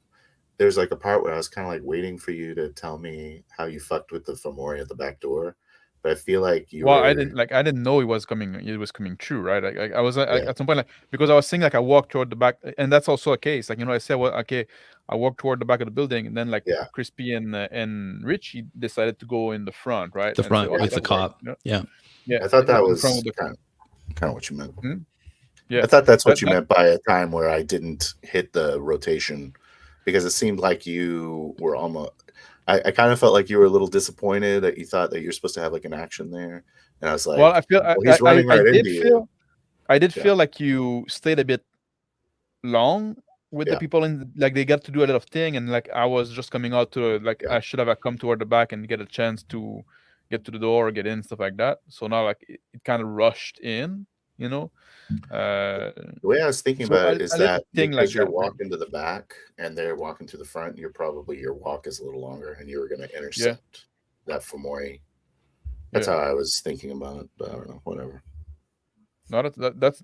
there's like a part where I was kind of like waiting for you to tell me how you fucked with the Fomori at the back door. But I feel like you Well, were. I didn't know it was coming. It was coming true, right? I was Yeah. at some point, like, because I was saying, like, I walked toward the back, and that's also a case. Like, I said, well, okay, I walked toward the back of the building, and then like Yeah. Crispy and Richie decided to go in the front, right? The And front say, with the that's right. cop. Yeah. Yeah, I thought that in was front with the kind of what you meant. yeah. I thought that's what That- you meant by a time where I didn't hit the rotation, because it seemed like you were almost. I kind of felt like you were a little disappointed that you thought that you're supposed to have like an action there, and I was like, Well, I feel he's running right did into you. feel I did Yeah. feel like you stayed a bit long with the Yeah. people like they got to do a lot of thing, and like I was just coming out to Yeah. I should have come toward the back and get a chance to get to the door or get in, stuff like that. So now like it kind of rushed in, The way I was thinking So about it is I let that it thing because like you're that, right? walking to the back and they're walking to the front, your walk is a little longer, and you were going to intercept that Fomori. That's how I was thinking about it, but I don't know, whatever. No, that's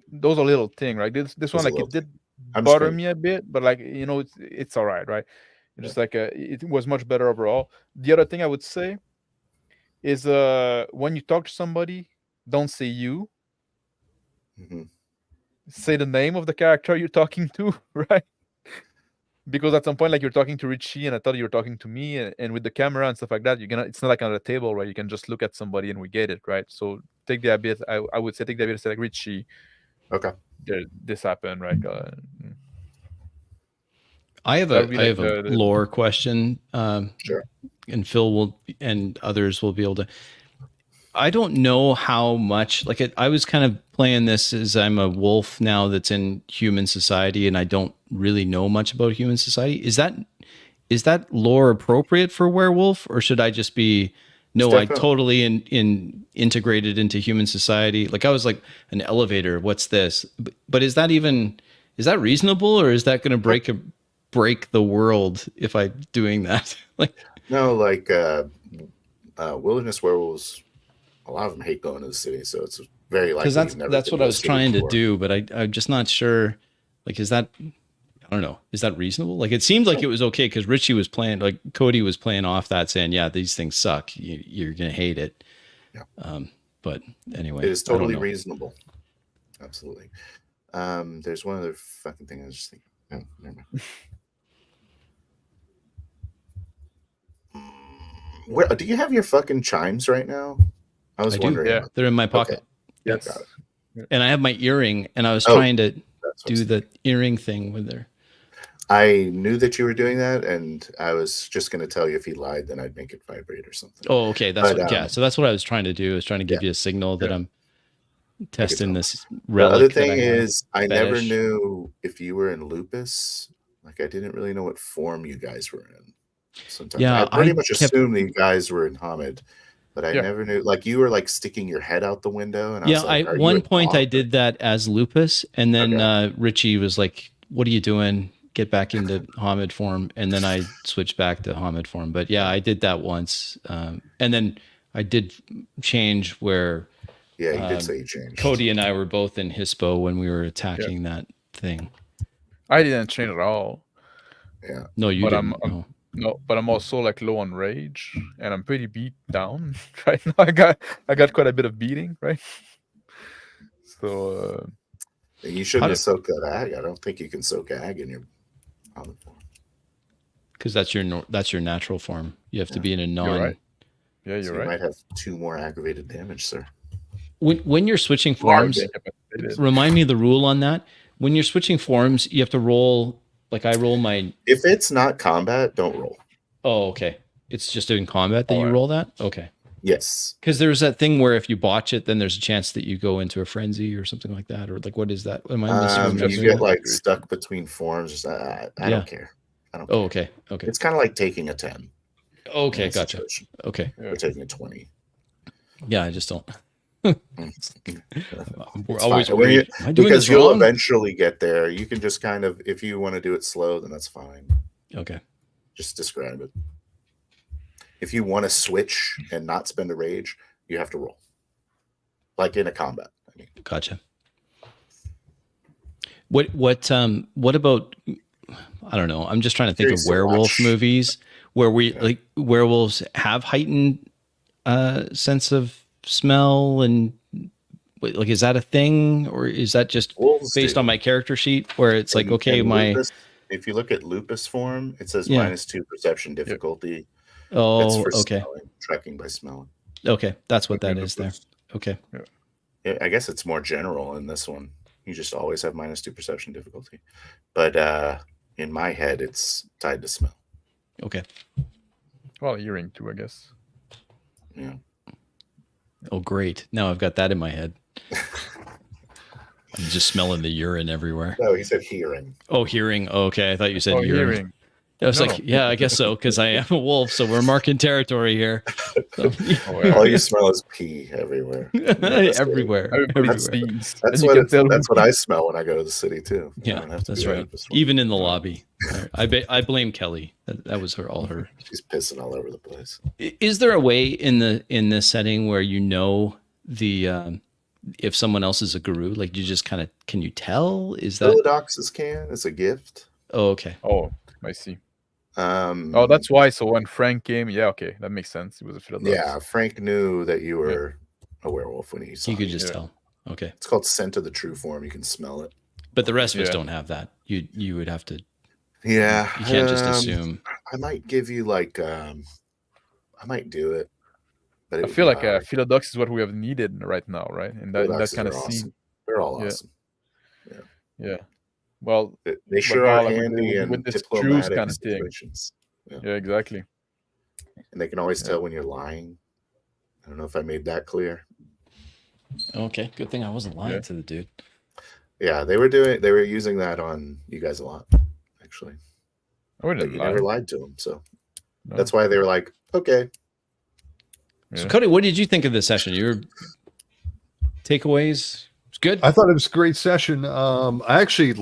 those are little thing, right? This Those one, are like, little it did I'm just bother gonna- me a bit, but like it's all right, right? Just like it was much better overall. The other thing I would say is when you talk to somebody, don't say you, Mhm. say the name of the character you're talking to, right? Because at some point, like, you're talking to Richie, and I thought you were talking to me, and with the camera and stuff like that, it's not like on a table, right? You can just look at somebody and we get it, right? So take the bit. I would say take the bit and say, like, Richie, Okay. this happened, right? I have That would be a like the lore question. Sure. And Phil and others will be able to. I don't know how much, like, I was kind of playing this as I'm a wolf now that's in human society, and I don't really know much about human society. Is that lore appropriate for werewolf, or should I just be, no, I totally integrated into human society? Like, I was like, an elevator, what's this? But is that reasonable, or is that going to break the world if I'm doing that? Like, No, like wilderness werewolves, a lot of them hate going to the city, so it's very likely. because that's what I was trying to do, but I'm just not sure. Like, is that, I don't know, is that reasonable? Like, it seemed like it was okay because Richie was playing, like, Cody was playing off that, saying, yeah, these things suck, you're gonna hate it. Yeah. But anyway, It is totally reasonable. Absolutely. There's one other fucking thing I was just thinking. Oh, never mind. Where do you have your fucking chimes right now? I was wondering. yeah. about They're in my pocket. Okay. Yes. Got it. And I have my earring, and I was trying to That's do the earring thing with there. I knew that you were doing that, and I was just going to tell you if he lied, then I'd make it vibrate or something. Oh, okay. That's But, yeah. So that's what I was trying to do. I was trying to give you a signal that I'm testing this The relic. other that thing I have. is, I never fetish. knew if you were in lupus. Like, I didn't really know what form you guys were in. Sometimes Yeah, I pretty I much kept- assumed that you guys were in Hamid, but I never knew. Like, you were like sticking your head out the window, and I was like, at one point I did that as lupus, and then Richie was like, "What are you doing? Get back into Hamid form." And then I switched back to Hamid form. But yeah, I did that once, and then I did change where. Yeah, you did say you changed. Cody and I were both in Hispo when we were attacking that thing. I didn't change at all. Yeah. No, you But didn't. No, but I'm also like low on rage, and I'm pretty beat down right now. I got quite a bit of beating, right? So You shouldn't have soaked that ag. I don't think you can soak ag in your Hamid form. Because that's your natural form. You have to be in a non. You're right. Yeah, So you're you right. might have 2 more aggravated damage, sir. When you're switching forms, remind me of the rule on that. When you're switching forms, you have to roll. Like, I roll my. If it's not combat, don't roll. Oh, okay. It's just in combat that you roll that? Okay. Yes. Because there's that thing where if you botch it, then there's a chance that you go into a frenzy or something like that. Or like, what is that? Am I misremembering? You get like stuck between forms. I don't care. I don't care. Oh, okay. Okay. It's kind of like taking a 10. Okay, gotcha. Okay. Or taking a 20. Yeah, I just don't. We're always worried. Am I doing because this you'll wrong? eventually get there. You can just kind of, if you want to do it slow, then that's fine. Okay. Just describe it. If you want to switch and not spend a rage, you have to roll. like in a combat. I mean, Gotcha. What about, I don't know. I'm just trying to think of Curious to werewolf watch. movies where we Yeah. like werewolves have heightened sense of smell, and like, is that a thing, or is that just wolves based do. on my character sheet where it's like, And- okay, and my lupus, if you look at lupus form, it says Yeah. -2 perception difficulty. That's oh for okay, smelling, tracking by smelling. okay, that's what that Okay, is there. Okay, Yeah, I guess it's more general in this one. You just always have -2 perception difficulty. But in my head, it's tied to smell. okay. Well, hearing too, I guess. Yeah. Oh great, now I've got that in my head. I'm just smelling the urine everywhere. No, he said hearing. Oh, hearing. Oh, okay, I thought you said Oh, urine. hearing. I was No. like, yeah, I guess so, because I am a wolf, so we're marking territory here. So, Oh, yeah. All you smell is pee everywhere. everywhere. Everybody everywhere. sneezes. That's And you what can tell that's who- what I smell when I go to the city too. I Yeah, don't have to that's be right. this one. Even in the lobby. I blame Kelly. That was all her. She's pissing all over the place. Is there a way in this setting where you know the if someone else is a guru? Like, you just kind of, can you tell? Is that Philodoxus can. It's a gift. oh, okay. Oh, I see. Oh, Oh, that's why. So when Frank came, yeah, okay, that makes sense. He was a Philadelphia. yeah. Frank knew that you were a werewolf when he saw You could you. just Yeah. tell. Okay, It's called scent of the true form. You can smell it. but the rest of us Yeah. don't have that. You would have to. Yeah, You can't just assume. I might give you like I might do it. But it I would feel be like hard. Philodox is what we have needed right now, right? In that Philodoxes kind are of awesome. scene. They're all Yeah. awesome. Yeah. Well, They sure are now, like, handy in with this truth diplomatic kind of thing. situations. yeah, exactly. And they can always Yeah. tell when you're lying. I don't know if I made that clear. Okay, good thing I wasn't lying Yeah. to the dude. Yeah, they were using that on you guys a lot, actually. I wouldn't But you lie. never lied to them, so No. that's why they were like, okay. So Yeah. Cody, what did you think of this session? Your takeaways? It's good. I thought it was a great session. I actually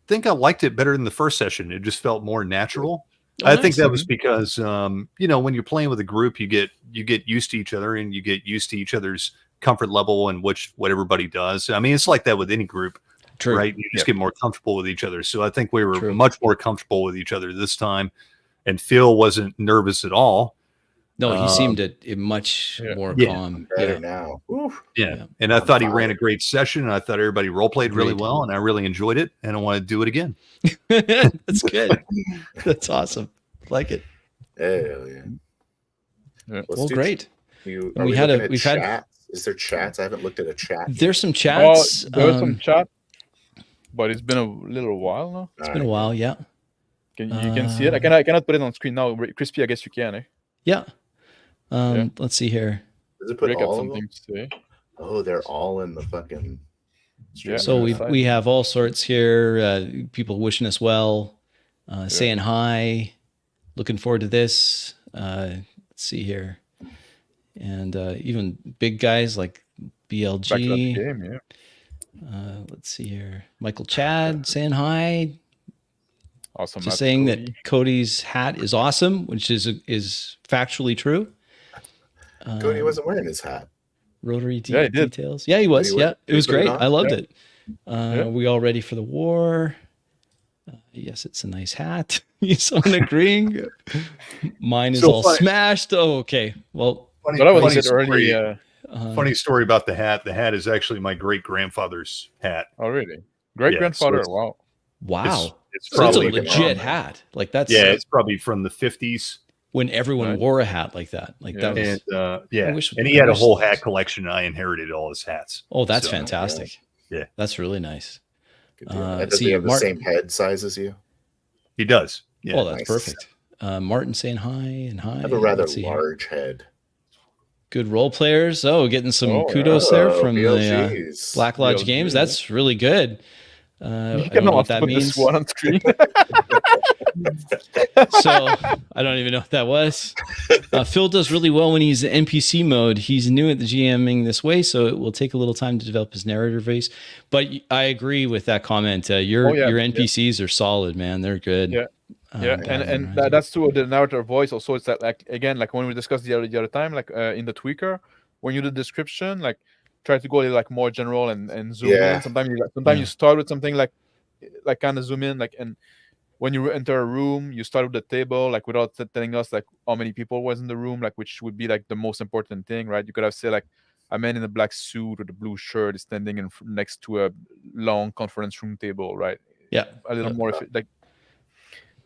think I liked it better than the first session. It just felt more natural. Oh, I think nice. that was because when you're playing with a group, you get used to each other, and you get used to each other's comfort level and what everybody does. I mean, it's like that with any group, True. right? You just get more comfortable with each other. So I think we were True. much more comfortable with each other this time, and Phil wasn't nervous at all. No, he Um, seemed much yeah. more Yeah. calm. Better Yeah. now. Woo. Yeah. Yeah. And I I'm thought he fine. ran a great session, and I thought everybody role played really Agreed. well, and I really enjoyed it, and I want to do it again. That's good. That's awesome. Like it. Hell yeah. Yeah. Let's Well, do great. You, And are we we had looking a- at we've had- chats? Is there chats? I haven't looked at a chat. There's some Oh, chats. there was some It's chat, but it's been a little while now. been a while. Yeah. You can see it. I cannot put it on screen now. Crispy, I guess you can. Eh? Yeah. Yeah. Let's see here. Does it put Rick had all of something them? to say. Oh, they're all in the fucking. Yeah. So Yeah. we have all sorts here. People wishing us well, saying hi, looking forward to this. Let's see here, and even big guys like Back to that BLG. game, yeah. Let's see here, Michael Chad saying hi, Awesome. just Matt saying Cody. that Cody's hat is awesome, which is factually true. Cody wasn't wearing his hat. Rotary Yeah, he did. details. Yeah, he was. He Yeah, it was put it great. on? I loved Yeah. it. Yeah. We all ready for the war? Yes, it's a nice hat. Someone agreeing. Mine is So all funny. smashed. Oh, okay. Well, Funny, But I was funny a bit early. story, funny story about the hat. The hat is actually my great grandfather's hat. Oh, really? Great Yeah, grandfather. so Wow. wow. It's So it's a probably legit hat. Like that's it's probably from the 50s. when everyone Right. wore a hat like that. Like Yeah. that was. And I wish- and he I had a wish- whole hat collection. And I inherited all his hats. Oh, that's So, fantastic. yeah. That's really nice. Good deal. Uh, And does see, he have the Mark- same head size as you? He does. Yeah. Oh, that's nice. perfect. Martin saying hi and hi. I have a rather Let's see here. large head. Good role players. Oh, getting some Oh, kudos yeah. there from the BLGs. Black Lodge BLG, Games. yeah. That's really good. I You don't know what cannot that put means. this one on screen. So I don't even know what that was. Phil does really well when he's in NPC mode. He's new at the GMing this way, so it will take a little time to develop his narrator voice. But I agree with that comment. Your NPCs are solid, man. They're good. Yeah. Yeah, and that's to the narrator voice also. It's like again, like when we discussed the other time, like in the tweaker, when you do the description, like try to go like more general and zoom Yeah. in. Sometimes you Yeah. you start with something like kind of zoom in, like, and when you enter a room, you start with the table, like without telling us like how many people was in the room, like which would be like the most important thing, right? You could have said like a man in a black suit with a blue shirt is standing next to a long conference room table, right? Yeah. A little more like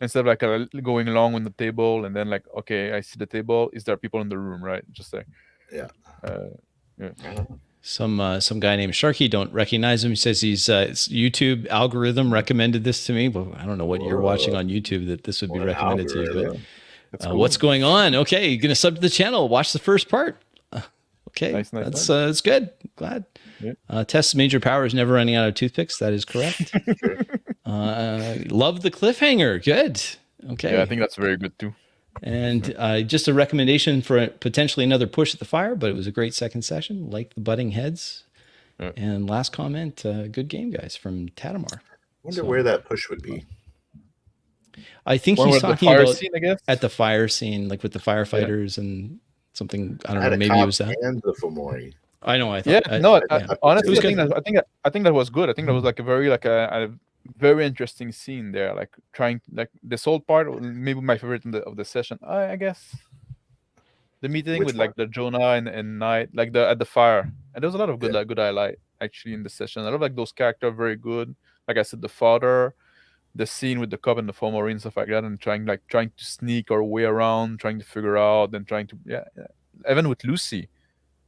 instead of like going along with the table and then like, okay, I see the table. Is there people in the room, right? Just like Yeah. Some guy named Sharky, don't recognize him. He says he's it's YouTube algorithm recommended this to me, but I don't know what you're watching on YouTube that this would be What recommended to you. But algorithm. That's cool. what's going on? Okay, you're gonna sub to the channel. Watch the first part. Okay, Nice. that's good. Glad. Yeah. Test major powers never running out of toothpicks. That is correct. Love the cliffhanger. Good. Okay. Yeah, I think that's very good too. And just a recommendation for potentially another push at the fire, but it was a great second session. Like the butting heads. Yeah. And last comment, good game, guys, from Tatamar. Wonder where that push would be. I think Or he's with the talking fire about scene, I guess. at the fire scene, like with the firefighters and something. I don't Had know. a Maybe it cop was that. and the Fomori. I know. I Yeah, thought. no. yeah. Honestly, It was I think that was good. I think that was like a very interesting scene there. Like trying, like this whole part, maybe my favorite of the session. I guess the meeting Which with like the Jonah and Knight, like at the fire, and there was a lot of good good highlight actually in the session. I love like those characters, very good. Like I said, the father, the scene with the cop and the Fomori and stuff like that, and trying to sneak our way around, trying to figure out, and trying to even with Lucy.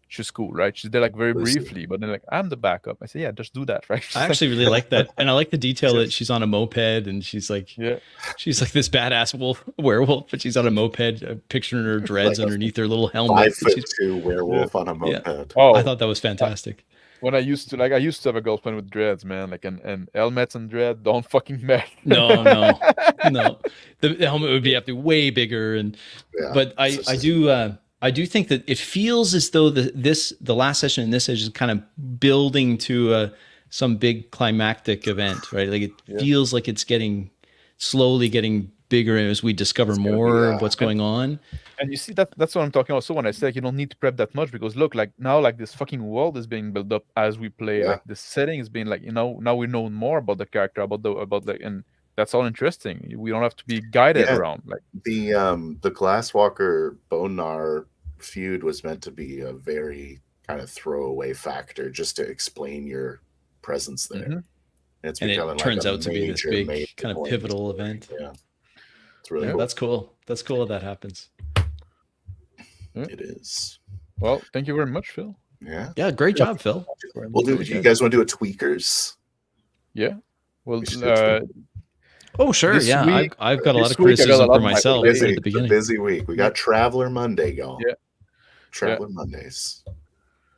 She's cool, right? She's there like very Lucy. briefly, but then like I'm the backup. I say, yeah, just do that, right? She's I actually really like that, and I like the detail that she's on a moped, and she's like this badass werewolf, but she's on a moped, picturing her dreads Like underneath her little helmet. 5'2" werewolf on a moped. Oh, I thought that was fantastic. When I used to have a girlfriend with dreads, man, like and helmets and dread don't fucking match. No. The helmet would be way bigger, and but I do think that it feels as though the last session and this session is kind of building to some big climactic event, right? Like it feels like it's slowly getting bigger as we discover more of what's going on. And you see that's what I'm talking about. So when I say like, you don't need to prep that much, because look, like now like this fucking world is being built up as we play. Yeah. Like the setting is being like, now we know more about the character, about the and that's all interesting. We don't have to be guided around. Like the Glasswalker Bonar feud was meant to be a very kind of throwaway factor just to explain your presence there. Mhm. And it turns out to be this big kind of pivotal event. Yeah. It's really cool. That's cool. That's cool that happens. It is. Well, thank you very much, Phil. Yeah, great job, Phil. We'll do. You guys want to do a tweakers? Yeah. Well, oh sure, this yeah. week- I've got a lot this of week I got a criticism lot for of my myself Busy, at the beginning. busy week. We got Traveler Monday going. Yeah. Traveler Mondays.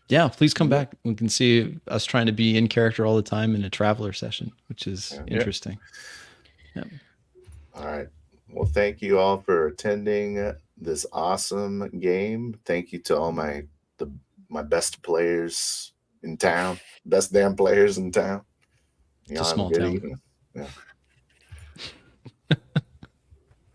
Yeah, please come back. We can see us trying to be in character all the time in a traveler session, which is interesting. Yeah. All right. Well, thank you all for attending this awesome game. Thank you to all my best players in town, best damn players in town. It's a small town. Yeah.